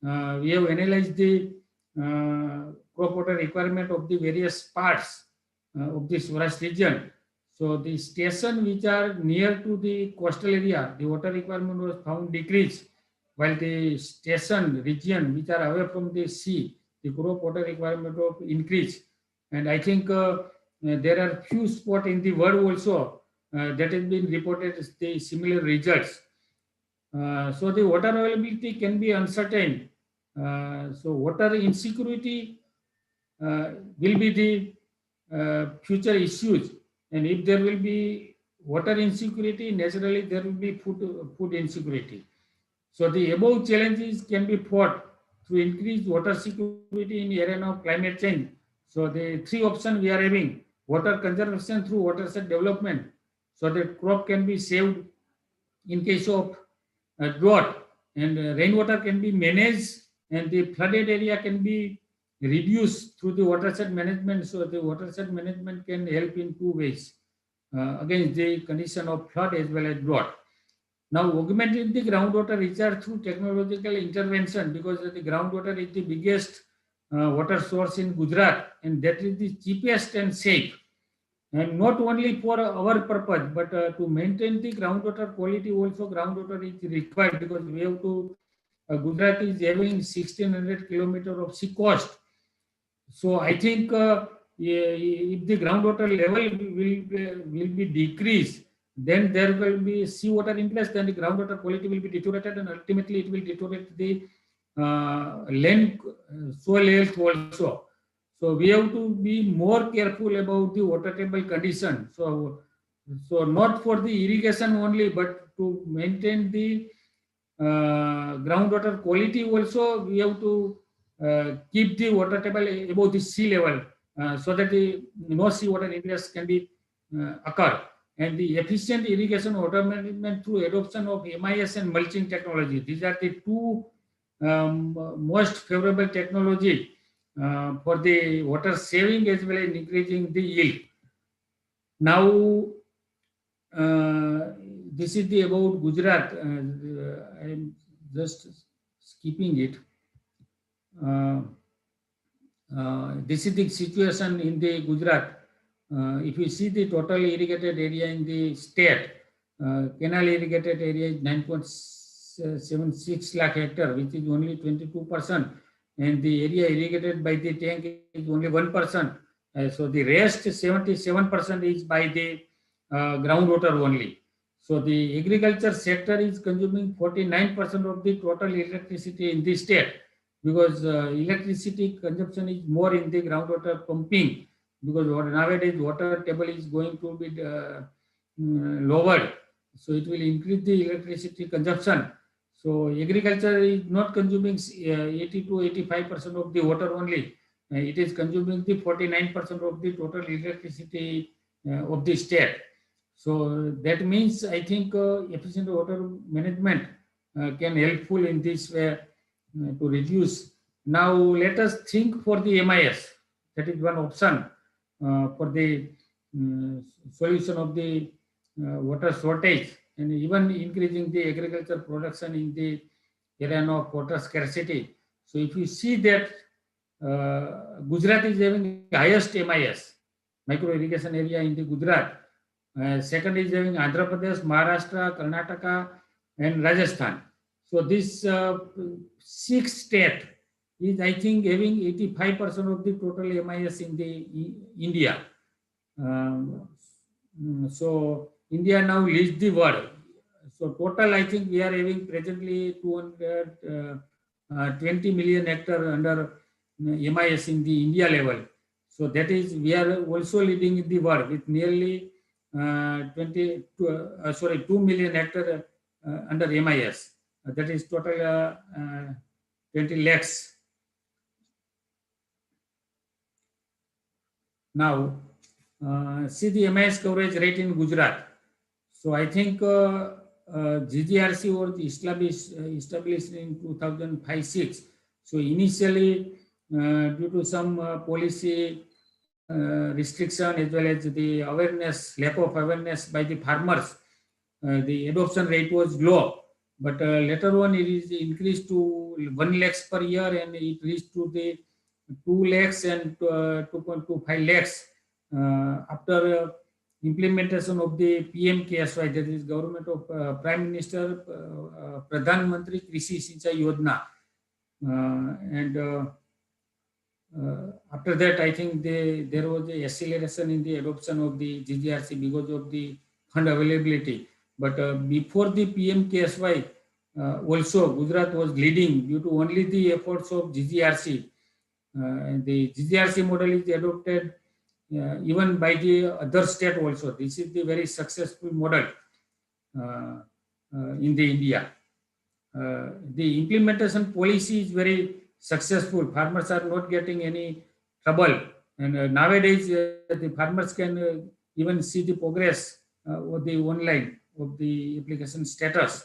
we have analyzed the crop water requirement of the various parts of the Saurashtra region. So the station which are near to the coastal area, the water requirement was found decreased, while the station region which are away from the sea, the crop water requirement of increase. And I think there are few spots in the world also that has been reported as the similar results. So the water availability can be uncertain. So water insecurity will be the future issues. And if there will be water insecurity, naturally there will be food insecurity. So the above challenges can be fought through increased water security in the arena of climate change. So the three options we are having: water conservation through watershed development, so that crop can be saved in case of drought, and rainwater can be managed, and the flooded area can be reduced through the watershed management. So the watershed management can help in two ways against the condition of flood as well as drought. Now, augmenting the groundwater recharge through technological intervention, because the groundwater is the biggest water source in Gujarat, and that is the cheapest and safe. And not only for our purpose, but to maintain the groundwater quality also, groundwater is required, because we have to, Gujarat is having 1600 kilometers of sea coast. So I think if the groundwater level will be decreased, then there will be seawater increase, then the groundwater quality will be deteriorated, and ultimately it will deteriorate the land soil health also. So we have to be more careful about the water table condition. So not for the irrigation only, but to maintain the groundwater quality also, we have to keep the water table above the sea level, so that the no seawater ingress can be occur. And the efficient irrigation water management through adoption of MIS and mulching technology. These are the two most favorable technology for the water saving as well as increasing the yield. Now, this is the about Gujarat. I am just skipping it. this is the situation in the Gujarat. If you see the total irrigated area in the state, canal irrigated area is 9.76 lakh hectare, which is only 22%, and the area irrigated by the tank is only 1%. So the rest 77% is by the groundwater only. So the agriculture sector is consuming 49% of the total electricity in the state, because electricity consumption is more in the groundwater pumping, because nowadays water table is going to be lowered, so it will increase the electricity consumption. So agriculture is not consuming 80 to 85% of the water only. It is consuming the 49% of the total electricity of the state. So that means I think efficient water management can helpful in this way to reduce. Now let us think for the MIS. That is one option for the solution of the water shortage, and even increasing the agriculture production in the area of water scarcity. So if you see that Gujarat is having highest MIS, micro irrigation area in the Gujarat. Second is having Andhra Pradesh, Maharashtra, Karnataka, and Rajasthan. So this 6 state is, I think, having 85% of the total MIS in the India. So India now leads the world. So total, I think we are having presently 220 million hectare under MIS in the India level. So that is, we are also leading in the world with nearly 2 million hectare under MIS. That is total 20 lakhs. Now, see the MIS coverage rate in Gujarat. So I think GGRC was established in 2005-06. So initially, due to some policy restriction as well as the awareness, lack of awareness by the farmers, the adoption rate was low. But later on, it is increased to 1 lakhs per year, and it reached to the 2 lakhs and 2.25 lakhs after implementation of the PMKSY, that is Government of Prime Minister Pradhan Mantri Krishi Sinchay Yojana, and after that, I think there was a acceleration in the adoption of the GGRC because of the fund availability. But before the PMKSY, also Gujarat was leading due to only the efforts of GGRC. The GGRC model is adopted even by the other state also. This is the very successful model in the India. The implementation policy is very successful. Farmers are not getting any trouble, and nowadays the farmers can even see the progress of the online of the application status.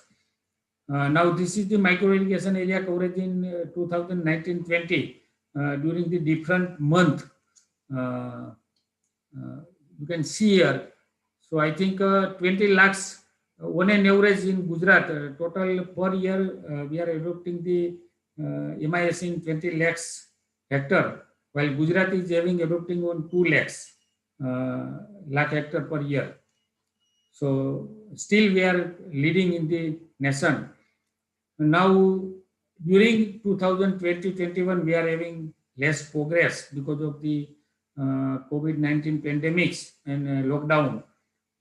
Now this is the micro irrigation area coverage in 2019-20 during the different month. You can see here. So I think 20 lakhs on an average in Gujarat, total per year we are adopting the MIS in 20 lakhs hectare, while Gujarat is having adopting on 2 lakhs lakh hectare per year. So still we are leading in the nation. Now during 2020-21 we are having less progress because of the COVID-19 pandemics and lockdown.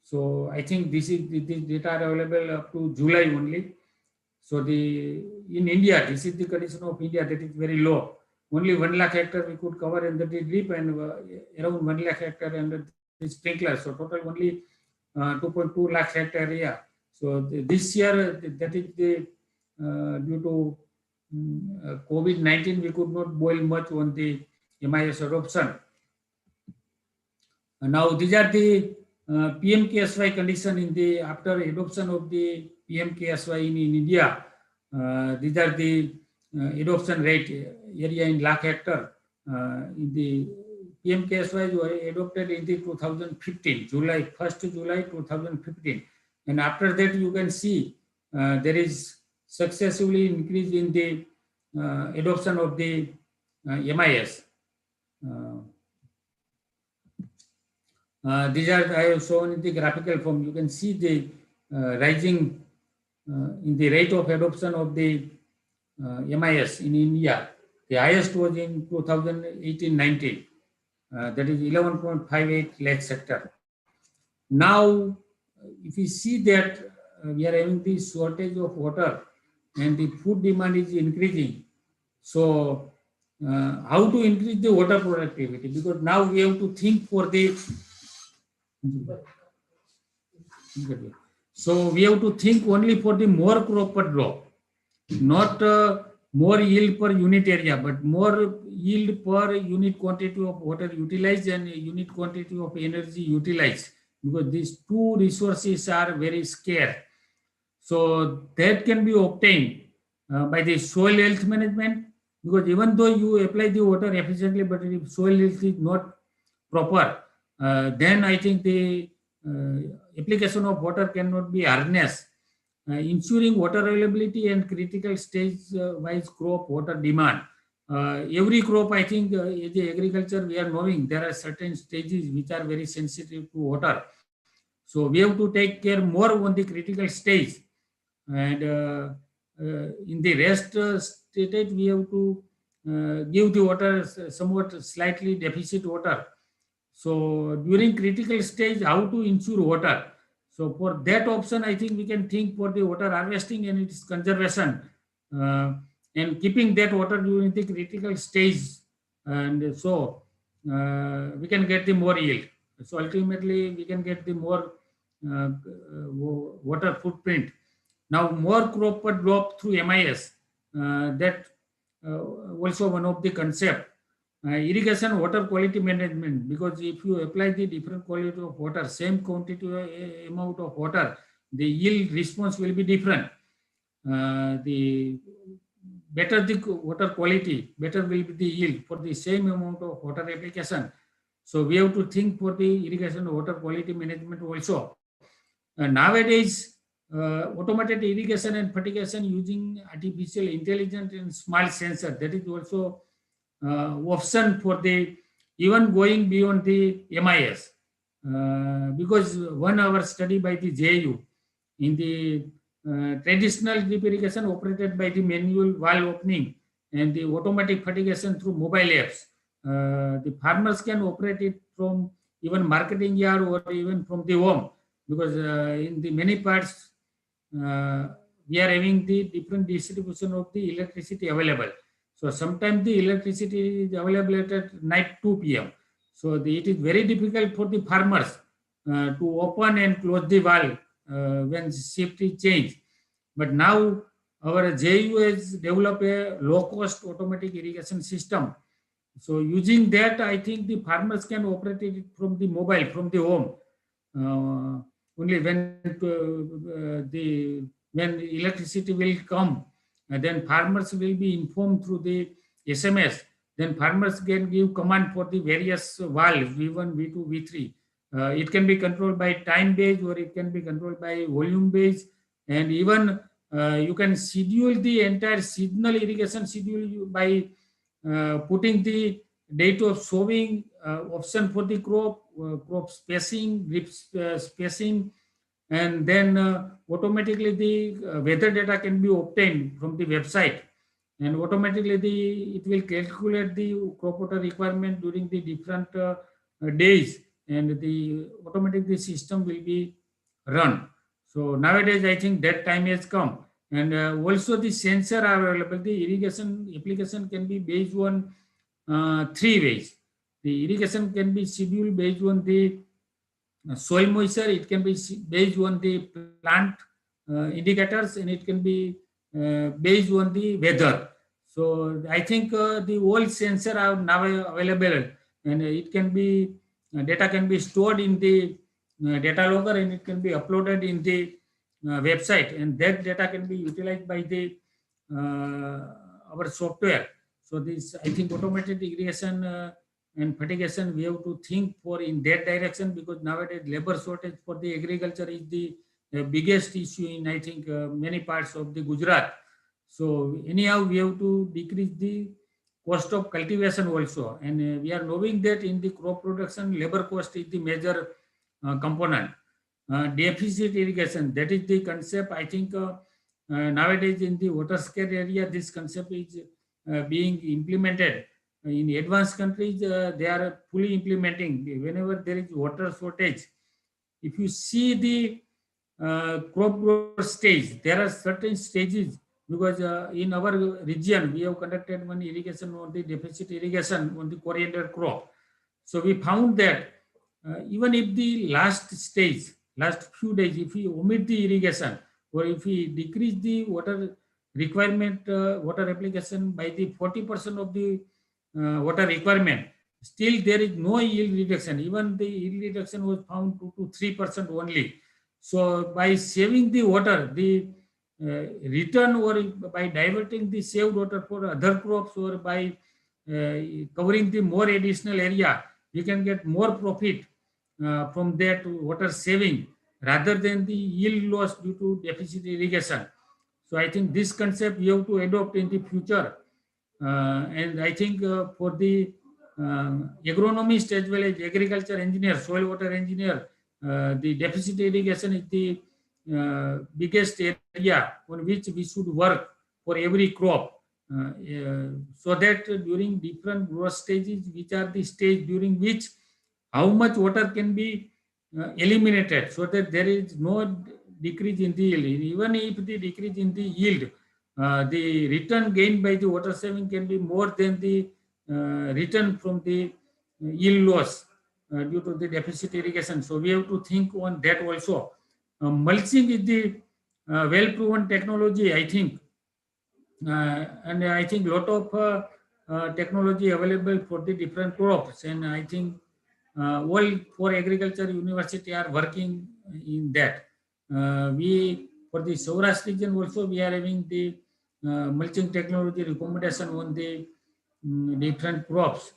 So I think this data are available up to July only. So in India, this is the condition of India, that is very low. Only 1 lakh hectare we could cover under the drip, and around 1 lakh hectare under the sprinkler. So total only 2.2 lakh hectare area. So this year, that is the due to COVID-19, we could not boil much on the MIS adoption. Now these are the PMKSY condition in the after adoption of the PMKSY in India. These are the adoption rate area in lakh hectare. In the PMKSY was adopted in the 2015, July 1st July 2015, and after that you can see there is successively increase in the adoption of the MIS. These are I have shown in the graphical form. You can see the rising in the rate of adoption of the MIS in India. The highest was in 2018-19. That is 11.58 lakh sector. Now, if you see that we are having the shortage of water and the food demand is increasing, so how to increase the water productivity? Because now we have to think for the so we have to think only for the more crop per drop, not more yield per unit area, but more yield per unit quantity of water utilized and unit quantity of energy utilized, because these two resources are very scarce. So that can be obtained by the soil health management, because even though you apply the water efficiently, but if soil health is not proper, then I think the application of water cannot be harnessed. Ensuring water availability and critical stage wise crop water demand. Every crop, I think, in the agriculture, we are knowing there are certain stages which are very sensitive to water. So we have to take care more on the critical stage, and in the rest stage we have to give the water somewhat slightly deficit water. So during critical stage, how to ensure water? So for that option, I think we can think for the water harvesting and its conservation, and keeping that water during the critical stage, and so we can get the more yield. So ultimately, we can get the more water footprint. Now, more crop per drop through MIS. That also one of the concept. Irrigation water quality management, because if you apply the different quality of water, same quantity amount of water, the yield response will be different. The better the water quality, better will be the yield for the same amount of water application. So we have to think for the irrigation water quality management also. Nowadays, automated irrigation and fertigation using artificial intelligence and smart sensor, that is also option for the even going beyond the MIS, because 1 hour study by the JU in the traditional drip irrigation operated by the manual valve opening and the automatic fertigation through mobile apps. The farmers can operate it from even marketing yard or even from the home, because in the many parts we are having the different distribution of the electricity available. So sometimes the electricity is available at night 2 p.m. So it is very difficult for the farmers to open and close the valve when shift is changed. But now our JU has developed a low-cost automatic irrigation system. So using that, I think the farmers can operate it from the mobile, from the home. Only when when electricity will come, then farmers will be informed through the SMS. Then farmers can give command for the various valves, V1, V2, V3. It can be controlled by time base, or it can be controlled by volume base, and even you can schedule the entire seasonal irrigation schedule by putting the date of sowing, option for the crop spacing, drip spacing, and then automatically the weather data can be obtained from the website, and automatically it will calculate the crop water requirement during the different days, and the automatically the system will be run. So nowadays, I think that time has come, and also the sensor are available. The irrigation application can be based on 3 ways. The irrigation can be scheduled based on the soil moisture, it can be based on the plant indicators, and it can be based on the weather. So I think the old sensor are now available, and it can be data can be stored in the data logger, and it can be uploaded in the website, and that data can be utilized by the our software. So this, I think, automated irrigation and fertigation, we have to think for in that direction, because nowadays labor shortage for the agriculture is the biggest issue in, I think, many parts of the Gujarat. So anyhow, we have to decrease the cost of cultivation also. And we are knowing that in the crop production, labor cost is the major component. Deficit irrigation, that is the concept. I think nowadays in the water scarce area, this concept is being implemented. In advanced countries, they are fully implementing. Whenever there is water shortage, if you see the crop growth stage, there are certain stages, because in our region we have conducted one irrigation on the deficit irrigation on the coriander crop. So we found that even if the last stage, last few days, if we omit the irrigation or if we decrease the water requirement, water application by the 40% of the water requirement, still there is no yield reduction. Even the yield reduction was found 2 to 3% only. So by saving the water, the return, or by diverting the saved water for other crops, or by covering the more additional area, we can get more profit from that water saving rather than the yield loss due to deficit irrigation. So I think this concept we have to adopt in the future. And I think for the agronomist as well as agriculture engineer, soil water engineer, the deficit irrigation is the biggest area on which we should work for every crop, so that during different growth stages, which are the stage during which how much water can be eliminated, so that there is no decrease in the yield. Even if the decrease in the yield, the return gained by the water saving can be more than the return from the yield loss due to the deficit irrigation. So we have to think on that also. Mulching is the well-proven technology, I think, and I think lot of technology available for the different crops, and I think all four agriculture university are working in that. We for the Saurashtra region also we are having the mulching technology recommendation on the different crops.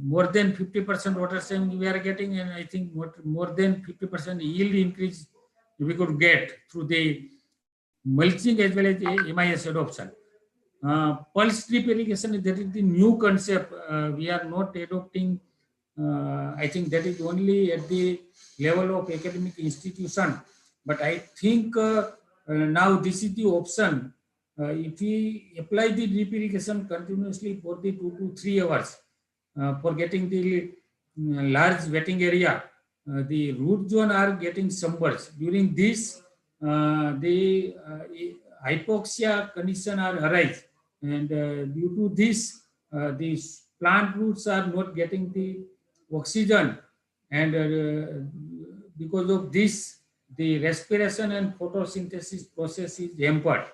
More than 50% water saving we are getting, and I think more than 50% yield increase we could get through the mulching as well as MIS adoption. Pulse drip irrigation, that is the new concept. We are not adopting. I think that is only at the level of academic institution. But I think now this is the option. If we apply the drip irrigation continuously for the 2 to 3 hours for getting the large wetting area, the root zone are getting submerged. During this, the hypoxia condition are arise, and due to this, these plant roots are not getting the oxygen, and because of this, the respiration and photosynthesis process is hampered.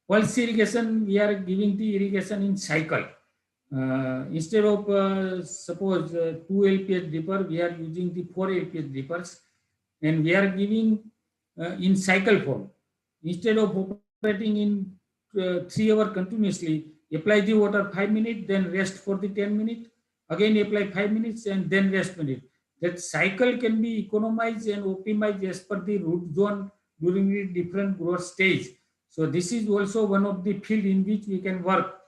Pulse irrigation, we are giving the irrigation in cycle. Instead of suppose 2 LPS dripper, we are using the 4 LPS drippers, and we are giving in cycle form. Instead of operating in 3 hours continuously, apply the water 5 minutes, then rest for the 10 minutes, again apply 5 minutes, and then rest minute. That cycle can be economized and optimized as per the root zone during the different growth stage. So this is also one of the field in which we can work,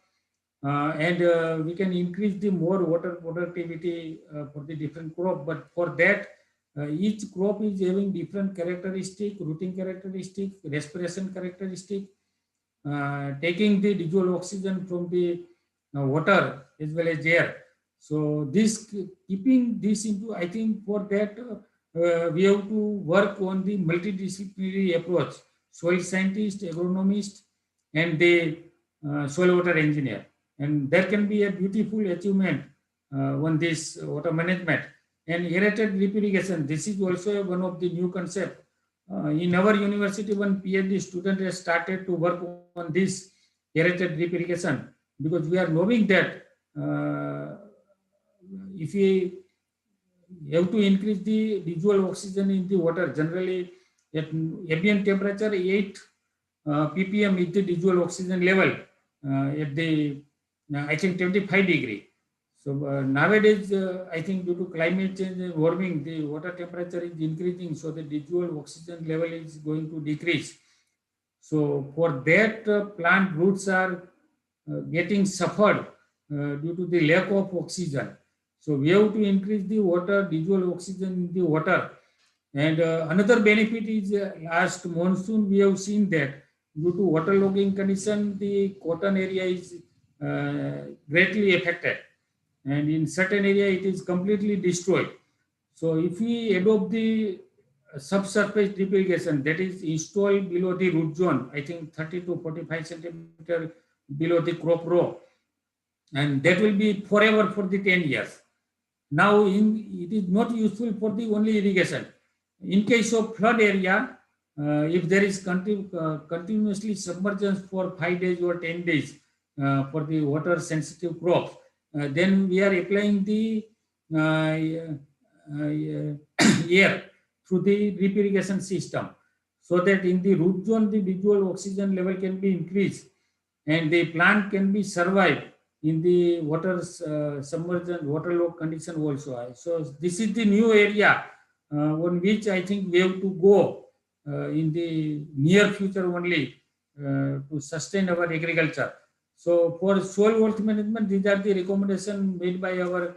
and we can increase the more water productivity for the different crop. But for that, each crop is having different characteristic, rooting characteristic, respiration characteristic, taking the residual oxygen from the water as well as air. So this, keeping this into, I think for that we have to work on the multidisciplinary approach, soil scientist, agronomist, and the soil water engineer. And there can be a beautiful achievement on this water management. And aerated drip irrigation, this is also one of the new concept. In our university, one PhD student has started to work on this aerated drip irrigation, because we are knowing that if we have to increase the residual oxygen in the water, generally at ambient temperature 8 ppm is the residual oxygen level at the I think 25 degree. So nowadays, I think due to climate change and warming, the water temperature is increasing, so the residual oxygen level is going to decrease. So for that, plant roots are getting suffered due to the lack of oxygen. So we have to increase the water, visual oxygen in the water. And another benefit is last monsoon we have seen that due to waterlogging condition, the cotton area is greatly affected, and in certain area it is completely destroyed. So if we adopt the subsurface drip irrigation that is installed below the root zone, I think 30 to 45 centimeter below the crop row, and that will be forever for the 10 years. Now it is not useful for the only irrigation. In case of flood area, if there is continuously submergence for 5 days or 10 days for the water sensitive crops, then we are applying the air through the drip irrigation system, so that in the root zone the visual oxygen level can be increased and the plant can be survived in the water submergent waterlogged condition also. So this is the new area on which I think we have to go in the near future only to sustain our agriculture. So for soil wealth management, these are the recommendations made by our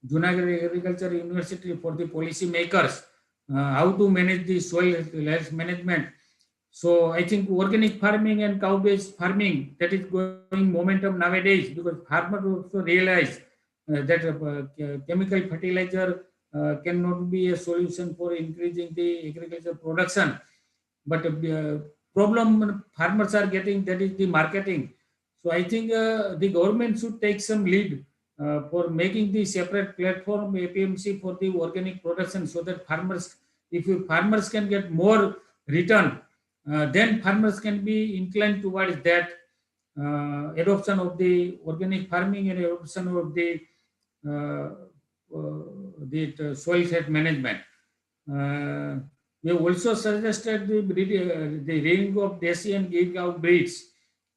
Junagadh Agriculture University for the policy makers, how to manage the soil health management. So I think organic farming and cow-based farming, that is going momentum nowadays, because farmers also realize that chemical fertilizer cannot be a solution for increasing the agriculture production. But problem farmers are getting, that is the marketing. So I think the government should take some lead for making the separate platform APMC for the organic production, so that farmers, if farmers can get more return, then farmers can be inclined towards that adoption of the organic farming and adoption of the soil health management. We have also suggested the rearing of Desi and Gir cow breeds,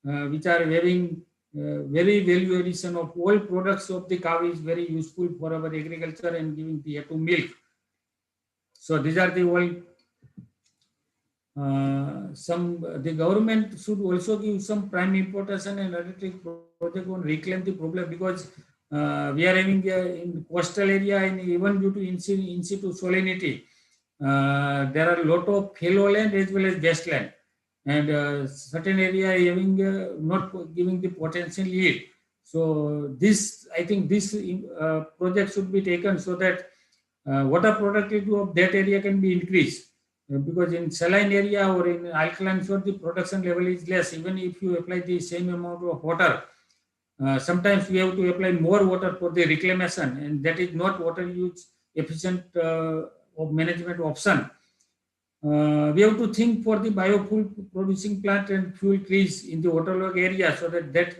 which are having very value addition of all products of the cow is very useful for our agriculture and giving the to milk. So these are the all. The government should also give some prime importance and undertake project on reclaim the problem, because we are having in coastal area and even due to in situ salinity, there are a lot of fallow land as well as wasteland, and certain area having not giving the potential yield. So this, I think this project should be taken so that water productivity of that area can be increased. Because in saline area or in alkaline soil, the production level is less. Even if you apply the same amount of water, sometimes we have to apply more water for the reclamation, and that is not water use efficient of management option. We have to think for the biofuel producing plant and fuel trees in the waterlogged area, so that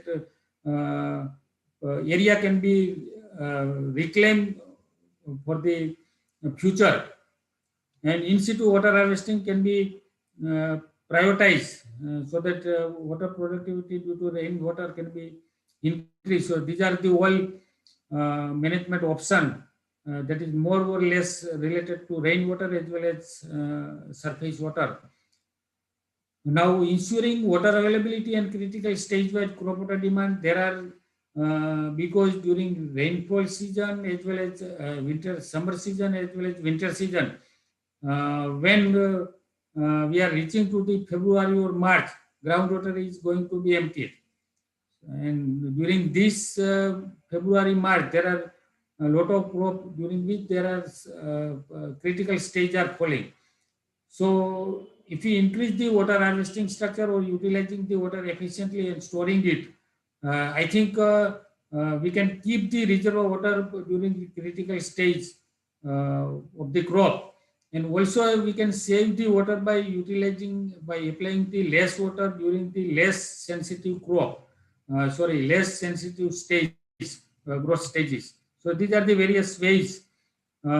area can be reclaimed for the future. And in situ water harvesting can be prioritized so that water productivity due to rainwater can be increased. So these are the all management option that is more or less related to rainwater as well as surface water. Now, ensuring water availability and critical stage-wise crop water demand, there are because during rainfall season as well as summer season as well as winter season, when we are reaching to the February or March, groundwater is going to be emptied. And during this February, March, there are a lot of crop during which there are critical stage are falling. So if we increase the water harvesting structure or utilizing the water efficiently and storing it, I think we can keep the reservoir water during the critical stage of the crop. And also we can save the water by applying the less water during the less sensitive crop, less sensitive stage, growth stages. So these are the various ways we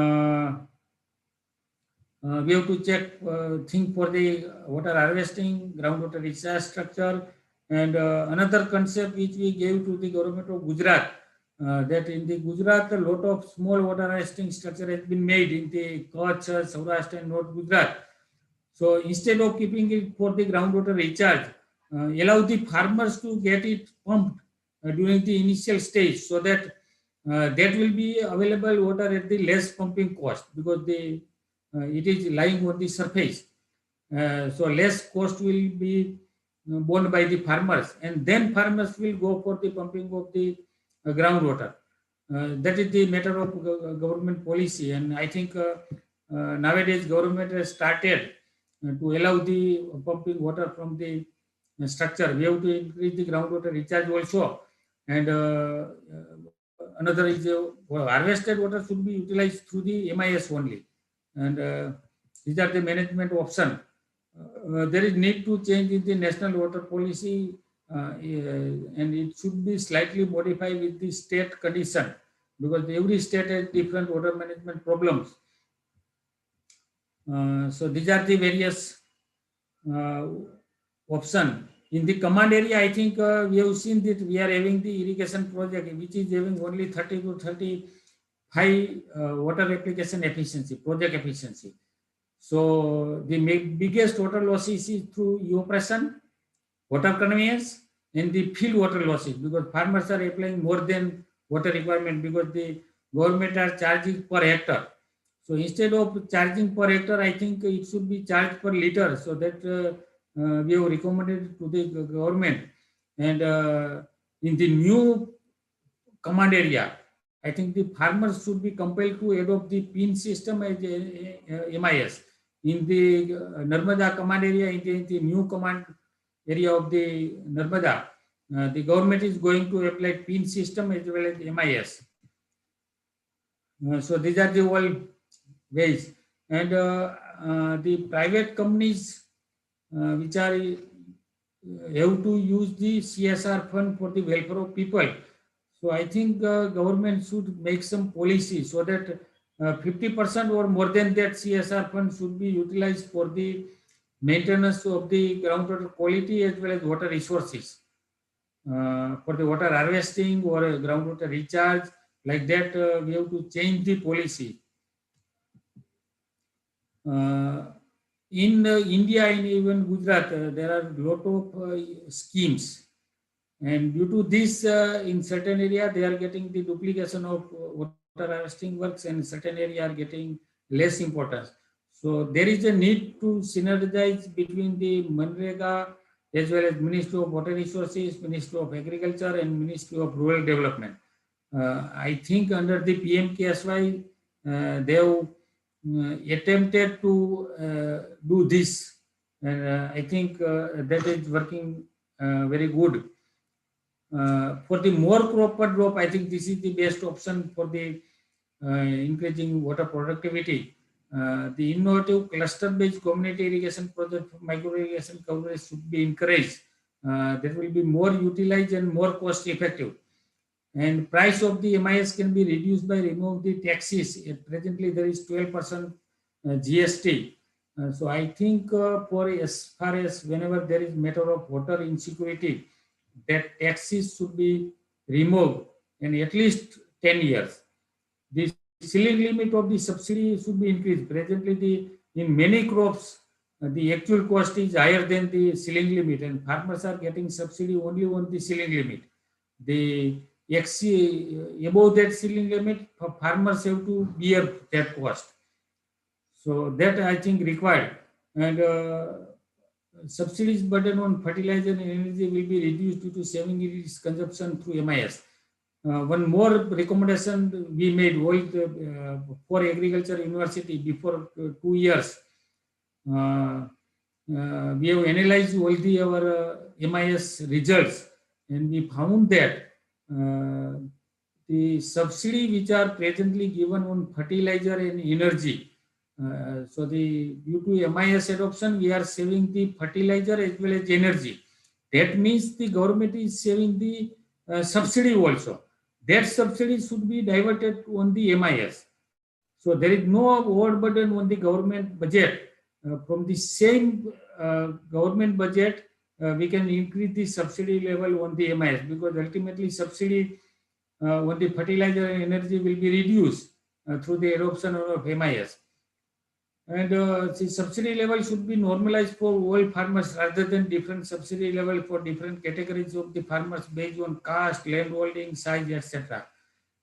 have to check, think for the water harvesting, groundwater recharge structure, and another concept which we gave to the government of Gujarat, that in the Gujarat, a lot of small water harvesting structure has been made in the Kutch, Saurashtra and North Gujarat. So instead of keeping it for the groundwater recharge, allow the farmers to get it pumped during the initial stage, so that that will be available water at the less pumping cost, because it is lying on the surface. So less cost will be borne by the farmers, and then farmers will go for the pumping of the groundwater. That is the matter of government policy, and I think nowadays government has started to allow the pumping water from the structure. We have to increase the groundwater recharge also, and another is harvested water should be utilized through the MIS only, and these are the management option. There is need to change in the national water policy, and it should be slightly modified with the state condition, because every state has different water management problems. So these are the various option. In the command area, I think we have seen that we are having the irrigation project, which is having only 30 to 35 water application efficiency, project efficiency. So the biggest water losses is through evaporation, water conveyance, and the field water losses, because farmers are applying more than water requirement, because the government are charging per hectare. So instead of charging per hectare, I think it should be charged per liter, so that we have recommended to the government. And in the new command area, I think the farmers should be compelled to adopt the PIN system as MIS. In the Narmada command area, in the new command area of the Narmada, the government is going to apply PIN system as well as MIS. So these are the all ways. And the private companies which are have to use the CSR fund for the welfare of people. So I think government should make some policy so that 50% or more than that CSR fund should be utilized for the maintenance of the groundwater quality as well as water resources. For the water harvesting or groundwater recharge, like that, we have to change the policy. In India and even Gujarat, there are a lot of schemes, and due to this, in certain area they are getting the duplication of water harvesting works, and certain area are getting less importance. So there is a need to synergize between the Manrega as well as Ministry of Water Resources, Ministry of Agriculture, and Ministry of Rural Development. I think under the PMKSY, they have attempted to do this, and I think that is working very good. For the more crop per drop, I think this is the best option for the increasing water productivity. The innovative cluster-based community irrigation project for micro-irrigation coverage should be encouraged. That will be more utilized and more cost-effective. And price of the MIS can be reduced by remove the taxes. Presently, there is 12% GST. So I think for as far as whenever there is matter of water insecurity, that taxes should be removed in at least 10 years. The ceiling limit of the subsidy should be increased. Presently, in many crops, the actual cost is higher than the ceiling limit, and farmers are getting subsidy only on the ceiling limit. The above that ceiling limit, farmers have to bear that cost. So that I think required, and subsidies burden on fertilizer and energy will be reduced due to saving its consumption through MIS. One more recommendation we made for agriculture university before 2 years. We have analyzed all our MIS results, and we found that the subsidy which are presently given on fertilizer and energy, so due to MIS adoption, we are saving the fertilizer as well as energy. That means the government is saving the subsidy also. That subsidy should be diverted on the MIS. So there is no overburden on the government budget. From the same government budget, we can increase the subsidy level on the MIS, because ultimately subsidy on the fertilizer and energy will be reduced through the adoption of MIS. And the subsidy level should be normalized for all farmers rather than different subsidy level for different categories of the farmers based on caste, land holding, size, etc.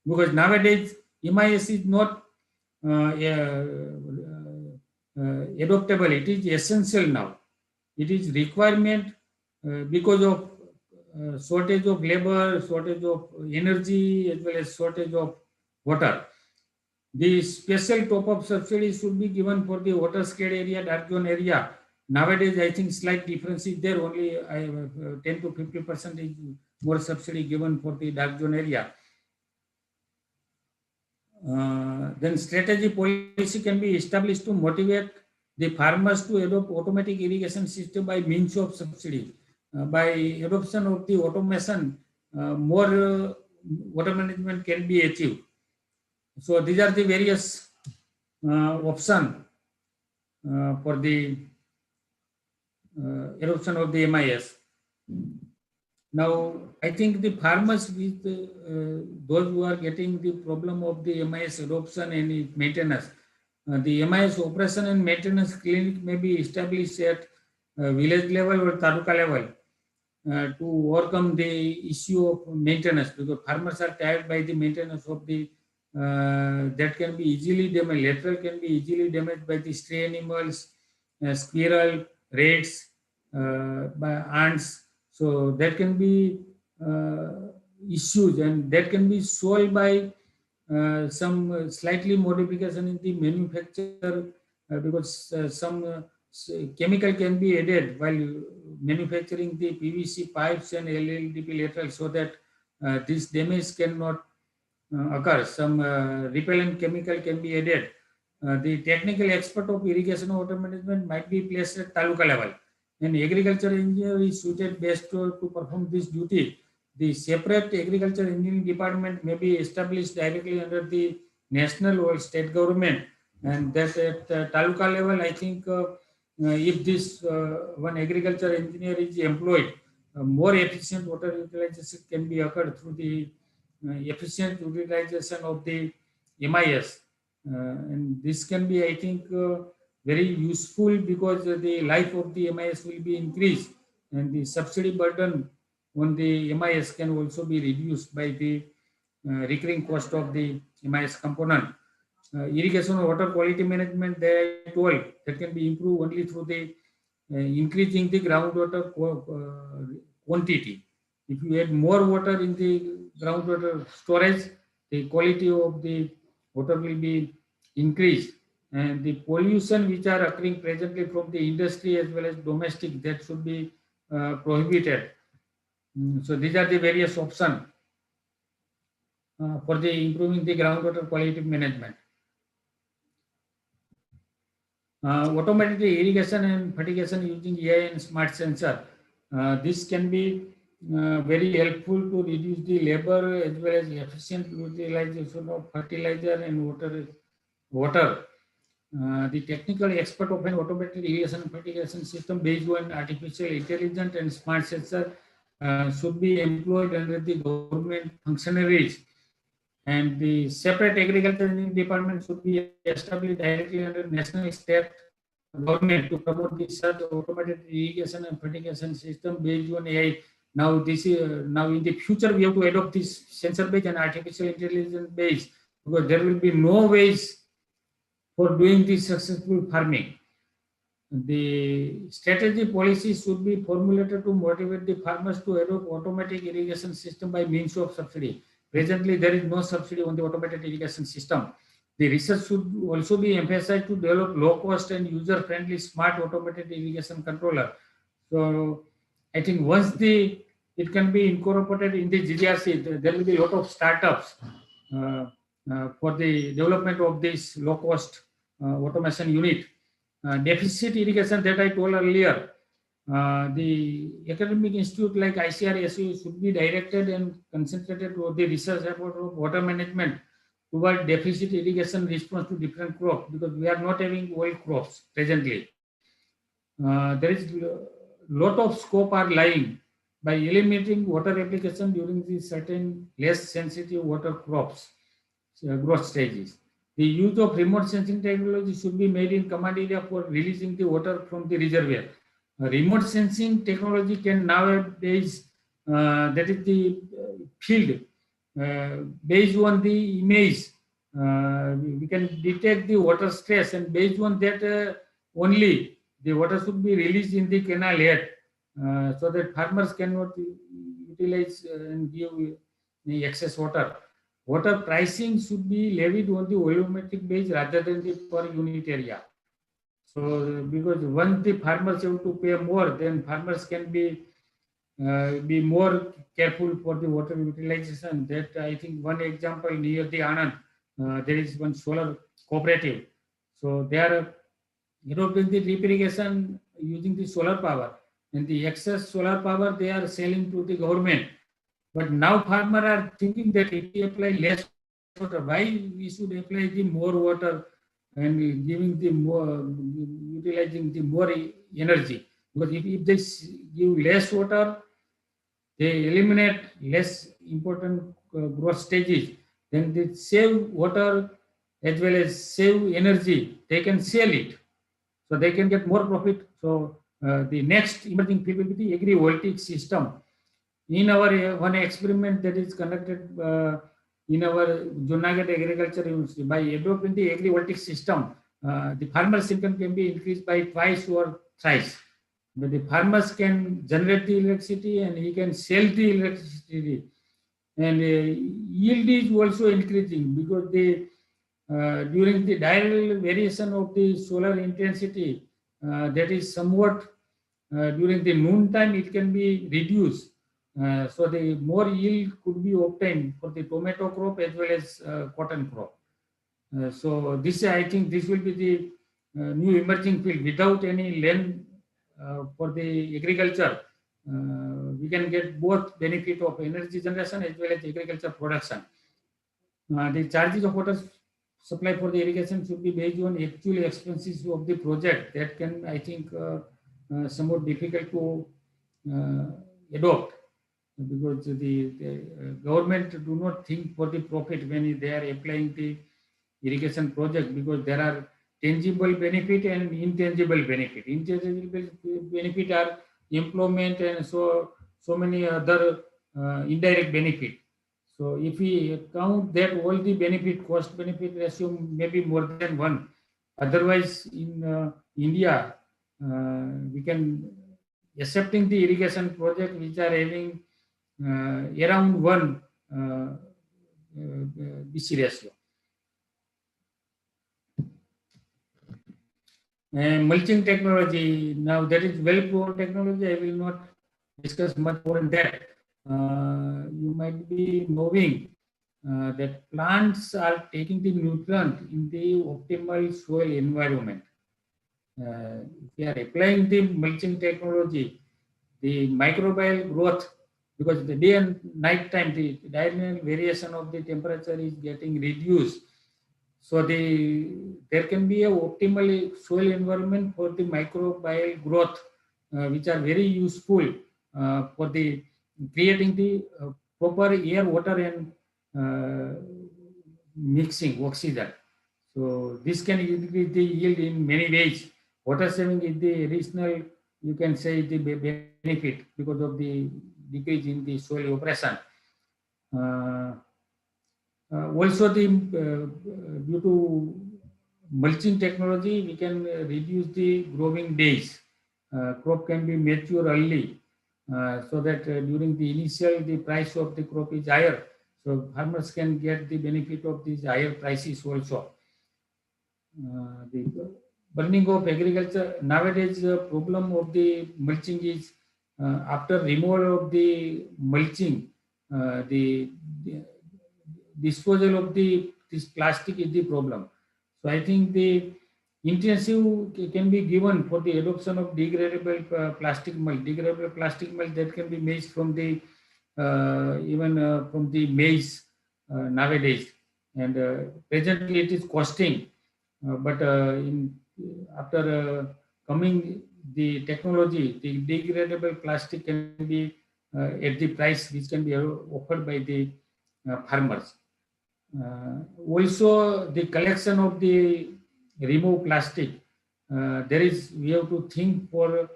Because nowadays MIS is not adoptable. It is essential now. It is requirement because of shortage of labor, shortage of energy, as well as shortage of water. The special top-up subsidy should be given for the water-scared area, dark zone area. Nowadays, I think slight difference is there. Only 10 to 50% is more subsidy given for the dark zone area. Then strategy policy can be established to motivate the farmers to adopt automatic irrigation system by means of subsidy. By adoption of the automation, more water management can be achieved. So these are the various option for the adoption of the MIS. Now, I think the farmers with those who are getting the problem of the MIS adoption and maintenance, the MIS operation and maintenance clinic may be established at village level or taluka level to overcome the issue of maintenance, because farmers are tired by the maintenance of the that can be easily damaged. Lateral can be easily damaged by the stray animals, squirrel, rats, by ants. So that can be issues, and that can be solved by some slightly modification in the manufacture, because some chemical can be added while manufacturing the PVC pipes and LLDP lateral, so that this damage cannot occur. Some repellent chemical can be added. The technical expert of irrigation water management might be placed at taluka level. An agriculture engineer is suited best to perform this duty. The separate agriculture engineering department may be established directly under the national or state government, and that at taluka level, I think if this one agriculture engineer is employed, more efficient water utilization can be occurred through the efficient utilization of the MIS. And this can be, I think, very useful, because the life of the MIS will be increased, and the subsidy burden on the MIS can also be reduced by the recurring cost of the MIS component. Irrigation water quality management, that I told, that can be improved only through the increasing the groundwater quantity. If you add more water in the groundwater storage, the quality of the water will be increased, and the pollution which are occurring presently from the industry as well as domestic, that should be prohibited. So these are the various options for the improving the groundwater quality management. Automated irrigation and fertigation using AI and smart sensor. This can be very helpful to reduce the labor as well as efficient utilization of fertilizer and water. The technical expert of an automated irrigation and fertigation system based on artificial intelligence and smart sensor should be employed under the government functionaries, and the separate agriculture engineering department should be established directly under national state government to promote the such automated irrigation and fertigation system based on AI. Now this is now in the future we have to adopt this sensor based and artificial intelligence based, because there will be no ways for doing this successful farming. The strategy policy should be formulated to motivate the farmers to adopt automatic irrigation system by means of subsidy. Presently, there is no subsidy on the automated irrigation system. The research should also be emphasized to develop low-cost and user-friendly smart automated irrigation controller. So, I think once it can be incorporated in the GGRC, there will be a lot of startups for the development of this low-cost automation unit. Deficit irrigation that I told earlier, the academic institute like ICR SU should be directed and concentrated on the research about water management toward deficit irrigation response to different crops, because we are not having all crops presently. There is a lot of scope are lying by eliminating water application during the certain less sensitive water crops growth stages. The use of remote sensing technology should be made in command area for releasing the water from the reservoir. Remote sensing technology can nowadays, that is the field, based on the image, we can detect the water stress, and based on that only the water should be released in the canal head, so that farmers cannot utilize and give the excess water. Water pricing should be levied on the volumetric base rather than the per unit area. So, because once the farmers have to pay more, then farmers can be more careful for the water utilization. That I think one example near the Anand, there is one solar cooperative. So they are developing the drip irrigation using the solar power, and the excess solar power they are selling to the government. But now farmers are thinking that if we apply less water, why we should apply the more water and giving the more, utilizing the more energy? Because if they give less water, they eliminate less important growth stages, then they save water as well as save energy. They can sell it, so they can get more profit. So the next emerging field will be the agrivoltaic system. In our one experiment that is conducted in our Junagadh Agriculture University, by adopting the agrivoltaic system, the farmer's income can be increased by twice or thrice. But the farmers can generate the electricity and he can sell the electricity, and yield is also increasing because the during the diurnal variation of the solar intensity, that is somewhat during the noon time it can be reduced, so the more yield could be obtained for the tomato crop as well as cotton crop. So this, I think this will be the new emerging field. Without any land for the agriculture, we can get both benefit of energy generation as well as agriculture production. The charges of water supply for the irrigation should be based on actual expenses of the project. That can, I think, somewhat difficult to adopt, because the government do not think for the profit when they are applying the irrigation project, because there are tangible benefit and intangible benefit. Intangible benefit are employment and so many other indirect benefit. So if we count that all the benefit, cost benefit ratio may be more than one. Otherwise, in India, we can accepting the irrigation project which are having around one BC ratio. Mulching technology, now that is well proven technology. I will not discuss much more on that. You might be knowing that plants are taking the nutrient in the optimal soil environment. If we are applying the mulching technology, the microbial growth, because the day and night time, the diurnal variation of the temperature is getting reduced. So there can be a optimal soil environment for the microbial growth, which are very useful for the creating the proper air, water, and mixing oxygen. So this can increase the yield in many ways. Water saving is the additional, you can say, the benefit because of the decrease in the soil operation. Also, due to mulching technology, we can reduce the growing days. Crop can be mature early, so that during the initial, the price of the crop is higher. So farmers can get the benefit of these higher prices also. The burning of agriculture, nowadays the problem of the mulching is after removal of the mulching, the disposal of this plastic is the problem. So I think the intensive can be given for the adoption of degradable plastic mulch. Degradable plastic mulch that can be made from the even from the maize nowadays, and presently it is costing, but after coming the technology, the degradable plastic can be at the price which can be offered by the farmers. Also, the collection of the removed plastic. We have to think for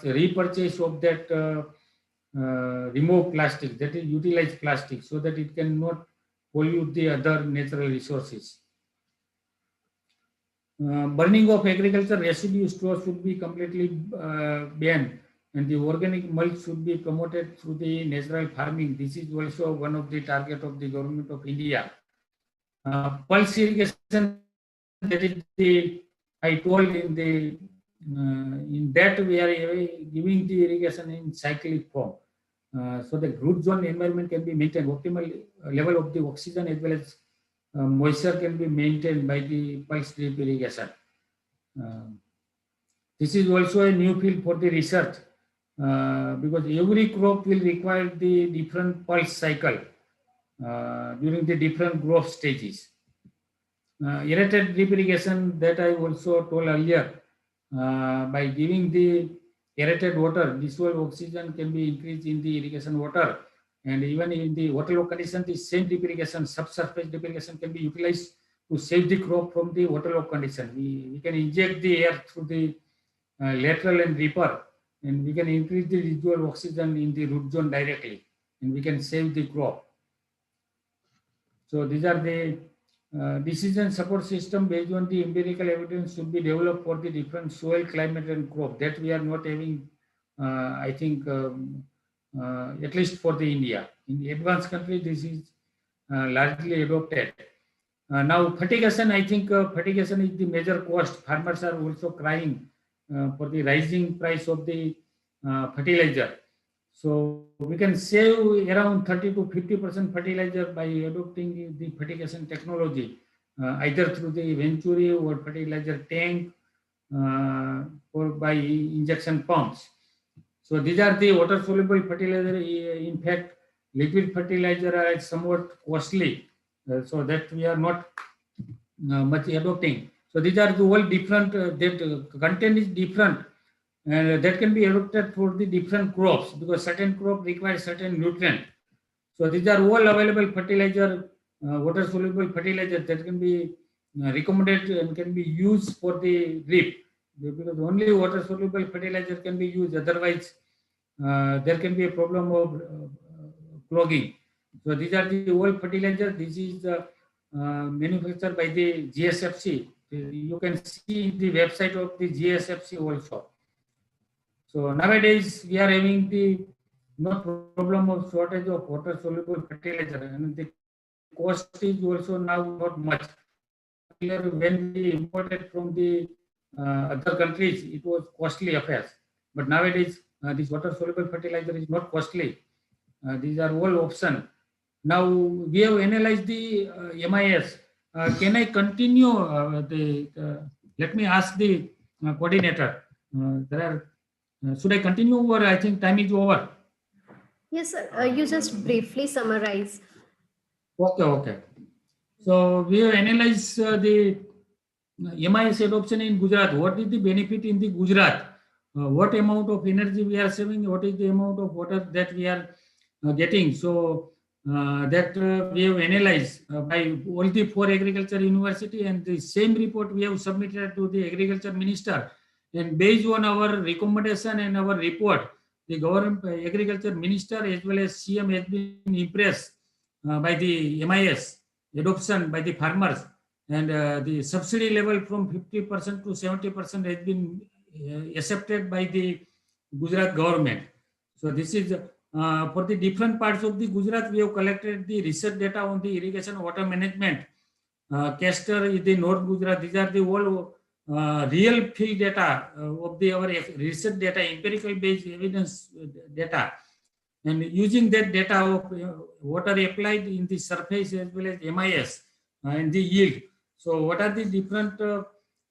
repurchase of that removed plastic, that is utilized plastic, so that it cannot pollute the other natural resources. Burning of agriculture residue stores should be completely banned, and the organic mulch should be promoted through the natural farming. This is also one of the target of the government of India. Pulse irrigation, that is the, I told in that we are giving the irrigation in cyclic form. So the root zone environment can be maintained, optimal level of the oxygen as well as moisture can be maintained by the pulse drip irrigation. This is also a new field for the research because every crop will require the different pulse cycle during the different growth stages. Aerated drip irrigation, that I also told earlier, by giving the aerated water, dissolved oxygen can be increased in the irrigation water, and even in the waterlogged condition, the same drip irrigation, subsurface drip irrigation can be utilized to save the crop from the waterlogged condition. We can inject the air through the lateral and reaper, and we can increase the residual oxygen in the root zone directly, and we can save the crop. So these are the decision support system based on the empirical evidence should be developed for the different soil, climate, and crop that we are not having. I think at least for the India. In the advanced country, this is largely adopted. Now fertigation, I think fertigation is the major cost. Farmers are also crying for the rising price of the fertilizer. So we can save around 30 to 50% fertilizer by adopting the fertigation technology, either through the venturi or fertilizer tank or by injection pumps. So these are the water soluble fertilizer. In fact, liquid fertilizer are somewhat costly, so that we are not much adopting. So these are the all different, that content is different, and that can be adopted for the different crops because certain crop require certain nutrient. So these are all available fertilizer, water soluble fertilizer that can be recommended and can be used for the drip, because only water soluble fertilizer can be used, otherwise there can be a problem of clogging. So these are the old fertilizer. This is manufactured by the GSFC. You can see in the website of the GSFC also. So nowadays we are having the no problem of shortage of water soluble fertilizer, and the cost is also now not much. When we imported from the other countries, it was costly affairs. But nowadays, this water soluble fertilizer is not costly. These are all option. Now we have analyzed the MIS. Can I continue let me ask the coordinator. Should I continue, or I think time is over? Yes, sir. You just briefly summarize. Okay. So we have analyzed the MIS adoption in Gujarat. What is the benefit in the Gujarat? What amount of energy we are saving? What is the amount of water that we are getting? So that we have analyzed by all the 4 agriculture university, and the same report we have submitted to the agriculture minister. And based on our recommendation and our report, the government agriculture minister as well as CM has been impressed by the MIS adoption by the farmers, and the subsidy level from 50% to 70% has been accepted by the Gujarat government. So this is for the different parts of the Gujarat. We have collected the research data on the irrigation water management. Castor is the North Gujarat. These are the all real field data of our research data, empirical based evidence data. And using that data of water applied in the surface as well as MIS and the yield. So what are the different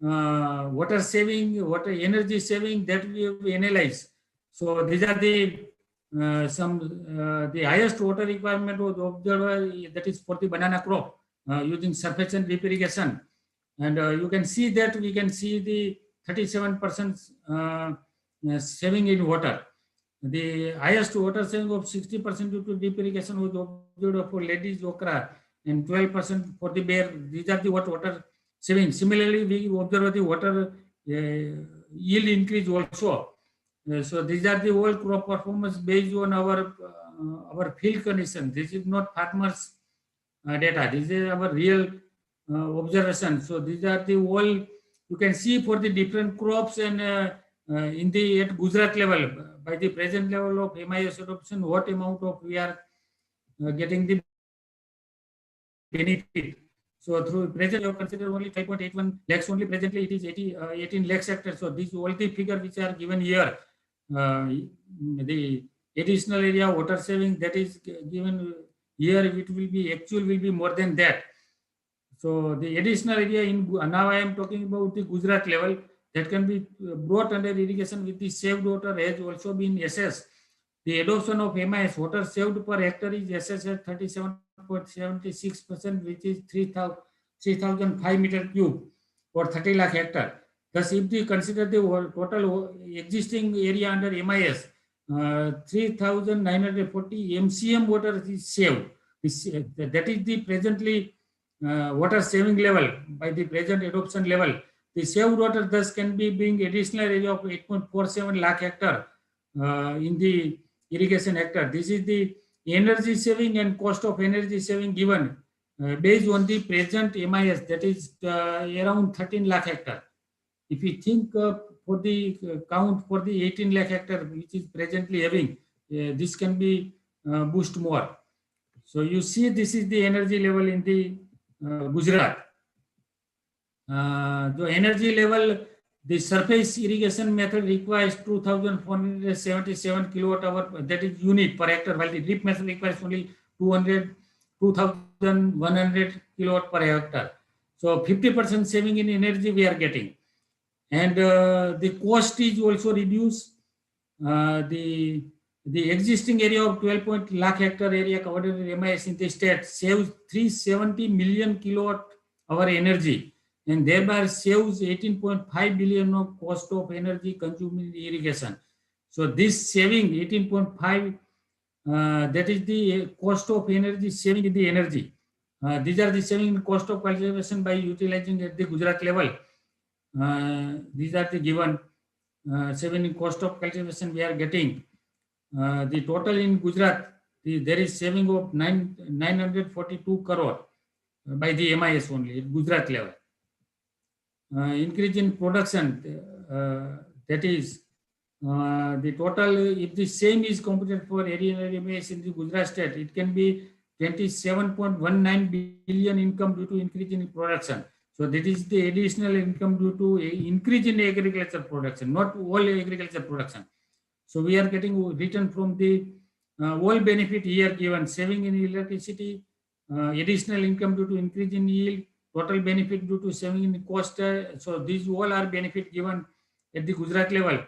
water saving, water energy saving that we have analyzed. So these are the the highest water requirement was observed, that is for the banana crop using surface and drip irrigation. And you can see that we can see the 37% saving in water. The highest water saving of 60% due to drip irrigation was observed for ladies okra, and 12% for the bare. These are the water saving. Similarly, we observe the water yield increase also. So these are the whole crop performance based on our field condition. This is not farmers data. This is our real observation. So these are the whole you can see for the different crops and in the at Gujarat level by the present level of MIS adoption, what amount of we are getting the benefit. So through present you consider only 5.81 lakhs only. Presently it is 18 lakhs hectares. So these all the figure which are given here. The additional area water saving that is given here, it will be actual will be more than that. So the additional area in now I am talking about the Gujarat level that can be brought under irrigation with the saved water has also been assessed. The adoption of MIS water saved per hectare is assessed at 37.76%, which is 3,005 meter cube or 30 lakh hectare. Thus, if we consider the total existing area under MIS, 3,940 MCM water is saved. That is the presently water saving level by the present adoption level. The saved water thus can be being additional area of 8.47 lakh hectare in the irrigation hectare. This is the energy saving and cost of energy saving given based on the present MIS, that is around 13 lakh hectare. If we think for the count for the 18 lakh hectare which is presently having, this can be boost more. So you see this is the energy level in the Gujarat. The energy level, the surface irrigation method requires 2,477 kilowatt hour, that is unit per hectare, while the drip method requires only 2,100 kilowatt per hectare. So 50% saving in energy we are getting. And the cost is also reduced. The existing area of 12 lakh hectare area covered in MIS in the state saves 370 million kilowatt hour energy, and thereby saves 18.5 billion of cost of energy consumed in irrigation. So this saving 18.5, that is the cost of energy saving in the energy. These are the saving in cost of cultivation by utilizing at the Gujarat level. These are the given saving in cost of cultivation we are getting. The total in Gujarat, there is saving of 942 crore by the MIS only at Gujarat level. Increase in production, that is the total, if the same is computed for area MIS in the Gujarat state, it can be 27.19 billion income due to increase in production. So that is the additional income due to increase in agriculture production, not all agriculture production. So we are getting return from the all benefit here given, saving in electricity, additional income due to increase in yield, total benefit due to saving in cost. So these all are benefit given at the Gujarat level.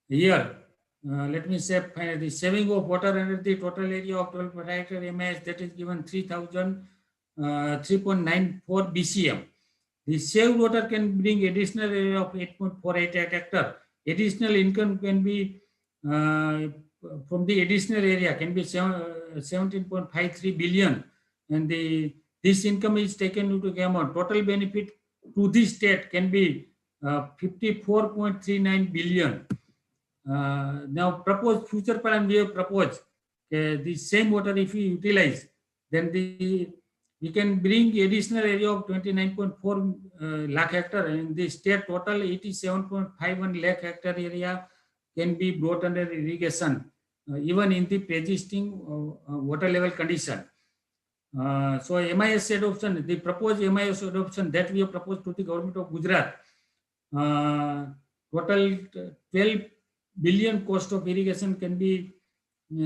Here, let me say the saving of water under the total area of 12 per hectare MIS, that is given 3.94 BCM. The saved water can bring additional area of 8.48 hectare. Additional income can be from the additional area can be 17.53 billion, and this income is taken into account. Total benefit to this state can be 54.39 billion. Now proposed future plan we have proposed the same water if we utilize, then we can bring additional area of 29.4 lakh hectare, and the state total 87.51 lakh hectare area can be brought under irrigation, even in the existing water level condition. So MIS adoption, the proposed MIS adoption that we have proposed to the government of Gujarat, total 12 billion cost of irrigation can be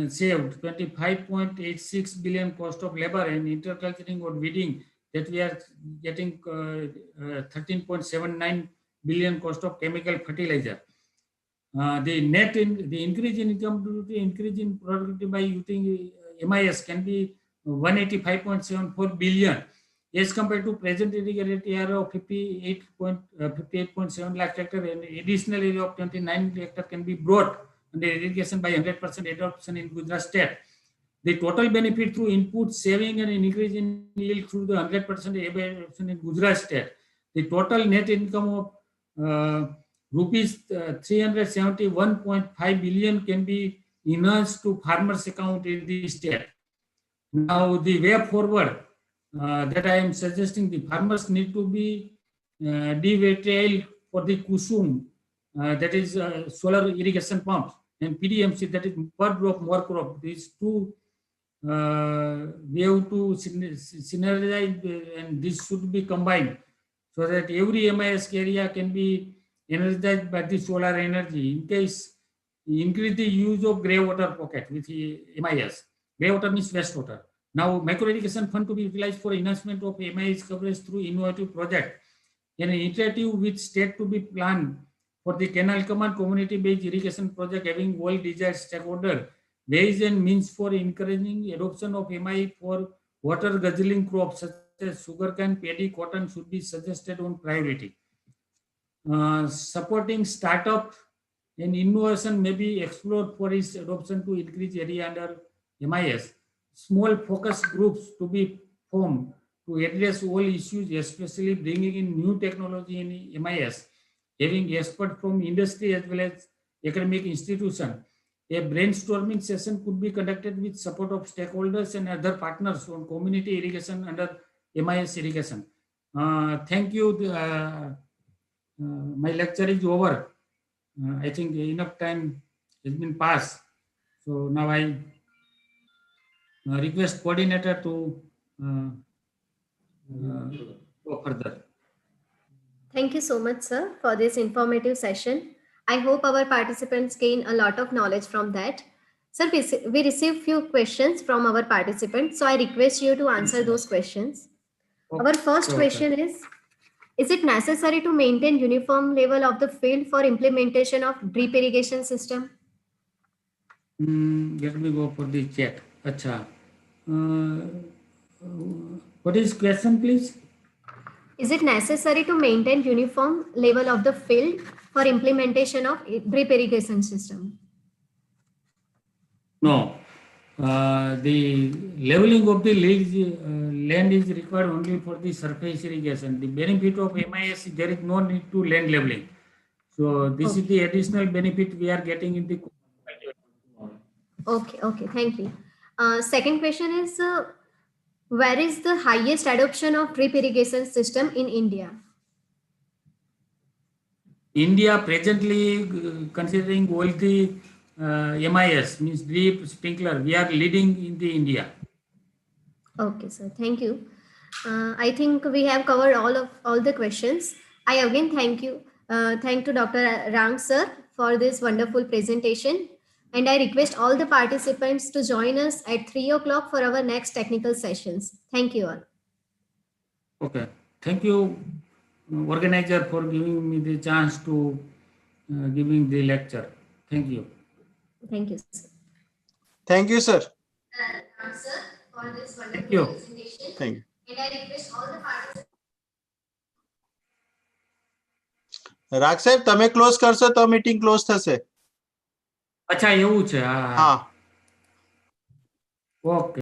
saved, 25.86 billion cost of labor, and interculturing or weeding that we are getting 13.79 billion cost of chemical fertilizer. The net in the increase in income due to increase in productivity by using MIS can be 185.74 billion as compared to present irrigated area of 58.7 lakh hectare, and additional area of 29 hectare can be brought under irrigation by 100% adoption in Gujarat state. The total benefit through input saving and increase in yield through the 100% evaluation in Gujarat state. The total net income of rupees 371.5 billion can be enhanced to farmers' account in the state. Now, the way forward that I am suggesting, the farmers need to be detailed for the Kusum, that is solar irrigation pumps, and PDMC, that is per drop more crop. These two we have to synergize, and this should be combined so that every MIS area can be energized by the solar energy. In case increase the use of grey water pocket with MIS. Grey water means wastewater. Now, micro irrigation fund to be utilized for enhancement of MIS coverage through innovative project. An initiative with state to be planned for the canal command community-based irrigation project having all desired stakeholder ways and means for encouraging adoption of MI for water guzzling crops such as sugarcane, paddy, cotton should be suggested on priority. Supporting startup and innovation may be explored for its adoption to increase area under MIS. Small focus groups to be formed to address all issues, especially bringing in new technology in MIS, having experts from industry as well as academic institutions. A brainstorming session could be conducted with support of stakeholders and other partners on community irrigation under MIS irrigation. Thank you. My lecture is over. I think enough time has been passed. So now I request coordinator to go further. Thank you so much, sir, for this informative session. I hope our participants gain a lot of knowledge from that. Sir, we received few questions from our participants, so I request you to answer those questions. Our first question is it necessary to maintain uniform level of the field for implementation of drip irrigation system? Let me go for the chat. Acha. What is question, please? Is it necessary to maintain uniform level of the field for implementation of drip irrigation system? No. The leveling of the land is required only for the surface irrigation. The benefit of MIS, there is no need to land leveling. So this is the additional benefit we are getting in the. Okay, thank you. Second question is, where is the highest adoption of drip irrigation system in India? India presently, considering all the MIS, means drip, sprinkler, we are leading in the India. Okay, sir. Thank you. I think we have covered all the questions. I again thank to Dr. Rang sir for this wonderful presentation. And I request all the participants to join us at 3 o'clock for our next technical sessions. Thank you all. Okay. Thank you, organizer, for giving me the chance to giving the lecture. Thank you. Thank you, sir. Thank you, sir. Sir, for this wonderful presentation. Thank you. And I request all the participants. રાગ સાહેબ તમે close કરશો તો meeting close થશે. અચ્છા એવું છે. હા. હા. ઓકે.